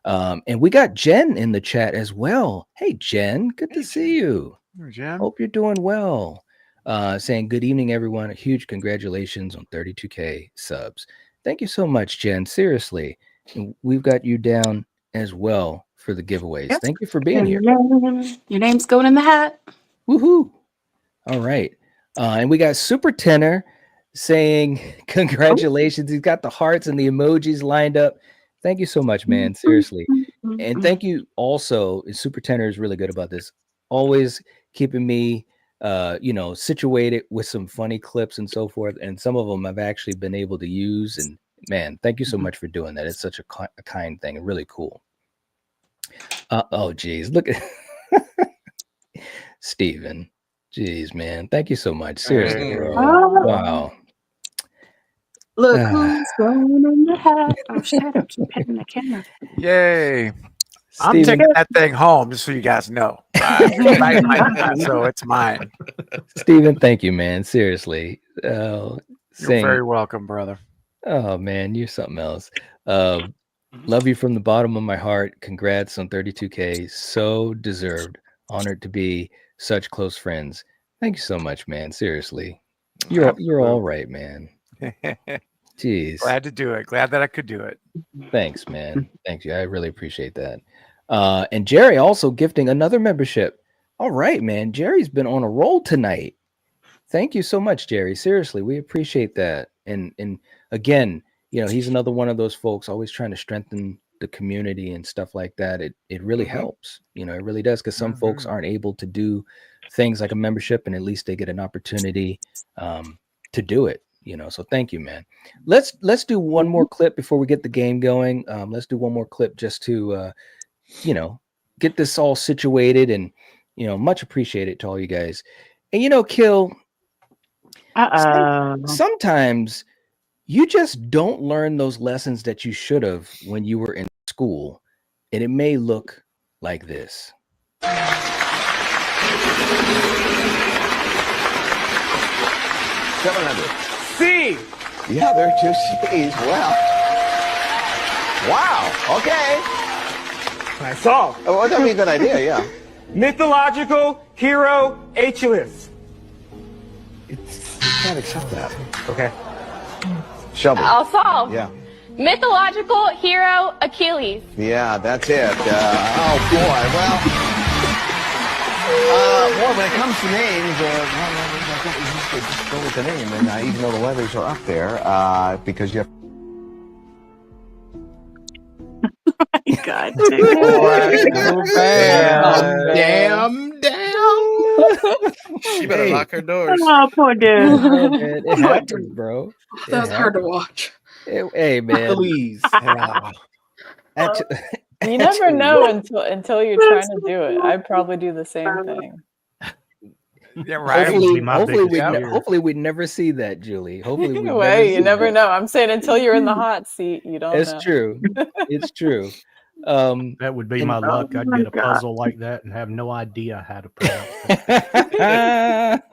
And we got Jen in the chat as well. Hey, Jen, good to see you. Jen. Hope you're doing well. Saying good evening, everyone. A huge congratulations on 32K subs. Thank you so much, Jen. Seriously. And we've got you down as well for the giveaways. Yep. Thank you for being here. Your name's going in the hat. Woohoo. All right. And we got Super Tenor saying congratulations. He's got the hearts and the emojis lined up. Thank you so much, man. Seriously. And thank you also. Super Tenor is really good about this. Always keeping me, you know, situated with some funny clips and so forth. And some of them I've actually been able to use. And man, thank you so much for doing that. It's such a kind thing and really cool. Oh, geez. Look at Steven. Jeez, man. Thank you so much. Seriously, bro. Wow. Look who's going in the hat. Oh, shit. I keep hitting the camera. Yay. I'm Steven. taking that thing home, just so you guys know. So it's mine. Steven, thank you, man. Seriously. You're very welcome, brother. Oh, man. You're something else. Love you from the bottom of my heart. Congrats on 32K. So deserved. Honored to be such close friends. Thank you so much, man. Seriously. You're all right, man. Jeez. Glad to do it. Glad that I could do it. Thanks, man. Thank you. I really appreciate that. And Jerry also gifting another membership. All right, man. Jerry's been on a roll tonight. Thank you so much, Jerry. Seriously, we appreciate that. And again, you know, he's another one of those folks always trying to strengthen the community and stuff like that. It really helps. You know, it really does, because some folks aren't able to do things like a membership, and at least they get an opportunity to do it. You know, so thank you, man. Let's do one more clip before we get the game going. Let's do one more clip just to you know, get this all situated, and you know, much appreciated to all you guys. And you know, Kill, sometimes you just don't learn those lessons that you should have when you were in school, and it may look like this. 700. C. Yeah, there are two C's. Well. Wow. Okay. I saw. Oh, that'd be a good idea, yeah. Mythological hero Achilles. You can't accept that. Okay. Shelby. I'll solve. Yeah. Mythological hero Achilles. Yeah, that's it. Oh, boy. Well, when it comes to names, just go with the name. And even though the letters are up there, because you have... God damn. She better lock her doors. Oh, poor dude. It happens, bro. That was hard to watch. Hey, man. Please. You never know until you're trying to do it. I'd probably do the same thing. Yeah, right. Hopefully we'd never see that, Julie. Hopefully we you never know. I'm saying until you're in the hot seat, you don't know. It's true. It's true. That would be my luck. I'd get a puzzle like that and have no idea how to pronounce it.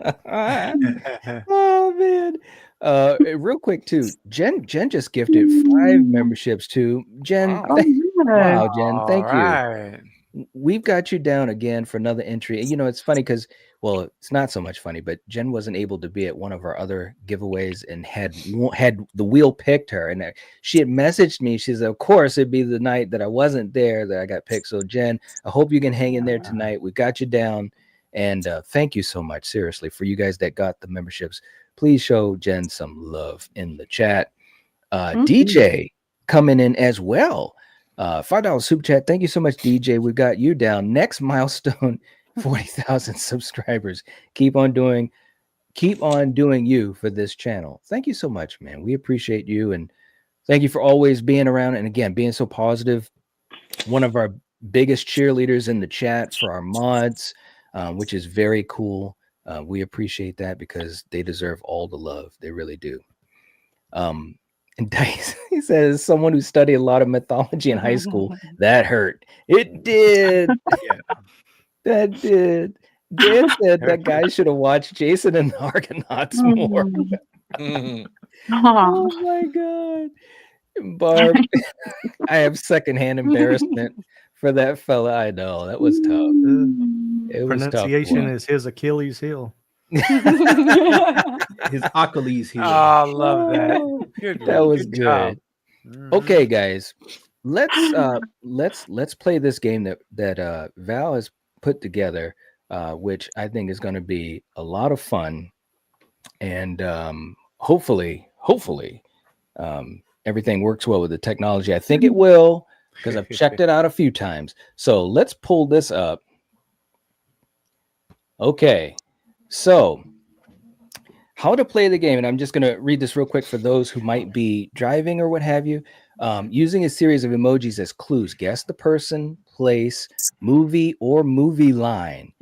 Oh man. Real quick too, Jen just gifted 5 memberships to Jen. Wow, Jen, thank you. We've got you down again for another entry. And you know, it's funny because well, it's not so much funny, but Jen wasn't able to be at one of our other giveaways and had the wheel picked her, and she had messaged me. She said, of course, it'd be the night that I wasn't there that I got picked. So Jen, I hope you can hang in there tonight. We got you down, and thank you so much, seriously, for you guys that got the memberships. Please show Jen some love in the chat. DJ coming in as well. $5 super chat. Thank you so much, DJ. We've got you down. Next milestone, 40,000 subscribers. Keep on doing you for this channel. Thank you so much, man. We appreciate you, and thank you for always being around, and again, being so positive. One of our biggest cheerleaders in the chat for our mods, which is very cool. We appreciate that because they deserve all the love. They really do. And Dice, he says, someone who studied a lot of mythology in high school, that hurt. It did. Yeah. That did. Dan said that guy should have watched Jason and the Argonauts more. Oh my God. Barb, I have secondhand embarrassment for that fella. I know. That was tough. It was tough. Pronunciation is his Achilles heel. His Achilles heel. Oh, I love that. That was good. Okay, guys, let's play this game that Val has put together, which I think is going to be a lot of fun, and hopefully everything works well with the technology. I think it will, because I've checked it out a few times. So let's pull this up. Okay, so how to play the game, and I'm just going to read this real quick for those who might be driving or what have you. Using a series of emojis as clues. Guess the person, place, movie, or movie line.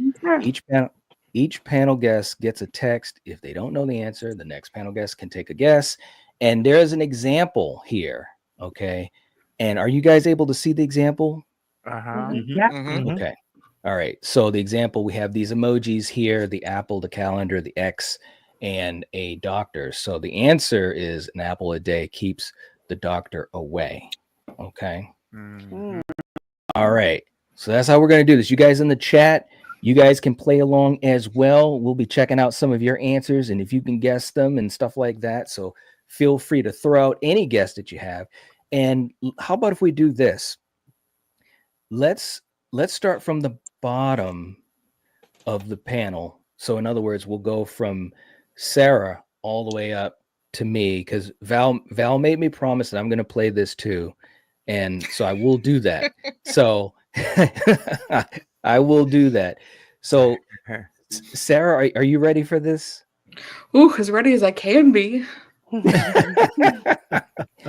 Each panel guest gets a text. If they don't know the answer, the next panel guest can take a guess. And there's an example here. Okay. And are you guys able to see the example? Yeah. Okay. All right. So the example, we have these emojis here, the apple, the calendar, the X, and a doctor. So the answer is an apple a day keeps the doctor away. Okay. All right. So that's how we're going to do this. You guys in the chat, you guys can play along as well. We'll be checking out some of your answers and if you can guess them and stuff like that. So feel free to throw out any guess that you have. And how about if we do this? Let's start from the bottom of the panel. So in other words, we'll go from Sarah all the way up to me, because Val made me promise that I'm going to play this too, and so I will do that. So I will do that. So Sarah, are you ready for this? Ooh, as ready as I can be.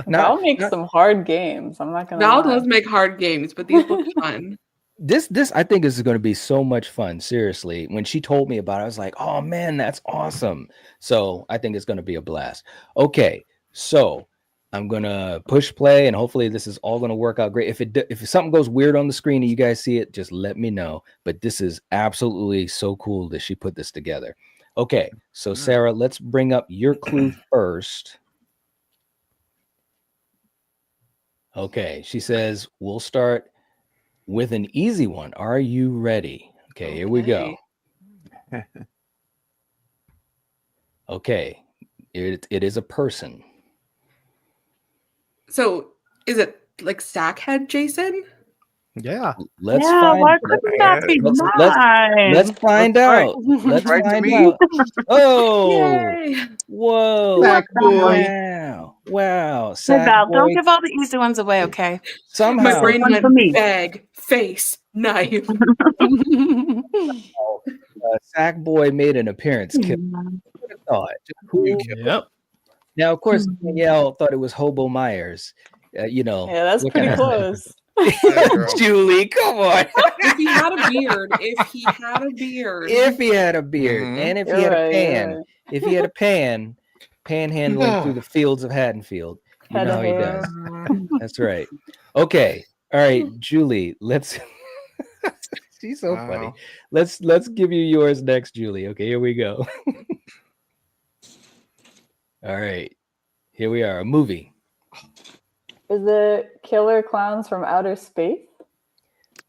Val makes some hard games. I'm not gonna Val lie. does make hard games, but these look fun. This I think is going to be so much fun. Seriously, when she told me about it, I was like, "Oh man, that's awesome!" So I think it's going to be a blast. Okay, so I'm gonna push play, and hopefully this is all going to work out great. If something goes weird on the screen and you guys see it, just let me know. But this is absolutely so cool that she put this together. Okay, so Sarah, let's bring up your clue first. Okay, she says we'll start with an easy one. Are you ready? Okay, here we go. Okay, it is a person. So is it like Sackhead Jason? Yeah. Let's Yeah, find why couldn't that be mine? let's find out. Let's right to find me. out. Oh, Yay! whoa. Sack boy. Wow. Hey, Sack Val, boy. don't give all the easy ones away, okay? My Somehow brain One went for me. bag, face, knife. Sack boy made an appearance. Who would have thought? Who- Yep. Now, of course, Danielle thought it was Hobo Myers. You know, Yeah, that's what pretty can I say? close. Julie, come on. If he had a beard, if he had a beard. If he had a beard, and if he had a pan, if he had a pan, panhandling through the fields of Haddonfield, you Head know of how he hair. does. That's right. Okay, all right, Julie. Let's. She's so funny. Let's give you yours next, Julie. Okay, here we go. All right, here we are. A movie. Is it Killer Clowns from Outer Space?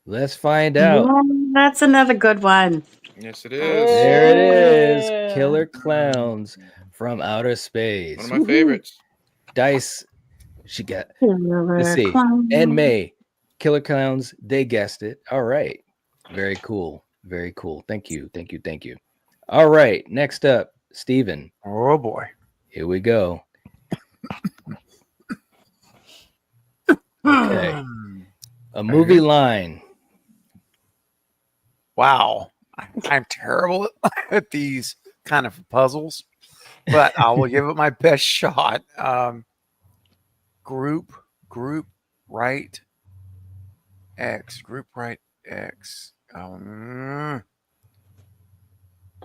Let's find out. Yeah, that's another good one. Yes, it is. There it is. Killer Clowns from Outer Space. One of my favorites. Dice. She got. Let's see. And May. Killer Clowns. They guessed it. All right. Very cool. Very cool. Thank you. Thank you. Thank you. All right. Next up, Steven. Oh boy. Here we go. Okay. A movie line. Wow. I'm terrible at these kind of puzzles, but I will give it my best shot. Group right X. Group right X.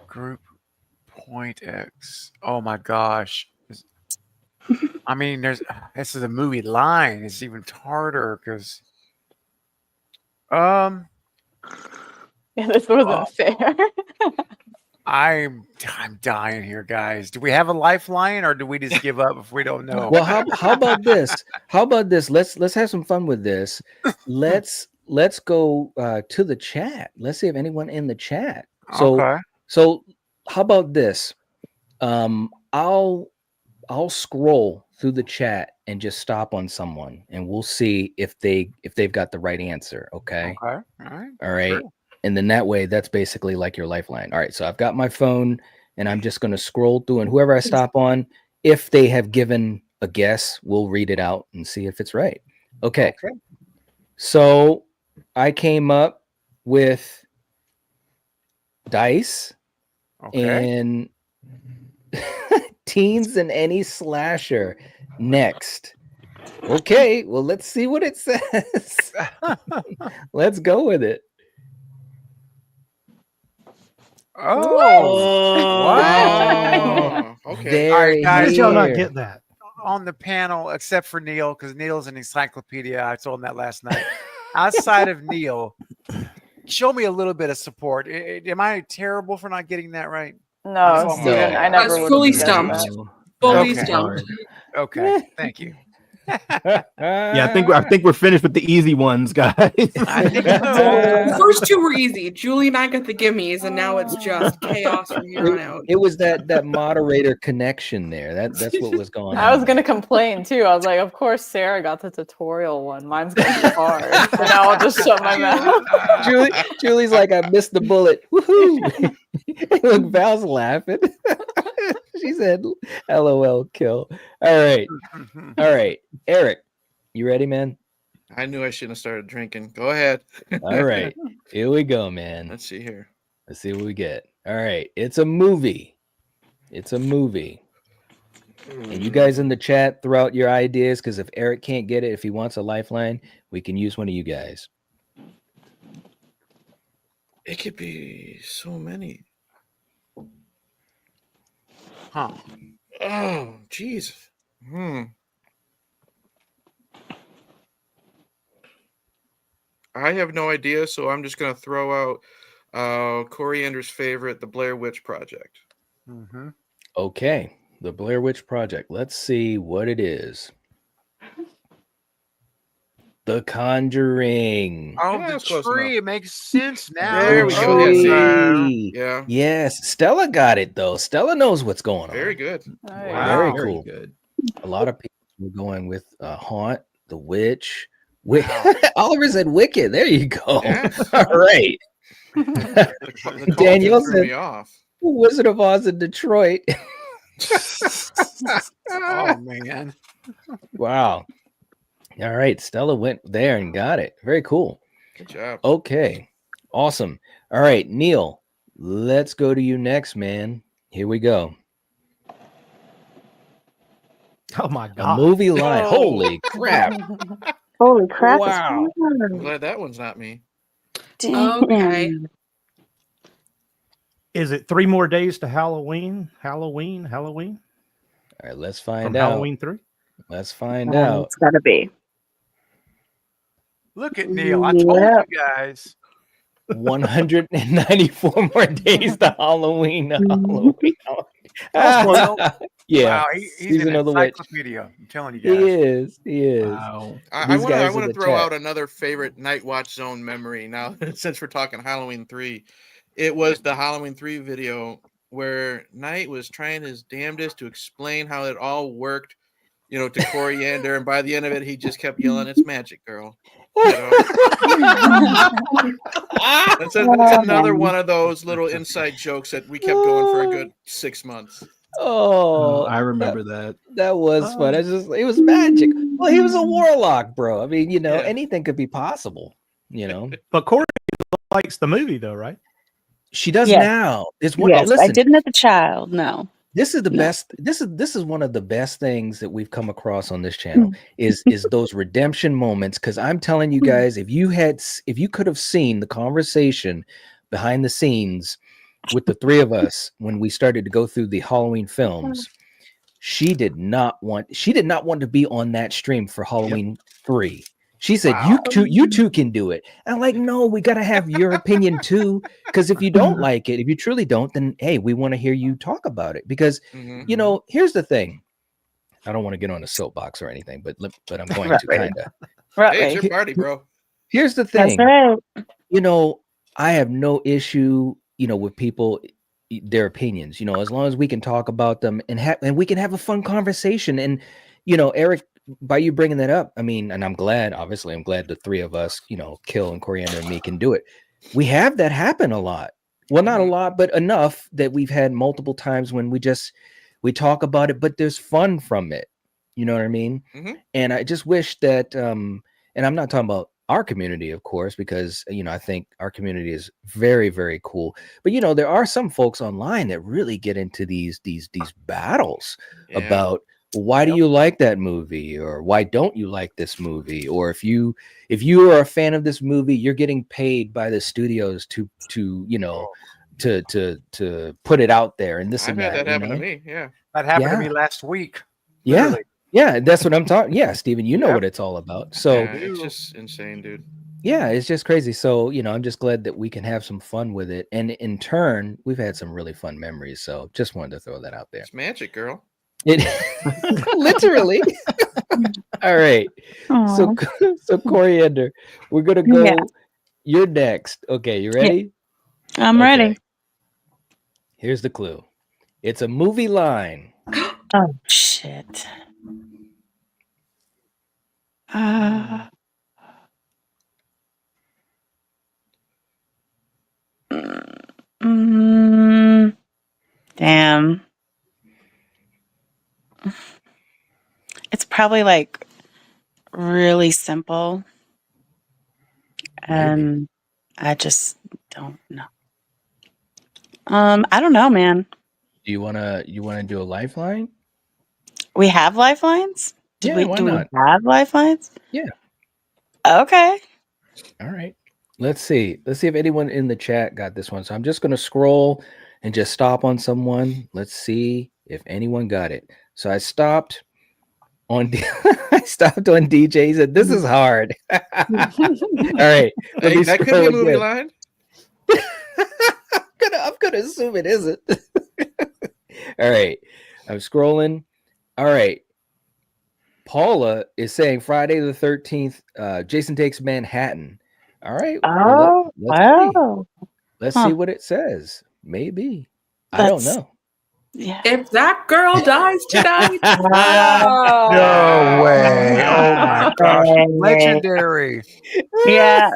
Group point X. Oh my gosh. I mean, this is a movie line. It's even harder because Yeah, this wasn't fair. I'm dying here, guys. Do we have a lifeline or do we just give up if we don't know? Well, how about this? How about this? Let's have some fun with this. Let's go to the chat. Let's see if anyone in the chat. So how about this? I'll scroll through the chat and just stop on someone, and we'll see if they've got the right answer. Okay. Okay. All right. Sure. And then that way, that's basically like your lifeline. All right. So I've got my phone, and I'm just going to scroll through, and whoever I stop on, if they have given a guess, we'll read it out and see if it's right. Okay. So I came up with Dice and teens in any slasher next. Okay, well, let's see what it says. Let's go with it. Wow. Okay. All right, guys. How did y'all not get that? On the panel, except for Neil, because Neil's an encyclopedia. I told him that last night. Outside of Neil, show me a little bit of support. Am I terrible for not getting that right? No, Steven, I never would fully have guessed stumped. that. Fully stumped. Okay, thank you. Yeah, I think we're finished with the easy ones, guys. The first two were easy. Julie and I got the gimmies, and now it's just chaos from here on out. It was that moderator connection there. That's what was going on. I was gonna complain too. I was like, of course Sarah got the tutorial one. Mine's gonna be hard. So now I'll just shut my mouth. Julie's like, I missed the bullet. Woohoo! Look, Val's laughing. She said, LOL kill. All right. Eric, you ready, man? I knew I shouldn't have started drinking. Go ahead. All right. Here we go, man. Let's see here. Let's see what we get. All right. It's a movie. And you guys in the chat throw out your ideas, because if Eric can't get it, if he wants a lifeline, we can use one of you guys. It could be so many. Huh. Oh, jeez. I have no idea, so I'm just going to throw out Coriander's favorite, The Blair Witch Project. Okay. The Blair Witch Project. Let's see what it is. The Conjuring. Oh, Yeah, the that's close tree. enough. It makes sense now. There we go. Tree. Yeah. Yes. Stella got it, though. Stella knows what's going on. Very good. Very cool. Good. A lot of people were going with Haunt, The Witch. Oliver said Wicked. There you go. Yes. All right. The Danielle threw said me off. Wizard of Oz in Detroit. Oh, man. Wow. All right. Stella went there and got it. Very cool. Good job. Okay. Awesome. All right, Neil, let's go to you next, man. Here we go. Oh my A god. movie line. Holy crap. Holy crap. Wow. I'm glad that one's not me. Okay. Is it 3 more days to Halloween? Halloween? All right, let's find From out. Halloween 3? Let's find out. It's gotta be. Look at Neil. I told you guys. 194 more days to Halloween. Well, Yeah. wow, he's Season an of the Witch. encyclopedia. I'm telling you guys. He is. Wow. I These guys in want the to throw chat. out another favorite Night Watch Zone memory now, since we're talking Halloween 3. it was the Halloween 3 video where Knight was trying his damnedest to explain how it all worked, to Coriander, and by the end of it, he just kept yelling, "It's magic, girl." That's another one of those little inside jokes that we kept going for a good 6 months. Oh, I remember that. That was fun. It was magic. Well, he was a warlock, bro. I mean, anything could be possible, But Corey likes the movie, though, right? She does Yes. now. It's one. Yes, I Listen, didn't as a child. No. this is the best. This is one of the best things that we've come across on this channel is those redemption moments. Because I'm telling you guys, if you could have seen the conversation behind the scenes with the three of us when we started to go through the Halloween films, she did not want to be on that stream for Halloween 3. She said, you two can do it. And I'm like, no, we got to have your opinion too. Because if you don't like it, if you truly don't, then hey, we want to hear you talk about it. Because, here's the thing. I don't want to get on a soapbox or anything, but I'm going to kind of. Hey, it's your party, bro. Here's the thing. That's right. I have no issue, with people, their opinions, as long as we can talk about them and we can have a fun conversation. And, Eric, by you bringing that up, I mean, and I'm glad the three of us, Kill and Coriander and me can do it. We have that happen a lot. Well, not a lot, but enough that we've had multiple times when we talk about it, but there's fun from it. You know what I mean? And I just wish that, and I'm not talking about our community, of course, because, I think our community is very, very cool. But, there are some folks online that really get into these battles about, why do you like that movie, or why don't you like this movie, or if you are a fan of this movie, you're getting paid by the studios to put it out there, and this I've and had that. that happen to me. Yeah, that happened to me last week. Yeah, literally. yeah, that's what I'm talking. Yeah, Steven, you know what it's all about. So it's just insane, dude. yeah, it's just crazy. So I'm just glad that we can have some fun with it, and in turn, we've had some really fun memories. So just wanted to throw that out there. It's magic, girl. It literally. All right. So Coriander, we're gonna go. Yeah. You're next. Okay, you ready? I'm ready. Here's the clue. It's a movie line. Oh shit. Damn. It's probably like really simple. And I just don't know. I don't know, man. Do you wanna do a lifeline? We have lifelines? Yeah, why do not? we have lifelines? Yeah. Okay. All right. Let's see. Let's see if anyone in the chat got this one. So I'm just gonna scroll and just stop on someone. Let's see if anyone got it. So I stopped on DJ. He said, "This is hard." All right. Hey, that could be a movie line. I'm gonna assume it isn't. All right. I'm scrolling. All right. Paula is saying Friday the 13th. Jason Takes Manhattan. All right. Oh, wow. Let's see what it says. Maybe. I don't know. Yeah. If that girl dies tonight. No way. Oh my gosh. Legendary. Yeah.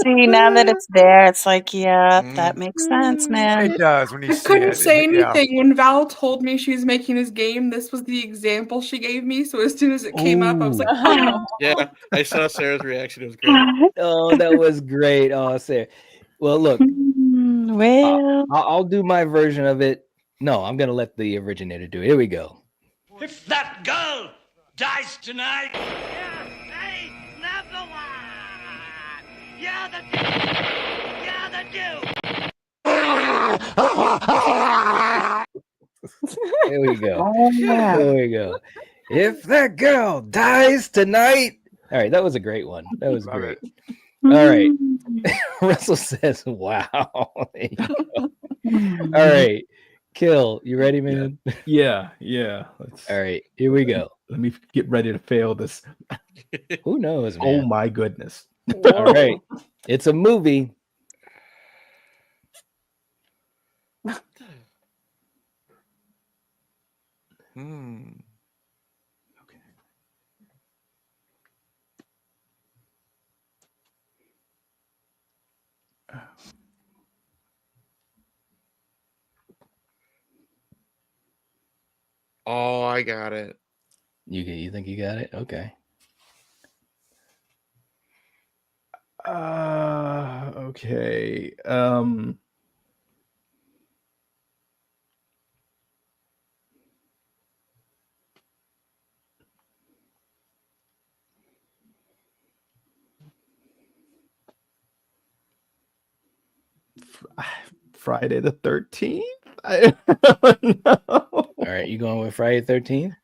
See, now that it's there, it's like, yeah, that makes sense, man. It does when you I see couldn't it. say Yeah. anything when Val told me she was making his game. This was the example she gave me. So as soon as it came up, I was like, oh. Yeah, I saw Sarah's reaction. It was great. Oh, that was great. Oh, Sarah. Well, look. Well, I'll do my version of it. No, I'm gonna let the originator do it. Here we go. If that girl dies tonight, hey, number one, you're the Here we go. Oh, yeah. Here we go. If that girl dies tonight. All right, that was a great one. That was great. All right. Russell says, wow. There you go. All right. Kill, you ready, man? Yeah. All right, here we go. Let me get ready to fail this. Who knows, man? Oh my goodness. All right. It's a movie. Oh, I got it. You think you got it? Okay. Okay. Friday the 13th? I don't know. All right, you going with Friday 13th?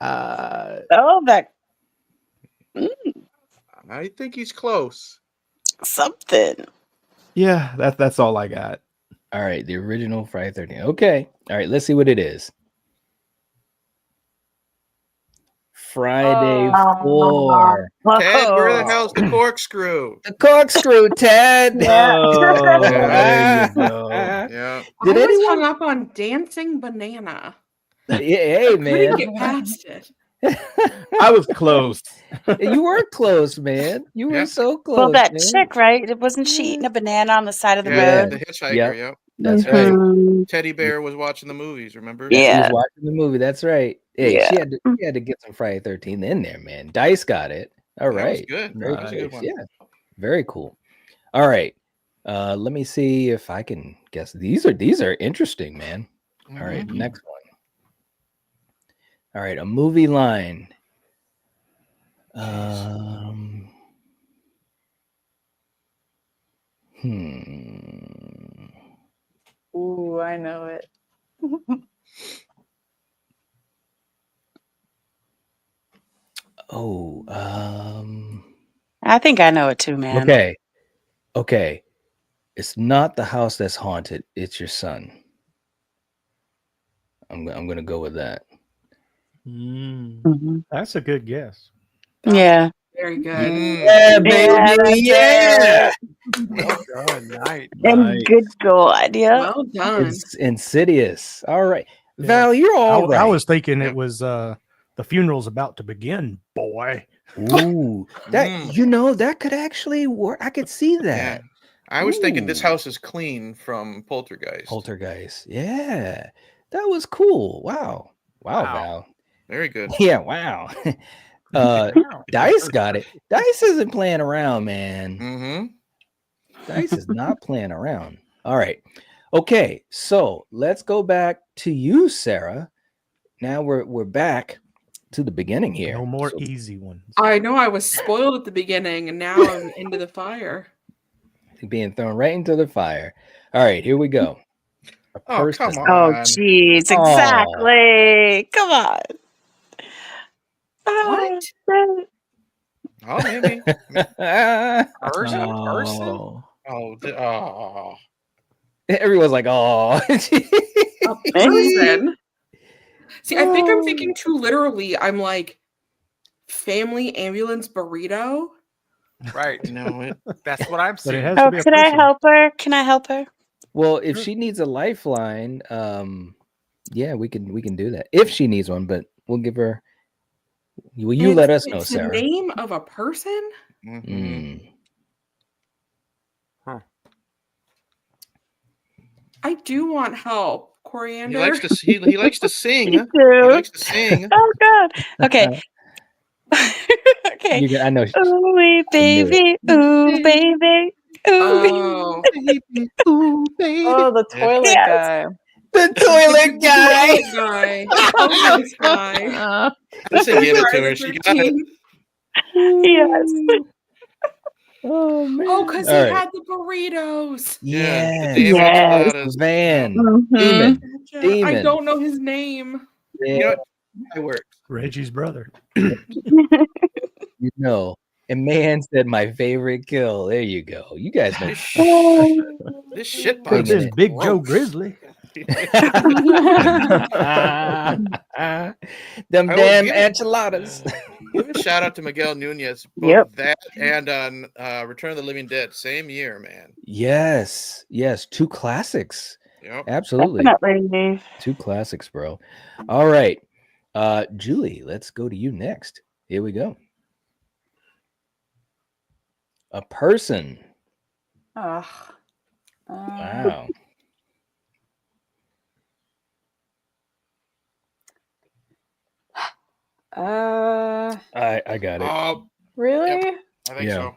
Oh, that. I think he's close. Something. Yeah, that's all I got. All right, the original Friday 13th. Okay. All right, let's see what it is. Friday 4. Ted, where the hell's the corkscrew? The corkscrew, Ted. Oh, there you go. Yeah. I was hung up on Dancing Banana. Hey, I man. couldn't get past it. I was close. You were close, man. You were so close. Well, that man. chick, right? Wasn't she eating a banana on the side of the Yeah, road? the hitchhiker. Yep. Yep. That's right. Teddy Bear was watching the movies. Remember? Yeah, he was watching the movie. That's right. Hey, Yeah. she had to get some Friday 13th in there, man. Dice got it. All That was right. good. That was a good one. Yeah. Very cool. All right. Let me see if I can guess. These are interesting, man. All right, next one. All right, a movie line. Ooh, I know it. Oh, I think I know it too, man. Okay. It's not the house that's haunted. It's your son. I'm gonna go with that. That's a good guess. Yeah. Very good. Yeah, baby. Yeah. Well done, Night. And good God. Yeah. Well done. It's Insidious. All right, Val, you're all right. I was thinking it was the funeral's about to begin, boy. Ooh, that could actually work. I could see that. Yeah. I was thinking this house is clean from Poltergeist. Poltergeist. Yeah, that was cool. Wow, Val. Very good. Yeah, wow. Dice got it. Dice isn't playing around, man. Dice is not playing around. All right. Okay, so let's go back to you, Sarah. Now we're back to the beginning here. No more easy ones. I know I was spoiled at the beginning, and now I'm into the fire. Being thrown right into the fire. All right, here we go. Oh, come on. Oh, jeez. Exactly. Come on. What? Oh, maybe. Person? Oh. Everyone's like, oh. A person? See, I think I'm thinking too literally. I'm like, family ambulance burrito. Right. No, that's what I'm saying. Oh, can I help her? Can I help her? Well, if she needs a lifeline, yeah, we can do that. If she needs one, but we'll give her. Will you let us know, It's Sarah? the name of a person? I do want help. Coriander. He likes to sing. He likes to sing. Me He too. likes to sing. Oh God. Okay. Okay. I know. Ooh, baby. Ooh, baby. Oh. Ooh, baby. Oh, the toilet guy. The toilet guy. Guy. Oh, this guy. Let's give it to her. She got it. Yes. Oh man. Oh, because he All right. had the burritos. Yes. Yes. Van. Mhm. Demon. I don't know his name. You know what? It works. Reggie's brother. You know. And man said my favorite kill. There you go. You guys know. This shit Could have box been is Big Joe gross. Grizzly. Them I will damn give- enchiladas. Give a shout out to Miguel Nunez. Both Yep. that and on Return of the Living Dead, same year, man. Yes. Two classics. Absolutely. Definitely. 2 classics, bro. All right. Julie, let's go to you next. Here we go. A person. Wow. I got it. Really? Yep, I think so.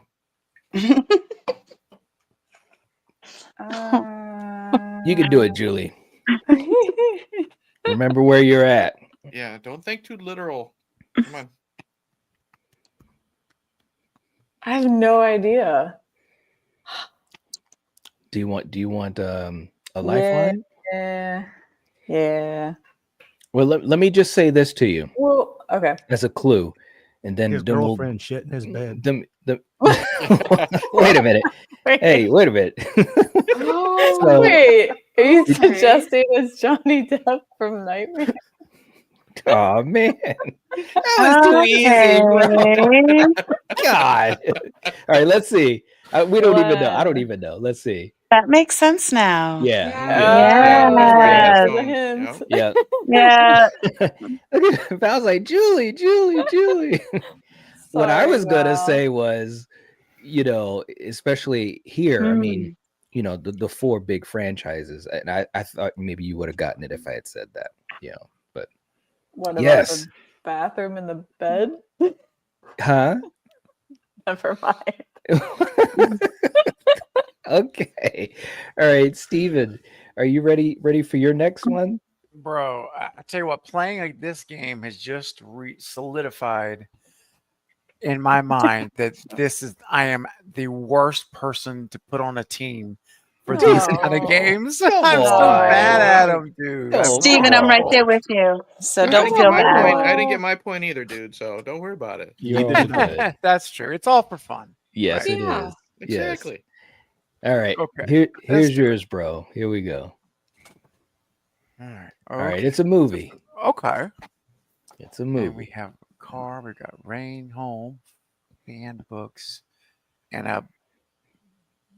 You can do it, Julie. Remember where you're at. Yeah, don't think too literal. Come on. I have no idea. Do you want a lifeline? Yeah. Well, let me just say this to you. Well, okay. As a clue, and then His then we'll- girlfriend shit in his bed. Wait a minute. Hey, wait a minute. So- Wait, are you Okay. suggesting it's Johnny Depp from Nightmare? Oh man, That was too easy, bro. God. All right, let's see. We don't even know. I don't even know. Let's see. That makes sense now. Yeah. Yes. Yeah. Yeah. I was like, Julie. What I Sorry, was gonna Val. say was, especially here, I mean, the 4 big franchises, and I thought maybe you would have gotten it if I had said that, but What about yes. the bathroom and the bed? Huh? Never mind. Okay. All right, Steven, are you ready for your next one? Bro, I tell you what, playing like this game has just solidified in my mind that I am the worst person to put on a team for these kind of games. Come I'm so on. bad at them, dude. Steven, I'm right there with you. So I don't didn't feel get my point. bad. I didn't get my point either, dude. So don't worry about it. You're all good. That's true. It's all for fun. Yes, right? it is. Exactly. Yes. All right. Okay. Here's yours, bro. Here we go. All right. All right. It's a movie. Okay. It's a movie. And we have a car. We got rain, home, band books, and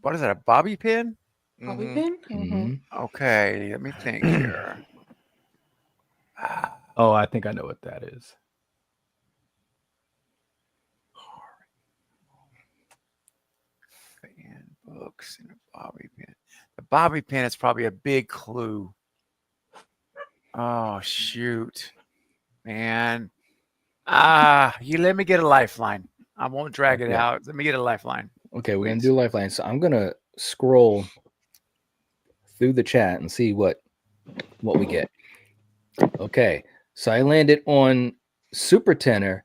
what is that? A bobby pin? Bobby pin? Mm-hmm. Okay. Let me think here. Oh, I think I know what that is. Fan books and a bobby pin. The bobby pin is probably a big clue. Oh shoot, man! You let me get a lifeline. I won't drag it Okay. out. Let me get a lifeline. Okay, we're gonna do lifeline. So I'm gonna scroll through the chat and see what we get. Okay, so I landed on Super Tenor,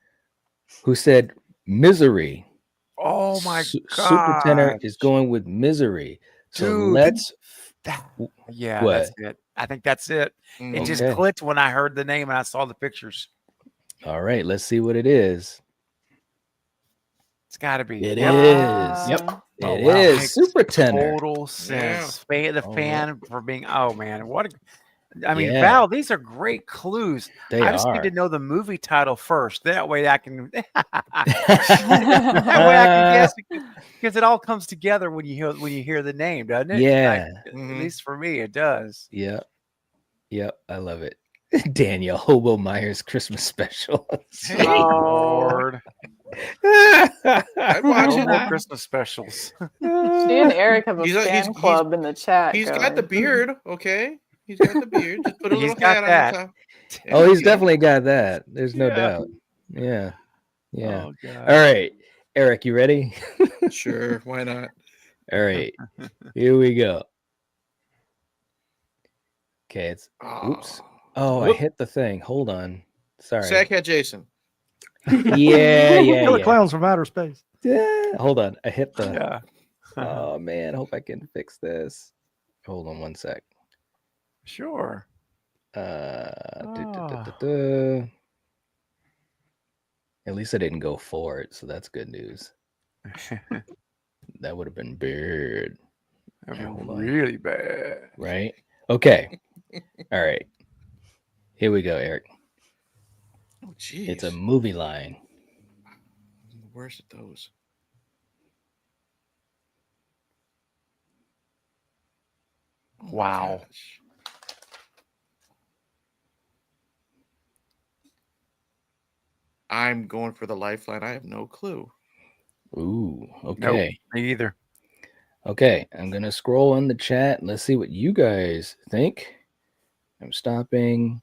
who said Misery. Oh my Super Tenor god! is going with Misery. So Dude, let's. Yeah, What? that's it. I think that's it. It just Okay. clicked when I heard the name and I saw the pictures. All right, let's see what it is. It's got to be. It Yep. is. Yep. It is Makes Super Tenor. Total sense. The All fan for being. Oh man, what? I mean, Yeah. Val, these are great clues. They I just are. need to know the movie title first. That way I can. That way I can guess because it all comes together when you hear the name, doesn't it? Yeah. At least for me, it does. Yep. I love it. Daniel Hobo Myers Christmas special. Hey, Lord. I'd watch No it. more Christmas specials. She and Eric have a He's- fan he's- club in the chat. He's got going. the beard, okay? He's got the beard. Just put a He's little got hat that. on the top. Oh, There he's you go. definitely got that. There's no Yeah. doubt. Yeah. Oh, God. All right. Eric, you ready? Sure, why not? All right. Here we go. Okay, it's oops. Oh, I Whoop. hit the thing. Hold on. Sorry. Sackhead Jason. Yeah. Killer Clowns from Outer Space. Yeah. Hold on. I hit the Yeah. Oh man, I hope I can fix this. Hold on one sec. Sure. At least I didn't go for it, so that's good news. That would have been bad. Hold on. Really bad. Right? Okay. All right. Here we go, Eric. Oh, jeez. It's a movie line. I'm the worst at those. Oh, Wow. gosh. I'm going for the lifeline. I have no clue. Ooh, okay. Nope, me either. Okay, I'm gonna scroll in the chat. Let's see what you guys think. I'm stopping,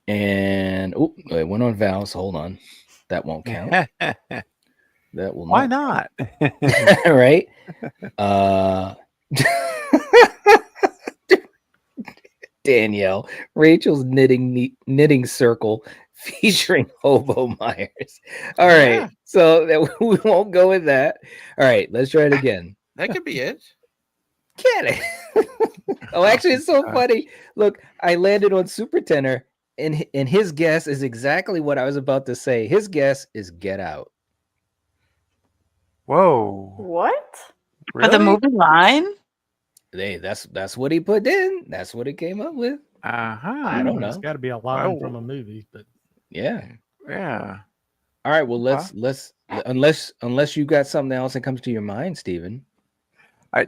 and oh, it went on Val. So hold on, that won't count. That will Why not? Right? Danielle, Rachel's knitting circle featuring Hobo Myers. All right, so that we won't go with that. All right, let's try it again. That could be it. Can it? Oh, actually, it's so funny. Look, I landed on Super Tenor, and his guess is exactly what I was about to say. His guess is Get Out. Whoa! What? Really? For the movie line? Hey, that's what he put in. That's what he came up with. I don't know. It's got to be a line from a movie, but yeah. All right. Well, let's unless you got something else that comes to your mind, Steven.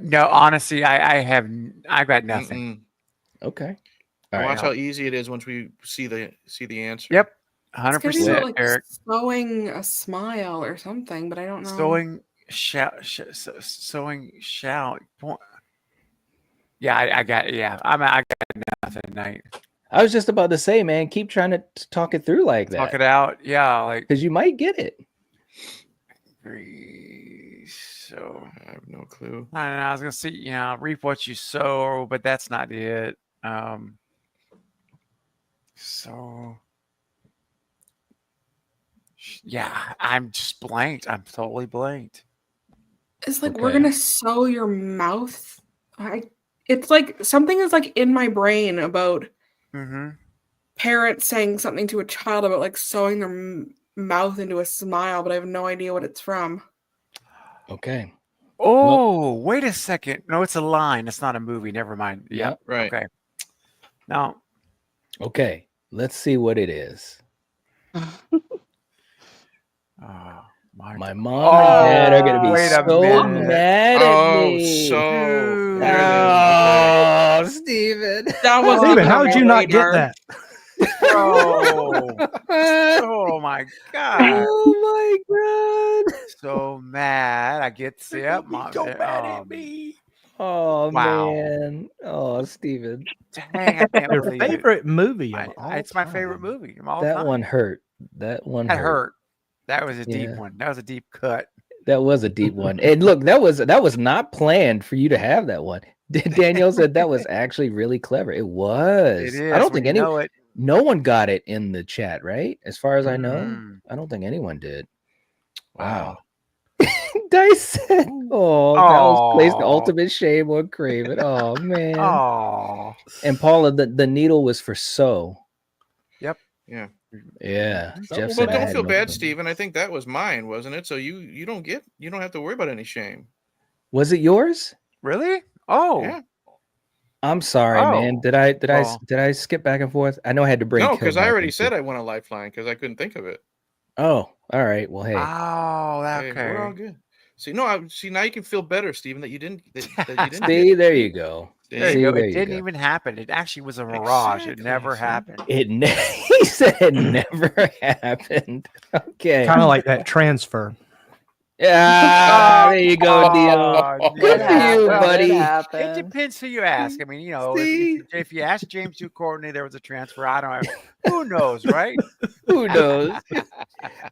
No, honestly, I've got nothing. Okay. All watch how easy it is once we see the answer. Yep, 100%. Like Eric. Sewing a smile or something, but I don't know. Sewing shout. Yeah, I got. Yeah, I got nothing tonight. I was just about to say, man, keep trying to talk it through like that. Talk it out. Yeah, like because you might get it. So I have no clue. I don't know. I was gonna say, reap what you sow, but that's not it. So yeah, I'm just blanked. I'm totally blanked. It's like we're gonna sew your mouth. It's like something is like in my brain about parents saying something to a child about like sewing their mouth into a smile, but I have no idea what it's from. Okay. Oh, wait a second. No, it's a line. It's not a movie. Never mind. Yeah. Right. Okay. Now. Okay. Let's see what it is. My mom and dad are gonna be so mad at me. Oh, Steven. That was Steven, how did you not get that? Oh my god. Oh my god. So mad. I get mom. So mad at me. Oh Wow. man. Oh, Steven. Dang, I can't Your believe favorite movie? It's my favorite movie of all That time. one hurt. That one That hurt. hurt. That was a deep one. That was a deep cut. That was a deep one. And look, that was not planned for you to have that one. Danielle said that was actually really clever. It was. It is. I don't think no one got it in the chat, right? As far as I know, I don't think anyone did. Wow. Dice said, Val placed the ultimate shame on Craven. Oh man. Oh. And Paula, the needle was for sew. Yep. Yeah. Yeah. Jeff Well, said, don't feel bad, Steven. I think that was mine, wasn't it? So you don't have to worry about any shame. Was it yours? Really? Oh. Yeah. I'm sorry, man. Did I skip back and forth? I know I had to bring. No, because I already said I won a lifeline because I couldn't think of it. Oh, all right. Well, hey. Oh, okay. Hey, we're all good. See, now you can feel better, Steven, that you didn't. That you didn't. See, there you go. There you go. It didn't even happen. It actually was a mirage. Exactly. It never happened. He said it never happened. Okay. Kind of like that transfer. Yeah, there you go, Dio. Good for you, buddy. It depends who you ask. I mean, if you ask James Courtney, there was a transfer. I don't know. Who knows, right? Who knows?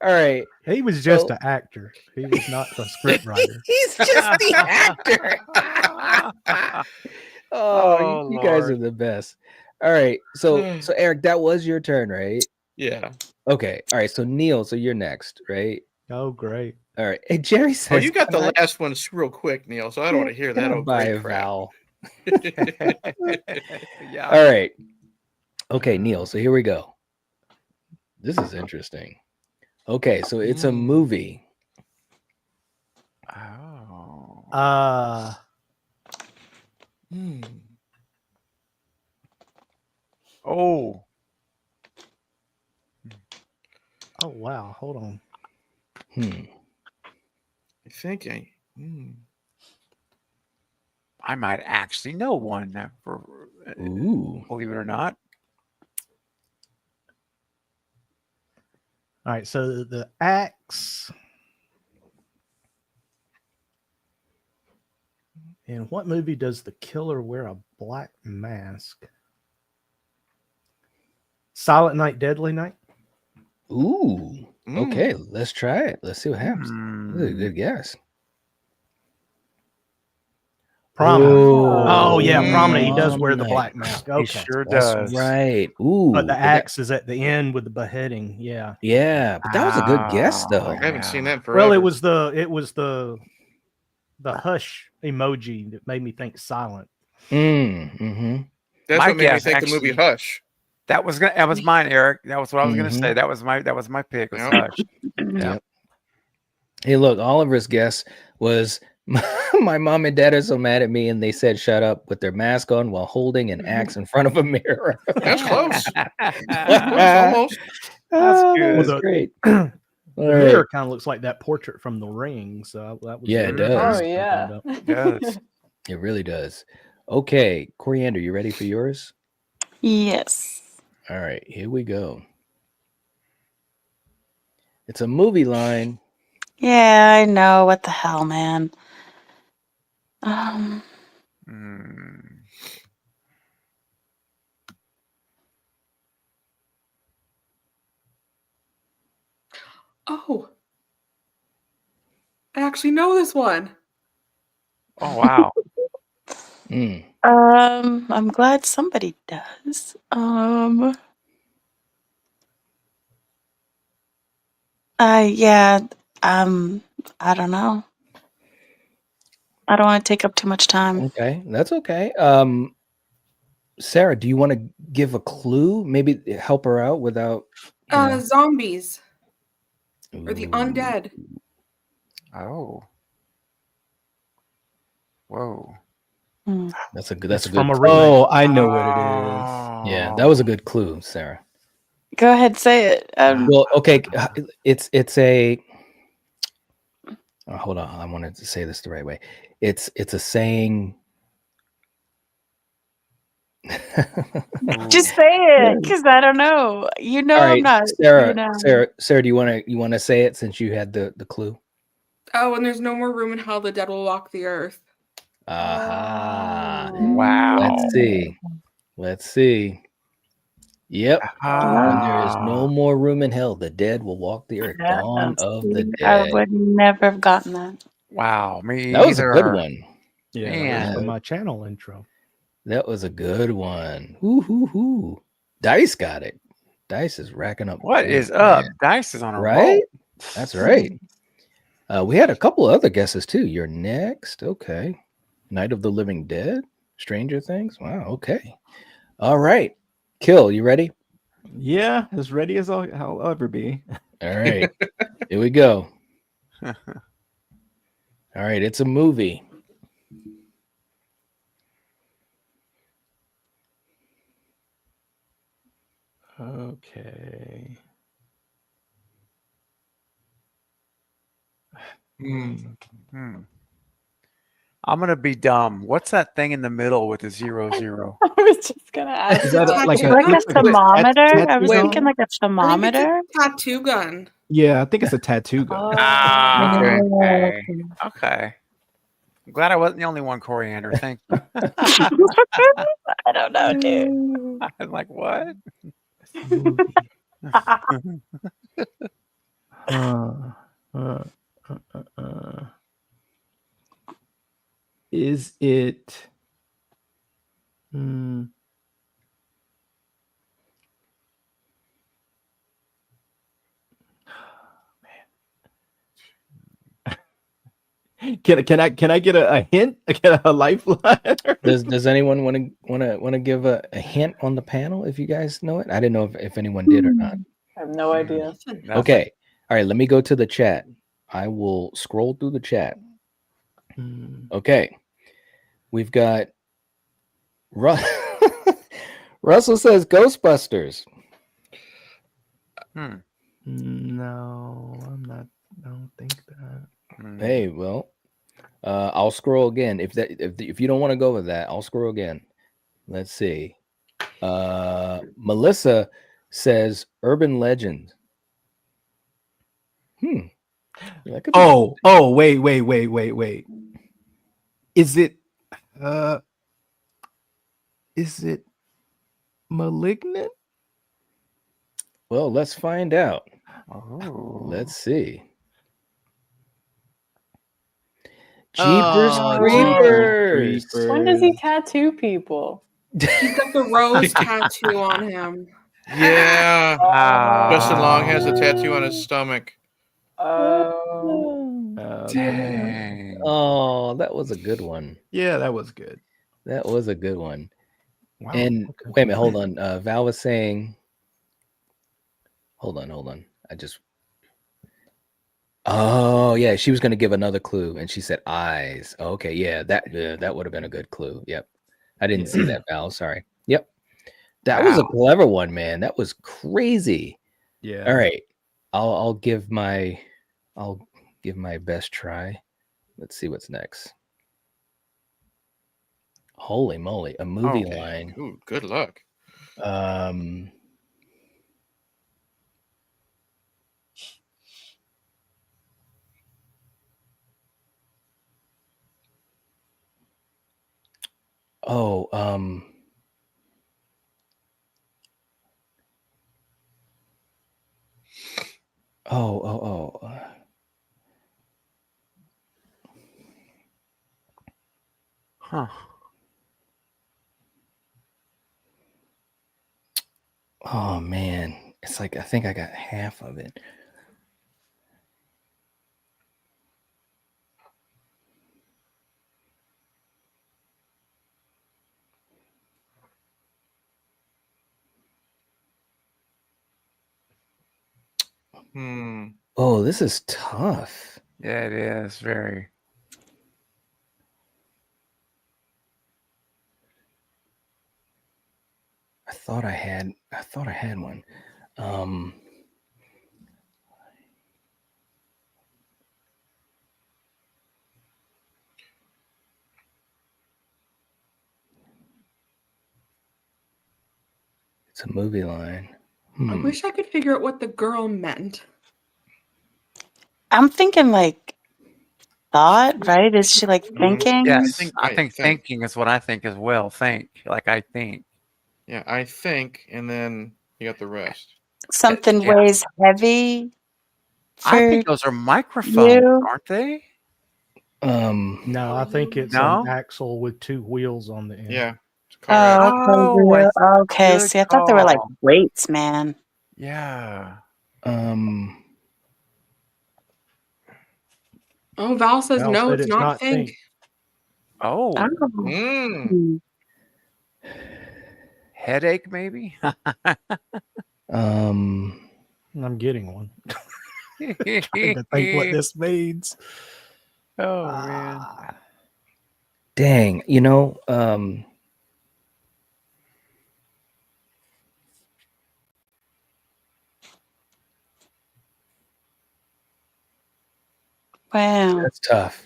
All right. He was just an actor. He was not the script writer. He's just the actor. Oh, you guys are the best. All right. So Eric, that was your turn, right? Yeah. Okay. All right. So Neil, so you're next, right? Oh, great. All right. Hey, Jerry says. Oh, you got the last one real quick, Neil. So I don't want to hear that. Oh, by great Val. Yeah. All right. Okay, Neil. So here we go. This is interesting. Okay, so it's a movie. Oh. Oh. Oh wow. Hold on. I think I might actually know one. Believe it or not. All right, so the axe. In what movie does the killer wear a black mask? Silent Night, Deadly Night. Ooh. Okay, let's try it. Let's see what happens. That's a good guess. Prominent. Oh yeah, Prominent. He does wear the black mask. Okay, He sure That's does. right. Ooh. but the axe is at the end with the beheading. Yeah. Yeah, but that was a good guess though. I haven't seen that forever. Well, it was the hush emoji that made me think silent. Mm-hmm. That's My what made me guess, think the movie actually, Hush. That was mine, Eric. That was what I was gonna say. That was my pick. Was Hush. Yep. Hey, look, Oliver's guess was my mom and dad are so mad at me, and they said shut up with their mask on while holding an axe in front of a mirror. That's close. Almost. That's good. Well, That's great. The All mirror right. kind of looks like that portrait from The Ring. So that was Yeah, it what I was does. Oh yeah. thinking about. It does. It really does. Okay, Coriander, you ready for yours? Yes. All right, here we go. It's a movie line. Yeah, I know. What the hell, man? Oh, I actually know this one. Oh wow. I'm glad somebody does. Yeah. I don't know. I don't want to take up too much time. Okay, that's okay. Sarah, do you want to give a clue? Maybe help her out without. Zombies or the undead. Oh. Whoa. That's a good. It's That's a from good. a remake. Oh, I know what it is. Yeah, that was a good clue, Sarah. Go ahead, say it. Well, okay, it's a. Oh, hold on, I wanted to say this the right way. It's a saying. Just say it, because I don't know. You know, All I'm right, not. Sarah. You know. Sarah, do you want to say it since you had the clue? Oh, and there's no more room in hell. The dead will walk the earth. Aha. Wow. Let's see. Yep. When there is no Ah. more room in hell, the dead will walk the earth. Dawn of the I dead. would never have gotten that. Wow. Me That was a good either. one. Yeah, Man. that was from my channel intro. That was a good one. Hoo. Dice got it. Dice is racking up. What points, is up? man. Dice is on a Right? roll. That's right. We had a couple other guesses too. You're next. Okay. Night of the Living Dead. Stranger Things. Wow. Okay. All right. Kill. You ready? Yeah, as ready as I'll ever be. All right. Here we go. All right. It's a movie. Okay. I'm gonna be dumb. What's that thing in the middle with the 0, 0? I was just gonna ask. Is that like a, Like a looks like a thermometer? I was tattoo thinking gun? like a I think it's thermometer. a tattoo gun. Yeah, I think it's a tattoo gun. Oh, Ah, okay. okay. I'm glad I wasn't the only one, Coriander. Thank you. I don't know, dude. I'm like, what? Is it? Can I get a hint? Get a lifeline? Does anyone want to give a hint on the panel if you guys know it? I didn't know if anyone did or not. I have no idea. Okay. All right, let me go to the chat. I will scroll through the chat. Okay. We've got Russell says Ghostbusters. No, I'm not. I don't think that. Hey, well, I'll scroll again. If you don't want to go with that, I'll scroll again. Let's see. Melissa says Urban Legend. That could be Oh, wait. Is it Malignant? Well, let's find out. Oh. Let's see. Jeepers Creepers. When does he tattoo people? He's got the rose tattoo on him. Yeah. Wow. Justin Long has a tattoo on his stomach. Dang. Oh, that was a good one. Yeah, that was good. That was a good one. Wow. And wait a minute, hold on. Val was saying, hold on. Oh yeah, she was going to give another clue, and she said eyes. Okay, yeah, that would have been a good clue. Yep, I didn't see that, Val. Sorry. Yep, that was a clever one, man. That was crazy. Yeah. All right, I'll give my best try. Let's see what's next. Holy moly, a movie line. Ooh, good luck. Huh. Oh man, it's like I think I got half of it. Oh, this is tough. Yeah, it is very. I thought I had one. It's a movie line. I wish I could figure out what the girl meant. I'm thinking like thought, right? Is she like thinking? Yeah, I think thinking is what I think as well. Think, like I think. Yeah, I think, and then you got the rest. Something weighs heavy. I think those are microphones, aren't they? No, I think it's No? an axle with two wheels on the end. Yeah. Oh, okay. good See, I thought they were like call. weights, man. Yeah. Oh, Val says Val no, said it's not think. Oh. Mm. Headache, maybe? I'm getting one. Trying to think what this means. Oh man. Dang, Wow.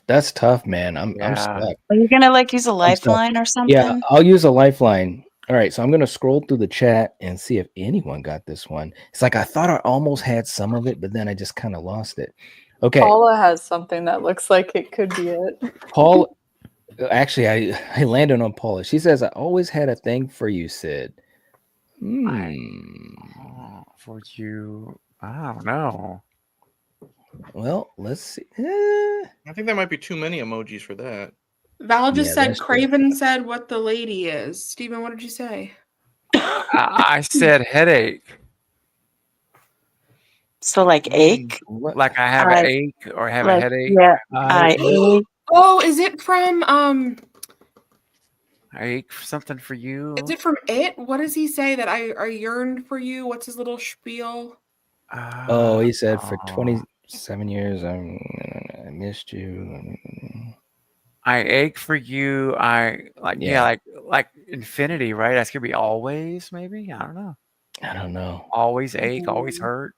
That's tough, man. I'm stuck. Are you gonna like use a I'm stuck. lifeline or something? Yeah, I'll use a lifeline. All right, so I'm gonna scroll through the chat and see if anyone got this one. It's like I thought I almost had some of it, but then I just kind of lost it. Okay, Paula has something that looks like it could be it. Paul. Actually, I landed on Paula. She says, "I always had a thing for you, Sid." For you, I don't know. Well, let's see. I think there might be too many emojis for that. Val just Yeah, said that's true. Craven said what the lady is. Steven, what did you say? I said headache. So like ache? Like I have an ache or have a like, headache. yeah, I ache. Oh, is it from I ache for something for you. is it from It? What does he say that I yearned for you? What's his little spiel? Oh, he said for 27 years I missed you. I ache for you. I like like infinity, right? That's gonna be always, maybe. I don't know. I don't know. Always ache, always hurt.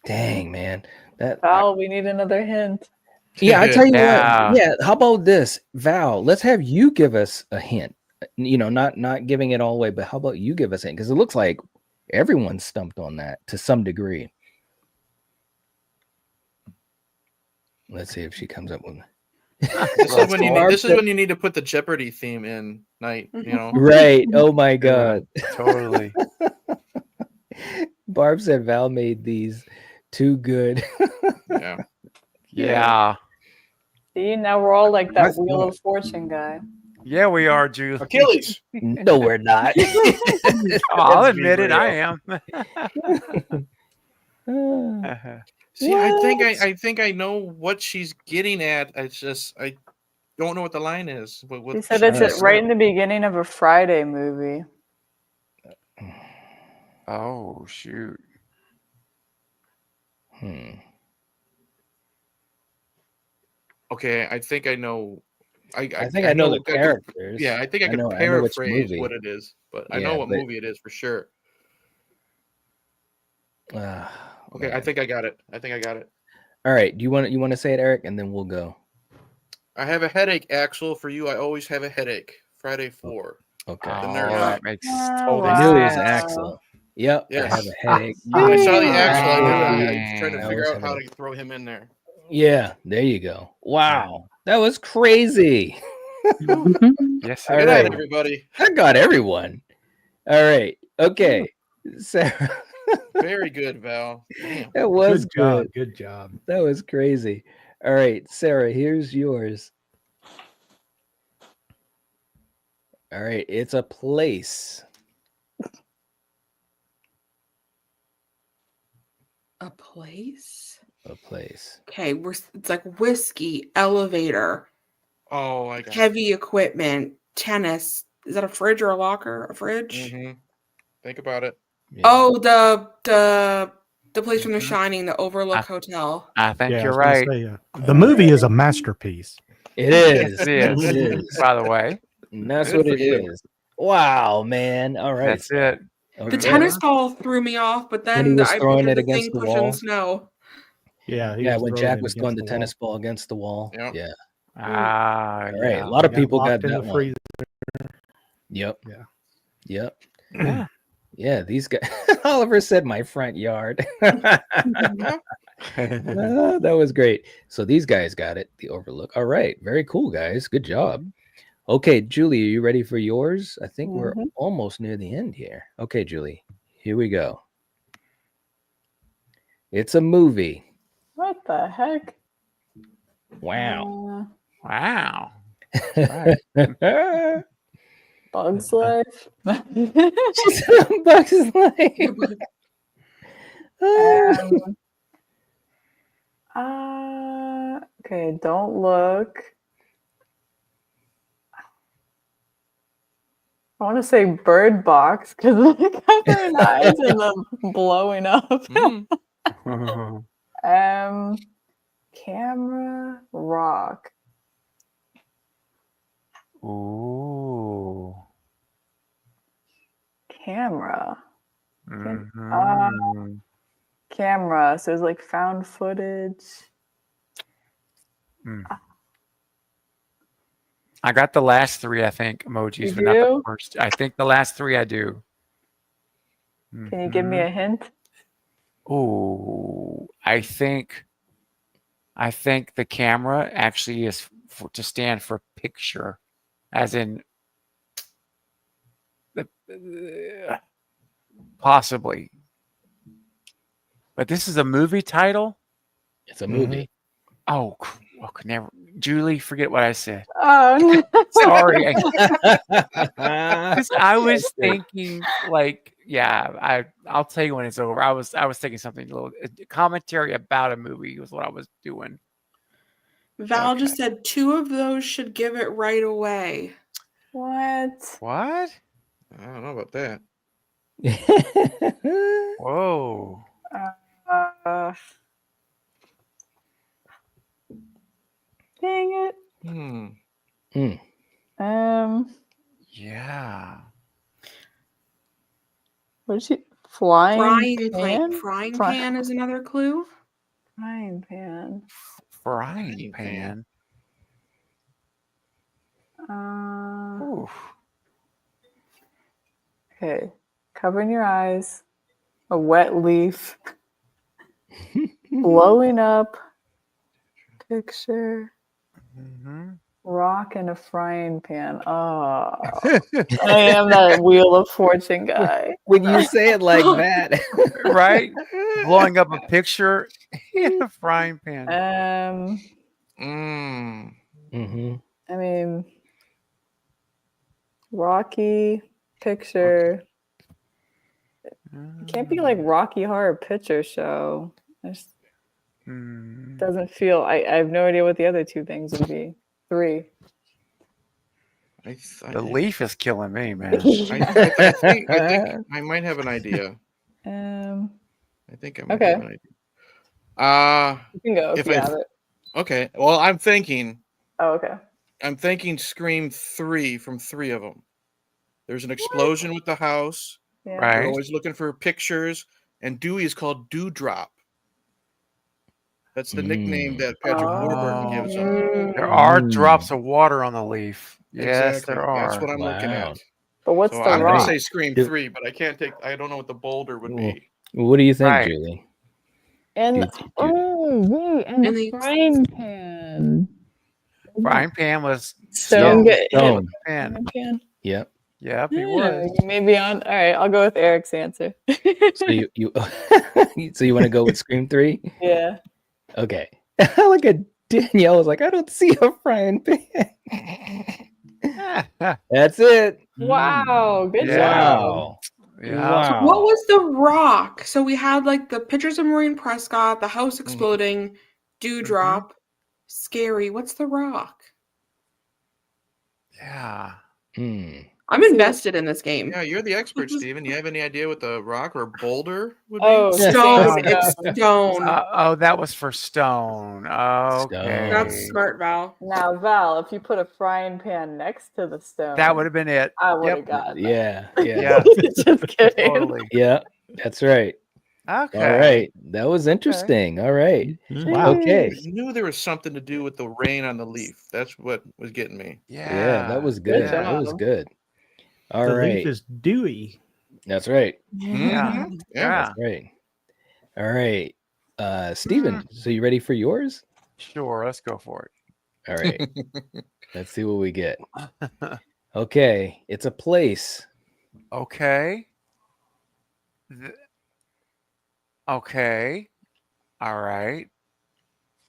Dang, man. Val, we need another hint. Yeah, I tell you Yeah. what. Yeah, how about this, Val? Let's have you give us a hint. not giving it all away, but how about you give us it? Because it looks like everyone stumped on that to some degree. Let's see if she comes up with This is when you need to put the Jeopardy theme in, Night. Right. Oh my God. Totally. Barb said Val made these too good. Yeah. See, now we're all like that Wheel of Fortune guy. Yeah, we are, Julie. Achilles. No, we're not. I'll admit it. I am. See, I think I know what she's getting at. It's just I don't know what the line is. He said it's right in the beginning of a Friday movie. Oh shoot. Okay, I think I know. I think I know the characters. Yeah, I think I can paraphrase what it is, but I know what movie it is for sure. Okay, I think I got it. All right. Do you want to say it, Eric, and then we'll go. I have a headache, Axel. For you, I always have a headache. Friday 4. Okay. That makes total sense. I knew it was Axel. Yep. Yes. I have a headache. I saw the Axel. I was trying to figure out how to throw him in there. Yeah, there you go. Wow, that was crazy. Yes, all good right, night, everybody. I got everyone. All right. Okay, Sarah. Very good, Val. Damn. That was good. Good job. That was crazy. All right, Sarah, here's yours. All right, it's a place. A place? A place. Okay, it's like whiskey, elevator. Oh, I got heavy equipment, tennis. Is that a fridge or a locker? A fridge? Mm-hmm. Think about it. Yeah. Oh, the place from The Shining, the Overlook Hotel. I think you're right. The movie is a masterpiece. It is. It is. By the way. And that's what it is. Wow, man. All right. That's it. Okay. The tennis ball threw me off, but then was I throwing it the against thing the pushing wall. snow. Yeah, when Jack was throwing the tennis ball against the wall. Yep. Yeah. Ah, all right. A lot of people got that one. freezer. Yep. Yeah. Yep. Yeah. Yeah, these guys. Oliver said my front yard. That was great. So these guys got it. The Overlook. All right. Very cool, guys. Good job. Okay, Julie, are you ready for yours? I think we're almost near the end here. Okay, Julie, here we go. It's a movie. What the heck? Wow. Wow. Bug's Life. She's on Bug's Life. Okay, don't look. I want to say Bird Box because they got their eyes and them blowing up. Camera Rock. Ooh. Camera. Mhm. Camera. So it's like found footage. I got the last three, I think, emojis, You but not the do? first. I think the last three I do. Can you give me a hint? Oh, I think the camera actually is to stand for picture, as in possibly. But this is a movie title? It's a movie. Oh, never. Julie, forget what I said. Oh, no. Sorry. 'Cause I was thinking, like, yeah, I'll tell you when it's over. I was thinking something a little commentary about a movie was what I was doing. Val just said 2 of those should give it right away. What? What? I don't know about that. Whoa. Dang it. Yeah. What's she? Frying Pan? pan? Frying pan is another clue. Frying pan. Frying pan. Uh, Oof. Okay. Covering your eyes. A wet leaf. Blowing up. Picture. Rock in a frying pan. Oh, I am that Wheel of Fortune guy. When you say it like that, right? Blowing up a picture in a frying pan. I mean, Rocky picture. It can't be like Rocky Horror Picture Show. Doesn't feel. I have no idea what the other two things would be. 3. The leaf is killing me, man. I think I might have an idea. I think I might have an idea. You can go if you have it. Okay. Well, I'm thinking. Oh, okay. I'm thinking Scream 3 from 3 of them. There's an explosion with the house. Yeah. Right. They're always looking for pictures, and Dewey is called Dewdrop. That's the nickname that Patrick Warburton gives him. There are drops of water on the leaf. Yes, Exactly. there are. That's what I'm looking at. But what's So the I'm rock? gonna say Scream 3, but I can't take. I don't know what the boulder would be. What do you think, Right. Julie? And And the frying pan. Frying pan was Stone. Stone. pan. Pan. Yep. Yep, he I was. don't know, maybe on. All right, I'll go with Eric's answer. So you so you want to go with Scream 3? Yeah. Okay. Look at Danielle was like, I don't see a frying pan. That's it. Wow. Good job. Wow. Yeah. So what was the rock? So we had like the pictures of Maureen Prescott, the house exploding, Dewdrop, scary. What's the rock? Yeah. I'm invested in this game. Yeah, you're the expert, Steven. You have any idea what the rock or boulder would be? Oh, Stone. It's stone. Oh, that was for stone. Okay. That's smart, Val. Now, Val, if you put a frying pan next to the stone, That would have been it. I would have Yep. gotten. Yeah. Yeah. Just kidding. Totally. Yeah. That's right. Okay. All right. That was interesting. All right. Wow. Okay. I knew there was something to do with the rain on the leaf. That's what was getting me. Yeah, that was good. Good That was job. good. All The right. leaf is dewy. That's right. Yeah. That's right. All right. Steven, so you ready for yours? Sure, let's go for it. All right. Let's see what we get. Okay. It's a place. Okay. Okay. All right.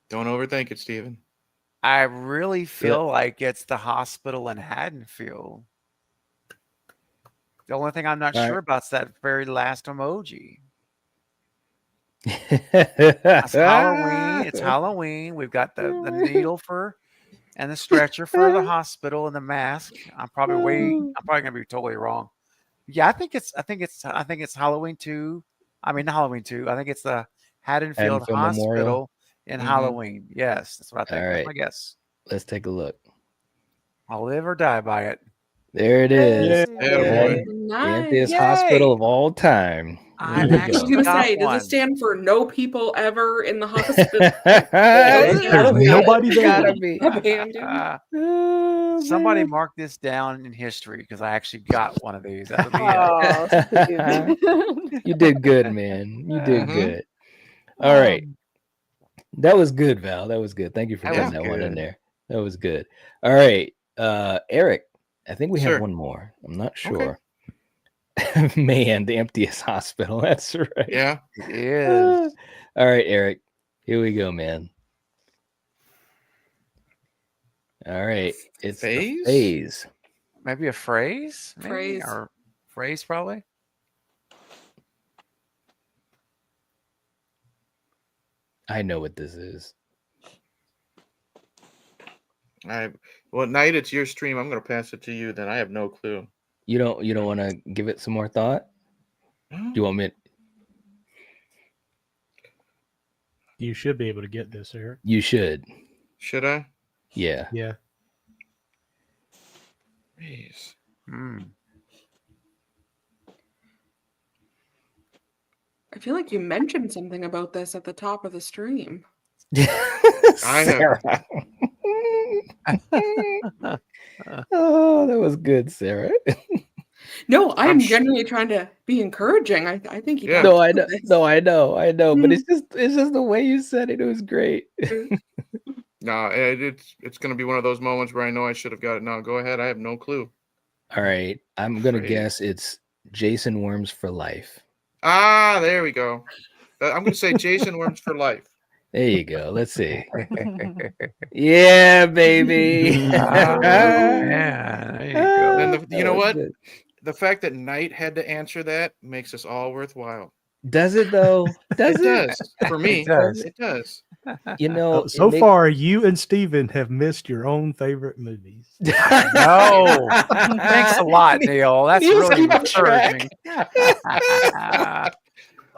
Don't overthink it, Steven. I really feel like it's the hospital in Haddonfield. The only thing I'm not All sure right. about is that very last emoji. It's Halloween. It's Halloween. We've got the needle and the stretcher for the hospital and the mask. I'm probably gonna be totally wrong. Yeah, I think it's Halloween 2. I mean, not Halloween 2. I think it's the Haddonfield Haddonfield Hospital Memorial. in Halloween. Yes, that's what I think. All That's right. my guess. Let's take a look. I'll live or die by it. There it is. Attaboy. The emptiest Yay. hospital of all time. I There we I was go. gonna got say, does one. it stand for no people ever in the hospital? There's nobody there. Gotta be. Abandoned. Somebody mark this down in history because I actually got one of these. That'll be it. Oh, You did good, man. You did Mhm. good. All right. That was good, Val. That was good. Thank you for That putting was that one in good. there. That was good. All right. Eric, I think we have Sir. one more. I'm not sure. Man, the emptiest hospital. That's right. Yeah. It is. All right, Eric. Here we go, man. All right. It's the Phase? phase. Maybe a phrase? Maybe? Phrase. Or phrase, probably. I know what this is. Well, Night, it's your stream. I'm going to pass it to you. Then I have no clue. You don't want to give it some more thought? Do you want me? You should be able to get this, Eric. You should. Should I? Yeah. Yeah. Phase. I feel like you mentioned something about this at the top of the stream. I have. Oh, that was good, Sarah. No, I'm genuinely trying to be encouraging. I think he No, I know. No, I know. But it's just the way you said it. It was great. No, it's going to be one of those moments where I know I should have got it. Now, go ahead. I have no clue. All right. I'm going to guess it's Jason Worms for life. Ah, there we go. I'm going to say Jason Worms for life. There you go. Let's see. Yeah, baby. Yeah, there you go. And you know what? Good. The fact that Knight had to answer that makes us all worthwhile. Does it though? Does it? It does. For me, it does. You know, so far you and Steven have missed your own favorite movies. No. Thanks a lot, Neil. That's really encouraging.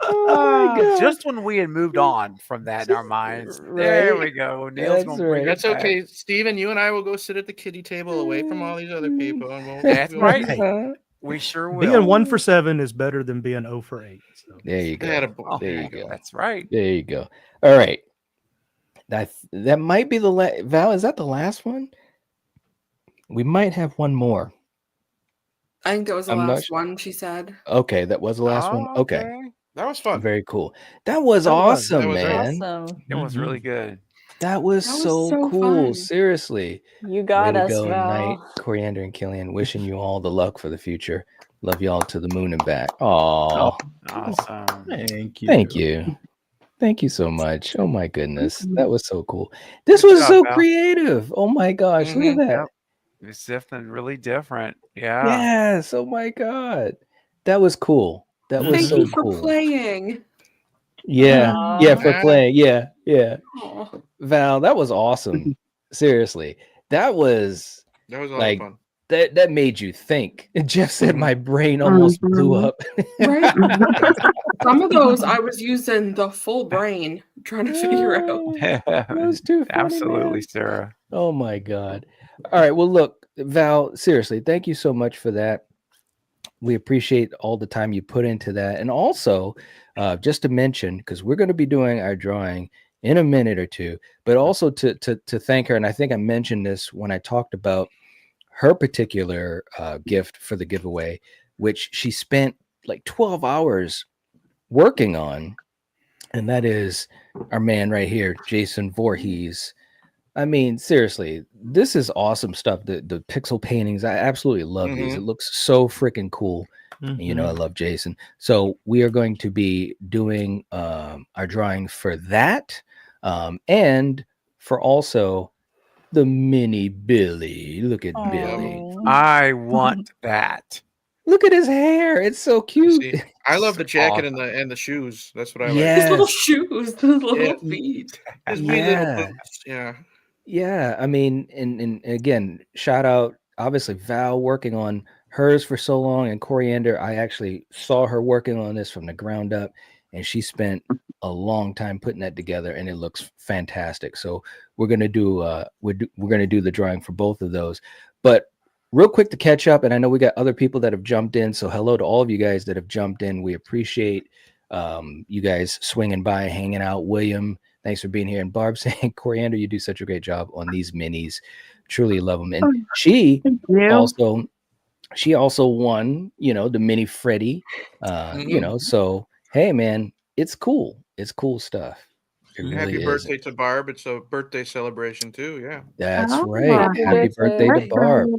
Oh my God. Just when we had moved on from that in our minds. Right? There we go. Neil's going to bring it That's back. okay. Steven, you and I will go sit at the kiddie table away from all these other people. And That's right. We sure will. Being 1 for 7 is better than being 0 for 8. So. There you go. There you go. That's right. There you go. All right. That might be the last. Val, is that the last one? We might have one more. I think that was the last one, she said. Okay, that was the last one. Okay. That was fun. Very cool. That was awesome, man. Awesome. It was really good. That was so cool. Fun. Seriously. You got Way us, to go, Val. Knight, Coriander, and Killian. Wishing you all the luck for the future. Love y'all to the moon and back. Aww. Awesome. Thank you. Thank you. Thank you so much. Oh my goodness. That was so cool. This was so creative. Oh my gosh. Look at that. Yep. It's definitely really different. Yeah. Yes. Oh my God. That was cool. That was Thank so you for cool. playing. Yeah. Aww. Yeah, for playing. Yeah. Aww. Val, that was awesome. Seriously. That was a lot like of fun. That made you think. Jeff said my brain almost blew up. Right. Some of those I was using the full brain trying to figure out. That was too funny, Absolutely, man. Sarah. Oh my God. All right. Well, look, Val, seriously, thank you so much for that. We appreciate all the time you put into that. And also, just to mention, because we're going to be doing our drawing in a minute or two, but also to thank her. And I think I mentioned this when I talked about her particular gift for the giveaway, which she spent like 12 hours working on. And that is our man right here, Jason Voorhees. I mean, seriously, this is awesome stuff. The pixel paintings, I absolutely love these. It looks so freaking cool. And, you know, I love Jason. So we are going to be doing our drawing for that and for also the mini Billy. Look at Billy. I want that. Look at his hair. It's so cute. See, I love the jacket and the shoes. That's what I like. His little shoes, his little feet. His wee little boots. Yeah. Yeah, I mean, and again, shout out, obviously, Val working on hers for so long, and Coriander, I actually saw her working on this from the ground up, and she spent a long time putting that together, and it looks fantastic. So we're gonna do we're gonna do the drawing for both of those. But real quick to catch up, and I know we got other people that have jumped in, so hello to all of you guys that have jumped in. We appreciate you guys swinging by, hanging out. William, thanks for being here. And Barb saying, Coriander, you do such a great job on these minis. Truly love them. And she also won, you know, the mini Freddy. You know, so hey man, it's cool. It's cool stuff. It really Happy is. birthday to Barb. It's a birthday celebration too. Yeah. That's right. Happy birthday to Barb.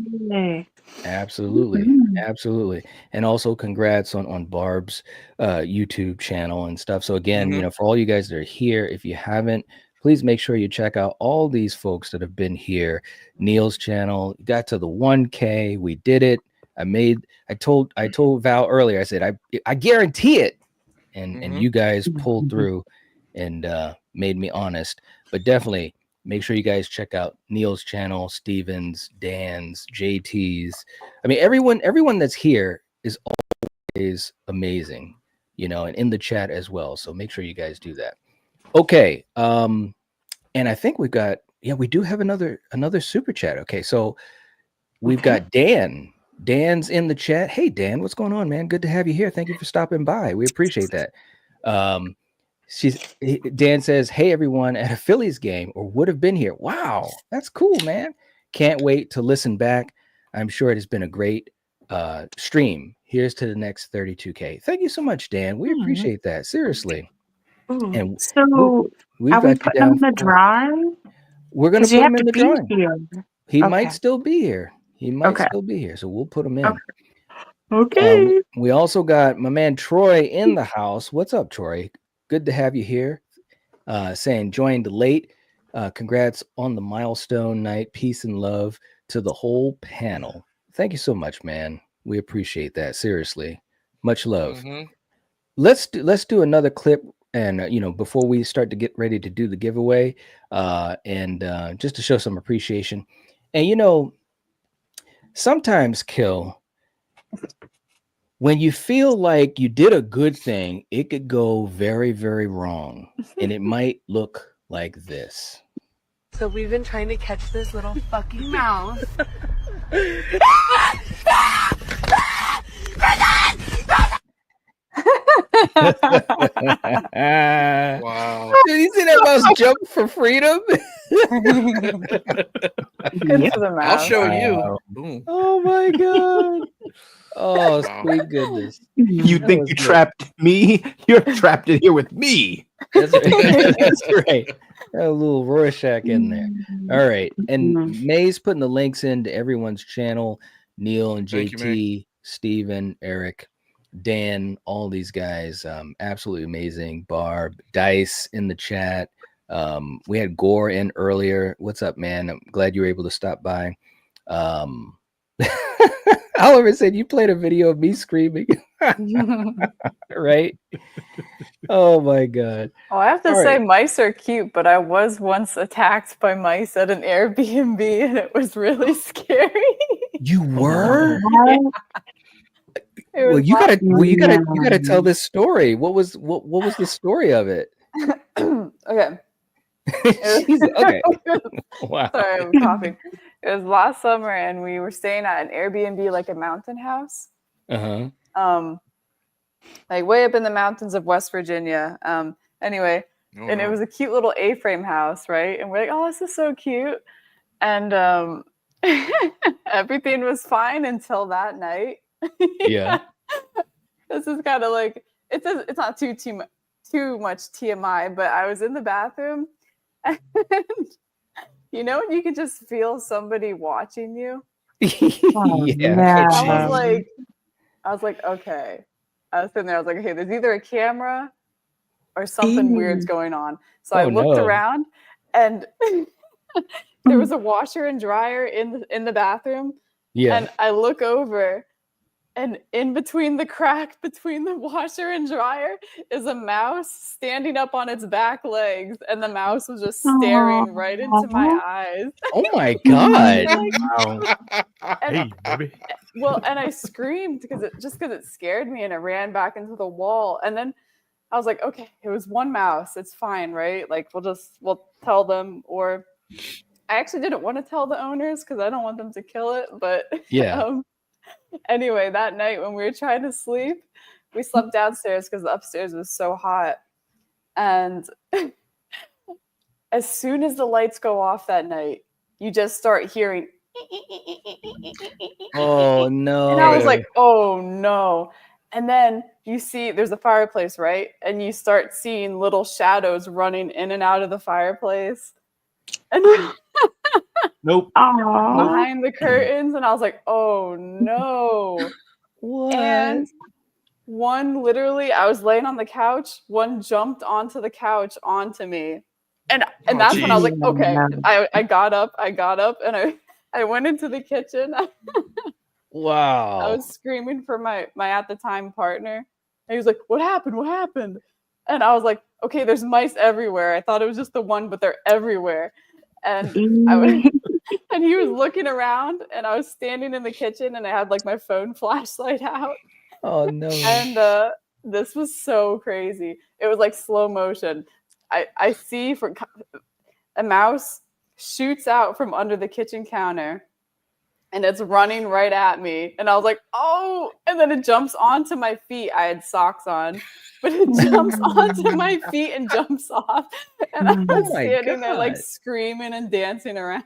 Absolutely. Absolutely. And also congrats on Barb's YouTube channel and stuff. So again, you know, for all you guys that are here, if you haven't, please make sure you check out all these folks that have been here. Neil's channel got to the 1K. We did it. I told Val earlier, I said, I guarantee it. And you guys pulled through and made me honest. But definitely make sure you guys check out Neil's channel, Steven's, Dan's, JT's. I mean, everyone that's here is always amazing, you know, and in the chat as well. So make sure you guys do that. Okay. And I think we do have another super chat. Okay. So we've got Dan. Dan's in the chat. Hey, Dan, what's going on, man? Good to have you here. Thank you for stopping by. We appreciate that. Dan says, hey, everyone at a Phillies game or would have been here. Wow, that's cool, man. Can't wait to listen back. I'm sure it has been a great stream. Here's to the next 32K. Thank you so much, Dan. We appreciate that. Seriously. And So we've are we got you putting him down. in the drawing? We're going to 'Cause you put have him in to the be drawing. here. He Okay. might still be here. He might Okay. still be here. So we'll put him in. Okay. We also got my man Troy in the house. What's up, Troy? Good to have you here. Saying joined late. Congrats on the milestone night. Peace and love to the whole panel. Thank you so much, man. We appreciate that. Seriously. Much love. Let's do another clip, and before we start to get ready to do the giveaway, and just to show some appreciation. And sometimes, Kill, when you feel like you did a good thing, it could go very, very wrong, and it might look like this. So we've been trying to catch this little fucking mouse. Wow. Did you see that mouse jump for freedom? I'll show you. Wow. Boom. Oh my god. Oh, sweet goodness. You That think was you good. trapped me? You're trapped in here with me. That's right. That's right. A little Rorschach in there. All right. And May's putting the links into everyone's channel. Neil and Thank you, JT, Steven, Eric, Dan, all these guys. Absolutely amazing. Barb, Dice in the chat. We had Gore in earlier. What's up, man? I'm glad you were able to stop by. Oliver said you played a video of me screaming. Right? Oh my god. Oh, I have to All say, right. mice are cute, but I was once attacked by mice at an Airbnb, and it was really scary. You were? It Well, was you gotta tell this story. What was the story of it? Okay. Okay. Wow. Sorry, I'm coughing. It was last summer, and we were staying at an Airbnb, like a mountain house. Uh-huh. Like way up in the mountains of West Virginia. Anyway, and it was a cute little A-frame house, right? And we're like, oh, this is so cute. And everything was fine until that night. Yeah. This is kind of like it's not too much TMI, but I was in the bathroom, and when you can just feel somebody watching you. Yeah. I was like, okay. I was sitting there. I was like, okay, there's either a camera or something weird's going on. So I looked around, and there was a washer and dryer in the bathroom. Yeah. And I look over, and in between the crack between the washer and dryer is a mouse standing up on its back legs, and the mouse was just staring right into my eyes. Oh my god. And, and I screamed because it scared me, and it ran back into the wall. And then I was like, okay, it was one mouse. It's fine, right? Like we'll tell them. Or I actually didn't want to tell the owners because I don't want them to kill it. But yeah. Anyway, that night when we were trying to sleep, we slept downstairs because the upstairs was so hot. And as soon as the lights go off that night, you just start hearing. Oh no. And I was like, oh no. And then you see there's a fireplace, right? And you start seeing little shadows running in and out of the fireplace. And nope. Behind the curtains. And I was like, oh no. What? And one literally, I was laying on the couch, one jumped onto the couch onto me. And that's when I was like, okay. I got up and I went into the kitchen. Wow. I was screaming for my at the time partner. And he was like, what happened? What happened? And I was like, okay, there's mice everywhere. I thought it was just the one, but they're everywhere. And and he was looking around, and I was standing in the kitchen, and I had like my phone flashlight out. Oh no. And this was so crazy. It was like slow motion. I see a mouse shoots out from under the kitchen counter, and it's running right at me. And I was like, oh, and then it jumps onto my feet. I had socks on, but it jumps onto my feet and jumps off. And I was standing there like screaming and dancing around.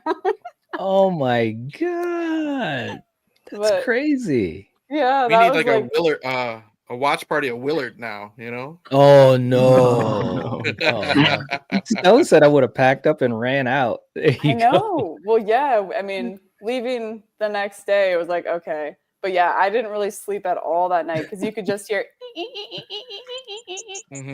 Oh my god. That's crazy. Yeah, We that need was like like a Willard, a watch party of Willard now. You know? Oh no! Oh no! Stone said I would have packed up and ran out. There I you go. know. Well, yeah. I mean, leaving the next day, it was like, okay. But yeah, I didn't really sleep at all that night because you could just hear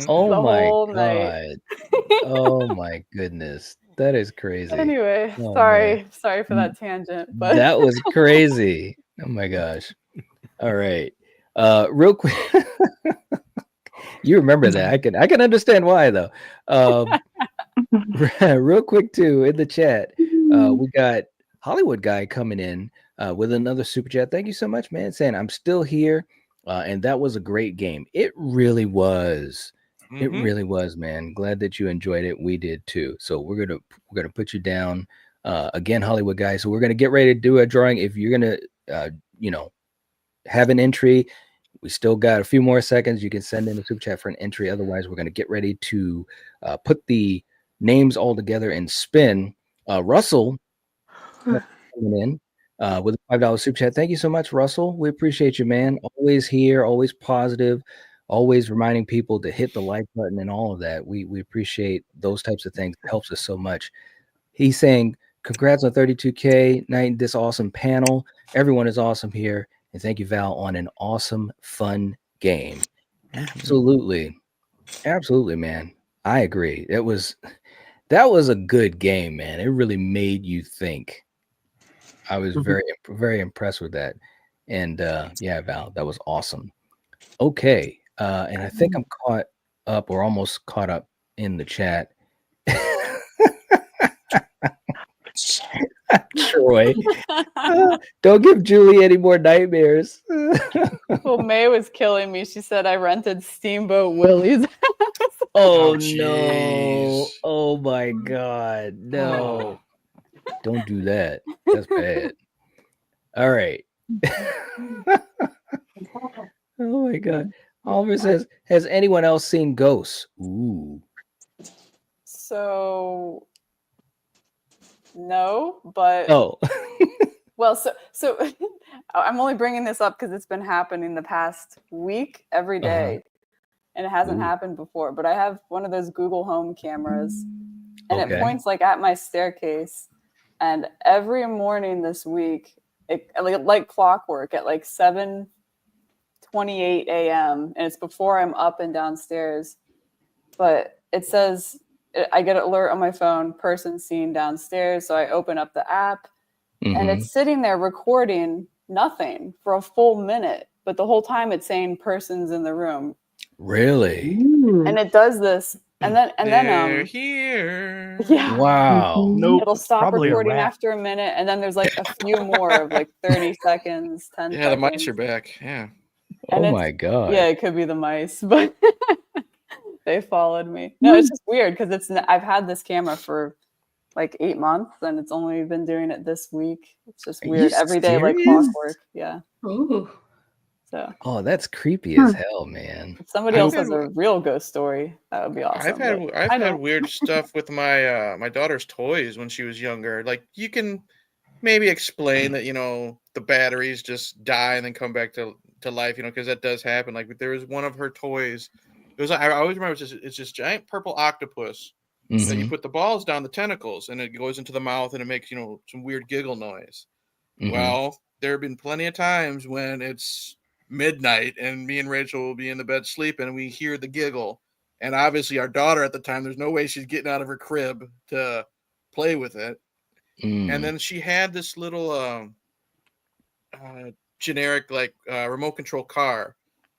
Oh the my whole night. god! Oh my goodness, that is crazy. Anyway, Oh man, sorry for that tangent, but that was crazy. Oh my gosh! All right, real quick. You remember that? I can understand why though. Real quick too in the chat, we got Hollywood guy coming in with another super chat. Thank you so much, man. Saying I'm still here, and that was a great game. It really was. It really was, man. Glad that you enjoyed it. We did too. So we're gonna put you down again, Hollywood guy. So we're gonna get ready to do a drawing. If you're gonna have an entry, we still got a few more seconds. You can send in a super chat for an entry. Otherwise, we're going to get ready to put the names all together and spin. Russell coming in with a $5 super chat. Thank you so much, Russell. We appreciate you, man. Always here, always positive, always reminding people to hit the like button and all of that. We appreciate those types of things. It helps us so much. He's saying, congrats on 32K night, this awesome panel. Everyone is awesome here. And thank you, Val, on an awesome, fun game. Absolutely. Absolutely, man. I agree. That was a good game, man. It really made you think. I was very, very impressed with that. And yeah, Val, that was awesome. Okay. And I think I'm caught up or almost caught up in the chat. Troy, don't give Julie any more nightmares. well, May was killing me. She said I rented Steamboat Willie's. Oh no! Oh my god! No! Don't do that. That's bad. All right. Oh my god! Oliver says, "Has anyone else seen Ghosts?" Ooh. So no, but well, so I'm only bringing this up because it's been happening the past week every day, and it hasn't happened before. But I have one of those Google Home cameras, and it points like at my staircase, and every morning this week, it like clockwork at like 7:28 a.m. and it's before I'm up and downstairs, but it says. I get an alert on my phone, person seen downstairs. So I open up the app and it's sitting there recording nothing for a full minute. But the whole time it's saying persons in the room. Really? And it does this. And then They're here. Yeah. Wow. Nope. It'll stop Probably a recording rat. after a minute. And then there's like a few more of like 30 seconds, 10 Yeah, seconds. the mice are back. Yeah. And oh my god. Yeah, it could be the mice, but they followed me. No, it's just weird because I've had this camera for like 8 months and it's only been doing it this week. It's just weird. Every day like clockwork. Yeah. Ooh. So. Oh, that's creepy as hell, man. If somebody else has a real ghost story, that would be awesome. I've had weird stuff with my my daughter's toys when she was younger. Like you can maybe explain that the batteries just die and then come back to life. Because that does happen. Like there was one of her toys. It was. I always remember it's this giant purple octopus that you put the balls down the tentacles and it goes into the mouth and it makes some weird giggle noise. Well, there have been plenty of times when it's midnight and me and Rachel will be in the bed sleeping and we hear the giggle, and obviously our daughter at the time, there's no way she's getting out of her crib to play with it. And then she had this little generic like remote control car,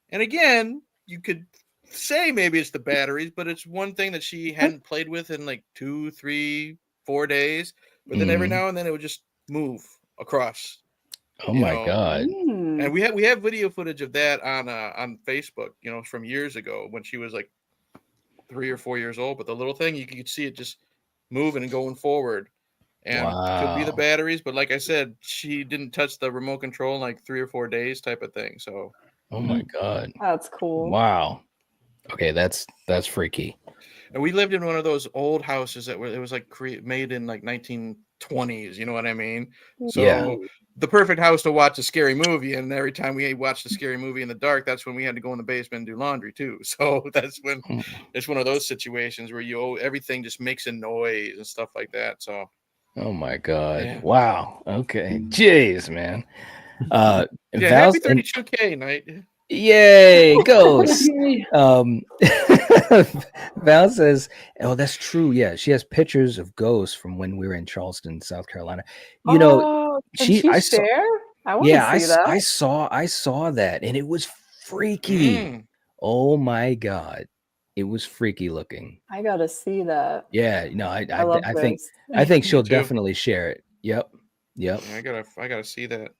and again you could say maybe it's the batteries, but it's one thing that she hadn't played with in like 2, 3, 4 days. But then every now and then it would just move across. Oh my god! And we have video footage of that on Facebook, from years ago when she was like 3 or 4 years old. But the little thing, you could see it just moving and going forward. And it could be the batteries, but like I said, she didn't touch the remote control in like 3 or 4 days type of thing. So. Oh my god! That's cool. Wow. Okay, that's freaky. And we lived in one of those old houses it was like made in like 1920s. You know what I mean? So the perfect house to watch a scary movie. And every time we watched a scary movie in the dark, that's when we had to go in the basement and do laundry too. So that's when it's one of those situations where everything just makes a noise and stuff like that. So. Oh my God. Yeah. Wow. Okay. Jeez, man. Yeah, happy 32K night. Yay, Ghost. Val says, oh, that's true. Yeah, she has pictures of Ghost from when we were in Charleston, South Carolina. You know, she share? I want to see that. I saw that, and it was freaky. Oh my God. It was freaky looking. I gotta see that. Yeah, no, I think Ghost. I think she'll definitely share it. Yep. Yeah, I gotta see that.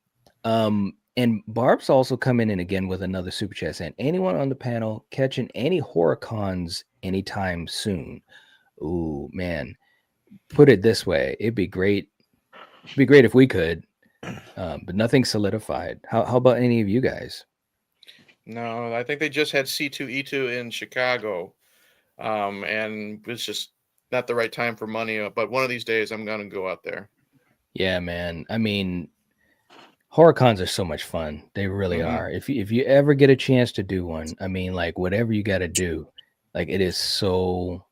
And Barb's also coming in again with another super chat saying, anyone on the panel catching any horror cons anytime soon? Ooh, man. Put it this way. It'd be great. It'd be great if we could, but nothing solidified. How about any of you guys? No, I think they just had C2E2 in Chicago. And it's just not the right time for money. But one of these days I'm gonna go out there. Yeah, man. I mean, horror cons are so much fun. They really are. If you ever get a chance to do one, I mean, like whatever you got to do, like it is so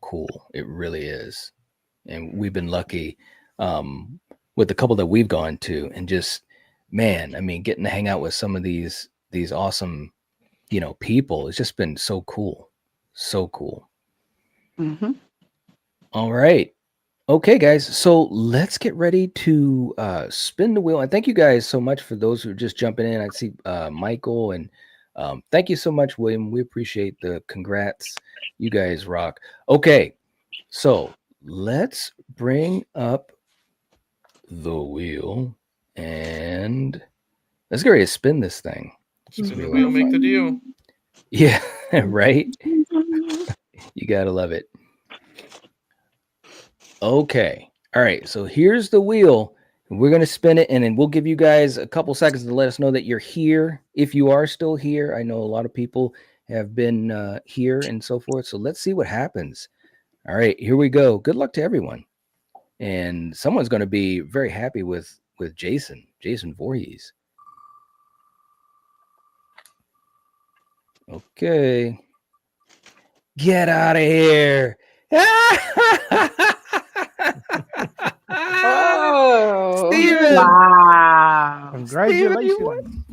cool. It really is. And we've been lucky with the couple that we've gone to, and just, man, I mean, getting to hang out with some of these awesome, people. It's just been so cool. So cool. All right. Okay, guys, so let's get ready to spin the wheel. And thank you guys so much for those who are just jumping in. I see Michael, and thank you so much, William. We appreciate the congrats. You guys rock. Okay, so let's bring up the wheel, and let's get ready to spin this thing. Spin the wheel, make the deal. Yeah, right? You got to love it. Okay. All right. So here's the wheel. We're going to spin it, and then we'll give you guys a couple seconds to let us know that you're here. If you are still here, I know a lot of people have been here and so forth. So let's see what happens. All right, here we go. Good luck to everyone. And someone's going to be very happy with Jason Voorhees. Okay. Get out of here. Oh, Steven! Wow. Congratulations.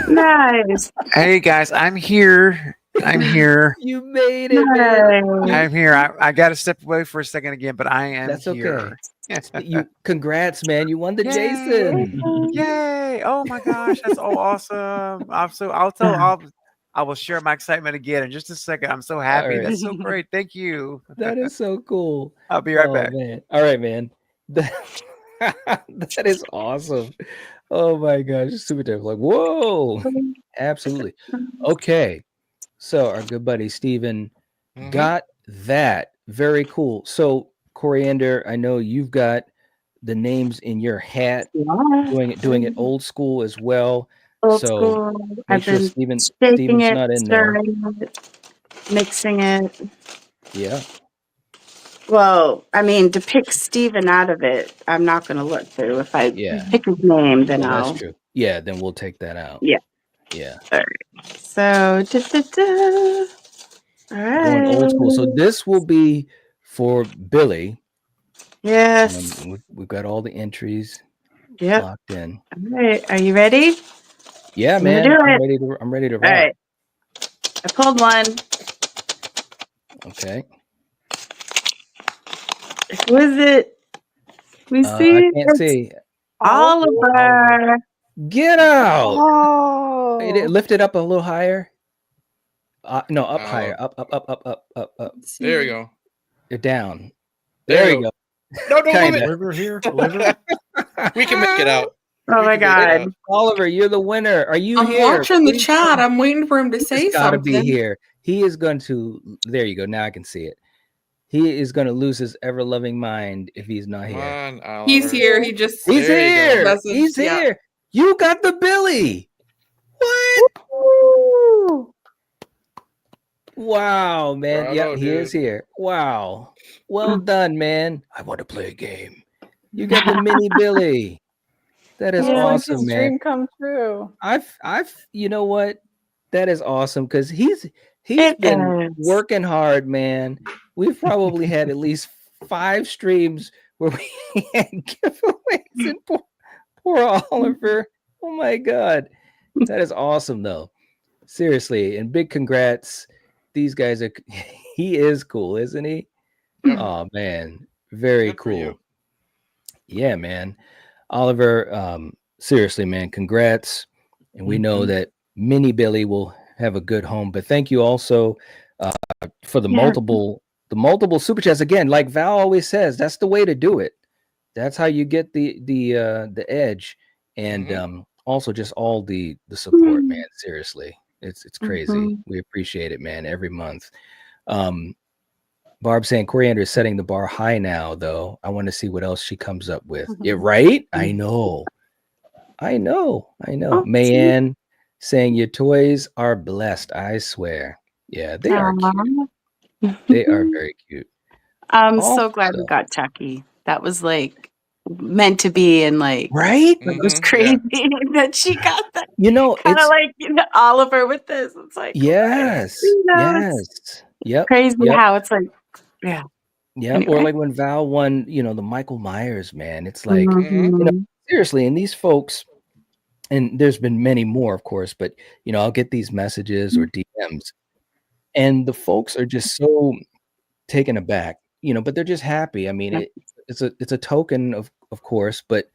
Nice. Hey guys, I'm here. You made it, man. I'm here. I got to step away for a second again, but I am That's here. Okay. Congrats, man. You won the Jason. Yay. Oh my gosh, that's so awesome. I will share my excitement again in just a second. I'm so happy. Right. That's so great. Thank you. That is so cool. I'll be right back. Man. All right, man. That is awesome. Oh my gosh. Super tough. Like, whoa. Absolutely. Okay. So our good buddy Steven got that. Very cool. So Coriander, I know you've got the names in your hat, doing it old school as well. Old school. I've been Steven's it, not in there. Mixing it. Yeah. Well, I mean, to pick Steven out of it, I'm not going to look through. If I pick his name, then I'll. That's true. Yeah, then we'll take that out. Yeah. Yeah. All right. So, all right. Going old school. So this will be for Billy. Yes. We've got all the entries locked in. All right. Are you ready? Yeah, man. I'm ready to rock. All right. I pulled one. Okay. Who is it? We see. I can't see. Oliver. Get out. Oh. Lift it up a little higher. No, up higher. Up. There you go. You're down. There you go. No, don't move it. Liver here. Liver. We can make it out. Oh my God. Oliver, you're the winner. Are you here? I'm watching the chat. I'm waiting for him to say He's gotta something. be here. He is going to. There you go. Now I can see it. He is going to lose his ever-loving mind if he's not here. Come on, He's here. He just. He's here. Doesn't- He's yeah. here. You got the Billy. What? Wow, man. Bravo, Yeah, he dude. is here. Wow. Well done, man. I want to play a game. You got the mini Billy. That is It was like awesome, his man. dream come true. You know what? That is awesome because he's been working hard, man. We've probably had at least 5 streams where we had giveaways and poor Oliver. Oh my God. That is awesome though. Seriously. And big congrats. These guys he is cool, isn't he? Oh man. Very cool. Yeah, man. Oliver, seriously, man, congrats. And we know that Mini Billy will have a good home. But thank you also for the multiple super chats. Again, like Val always says, that's the way to do it. That's how you get the edge. And also just all the support, man. Seriously. It's crazy. We appreciate it, man, every month. Barb saying Coriander is setting the bar high now, though. I want to see what else she comes up with. Yeah, right? I know. Mayanne saying your toys are blessed, I swear. Yeah, they are cute. They are very cute. I'm so glad we got Chucky. That was like meant to be, and like right? It was crazy that she got that. You know, kind of like Oliver with this. It's like yes, it's yep, crazy how it's like yeah. Anyway. Or like when Val won, the Michael Myers, man. It's like seriously, and these folks, and there's been many more, of course, but I'll get these messages or DMs, and the folks are just so taken aback, but they're just happy. I mean, it's a token of course, but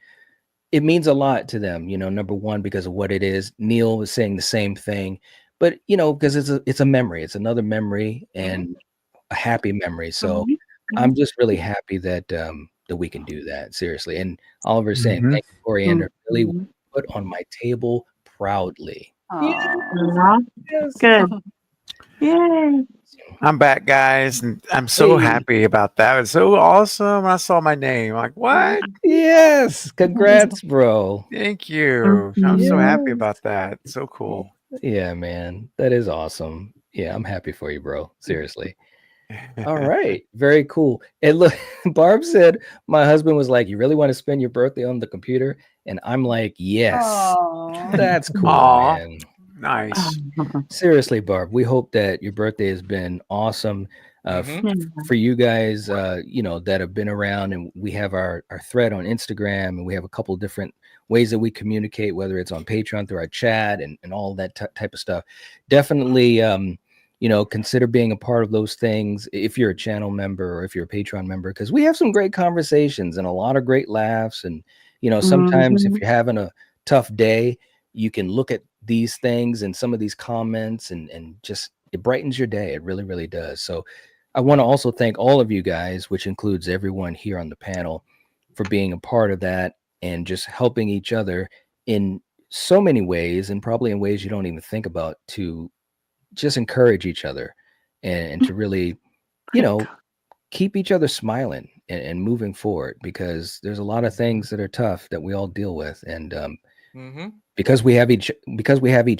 it means a lot to them, number one, because of what it is. Neil was saying the same thing, but because it's a memory, it's another memory and a happy memory. So I'm just really happy that that we can do that, seriously. And Oliver's saying, thank you, Coriander. Really put on my table proudly. Yes. Good. Yay. I'm back, guys, and I'm so happy about that. It's so awesome. I saw my name. Like, what? Yes. Congrats, bro. Thank you. I'm so happy about that. So cool. Yeah, man. That is awesome. Yeah, I'm happy for you, bro. Seriously. All right. Very cool. And look, Barb said, my husband was like, you really want to spend your birthday on the computer? And I'm like, yes. That's cool, man. Nice. Seriously, Barb, we hope that your birthday has been awesome. For you guys, that have been around, and we have our thread on Instagram, and we have a couple of different ways that we communicate, whether it's on Patreon through our chat and all that type of stuff. Definitely, consider being a part of those things if you're a channel member or if you're a Patreon member, because we have some great conversations and a lot of great laughs. And, sometimes if you're having a tough day, you can look at these things and some of these comments and just, it brightens your day. It really, really does. So I want to also thank all of you guys, which includes everyone here on the panel, for being a part of that and just helping each other in so many ways, and probably in ways you don't even think about, to just encourage each other and to really, keep each other smiling and moving forward, because there's a lot of things that are tough that we all deal with. And because we have each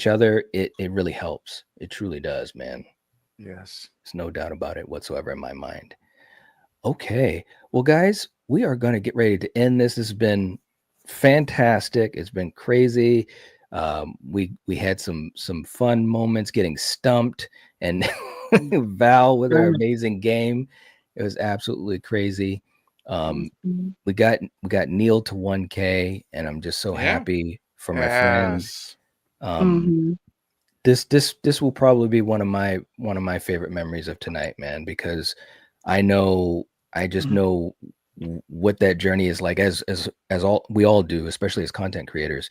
other, it really helps. It truly does, man. Yes. There's no doubt about it whatsoever in my mind. Okay. Well, guys, we are going to get ready to end this. This has been fantastic. It's been crazy. We had some fun moments getting stumped, and Val with her amazing game. It was absolutely crazy. We got Neil to 1K, and I'm just so happy for my friends. This will probably be one of my favorite memories of tonight, man, because I just know what that journey is like, as we all do, especially as content creators.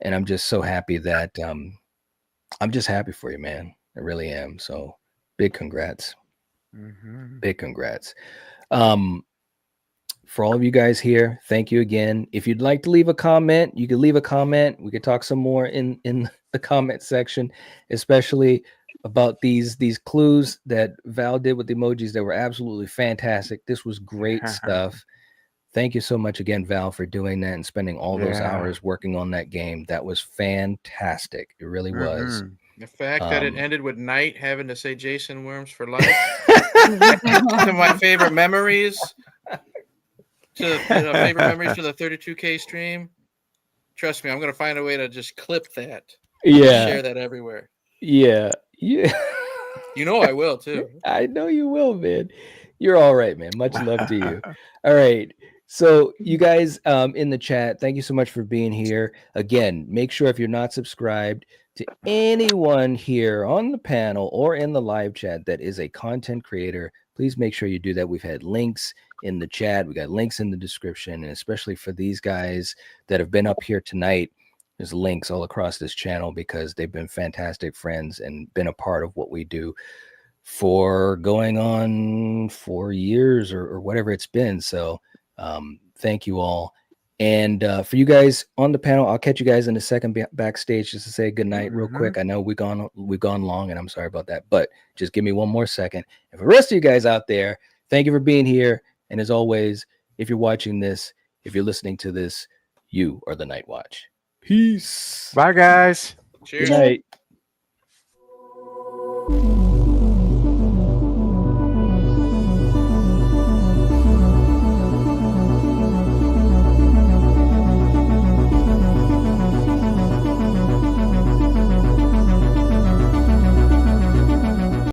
And I'm just so happy that I'm just happy for you, man. I really am. So big congrats. Big congrats. For all of you guys here, thank you again. If you'd like to leave a comment, you can leave a comment. We could talk some more in the comment section, especially about these clues that Val did with the emojis that were absolutely fantastic. This was great stuff. Thank you so much again, Val, for doing that and spending all those hours working on that game. That was fantastic. It really was. The fact that it ended with Knight having to say Jason Worms for life. To my favorite memories. To favorite memories for the 32K stream. Trust me, I'm gonna find a way to just clip that. Yeah. Share that everywhere. Yeah. You know I will too. I know you will, man. You're all right, man. Much love to you. All right. So you guys in the chat, thank you so much for being here. Again, make sure if you're not subscribed to anyone here on the panel or in the live chat that is a content creator, please make sure you do that. We've had links in the chat. We got links in the description, and especially for these guys that have been up here tonight, there's links all across this channel because they've been fantastic friends and been a part of what we do for going on 4 years or whatever it's been. So thank you all. And for you guys on the panel, I'll catch you guys in a second backstage just to say good night real quick. I know we've gone long, and I'm sorry about that, but just give me one more second. And for the rest of you guys out there, thank you for being here. And as always, if you're watching this, if you're listening to this, you are the Night Watch. Peace. Bye, guys. Cheers. Good night.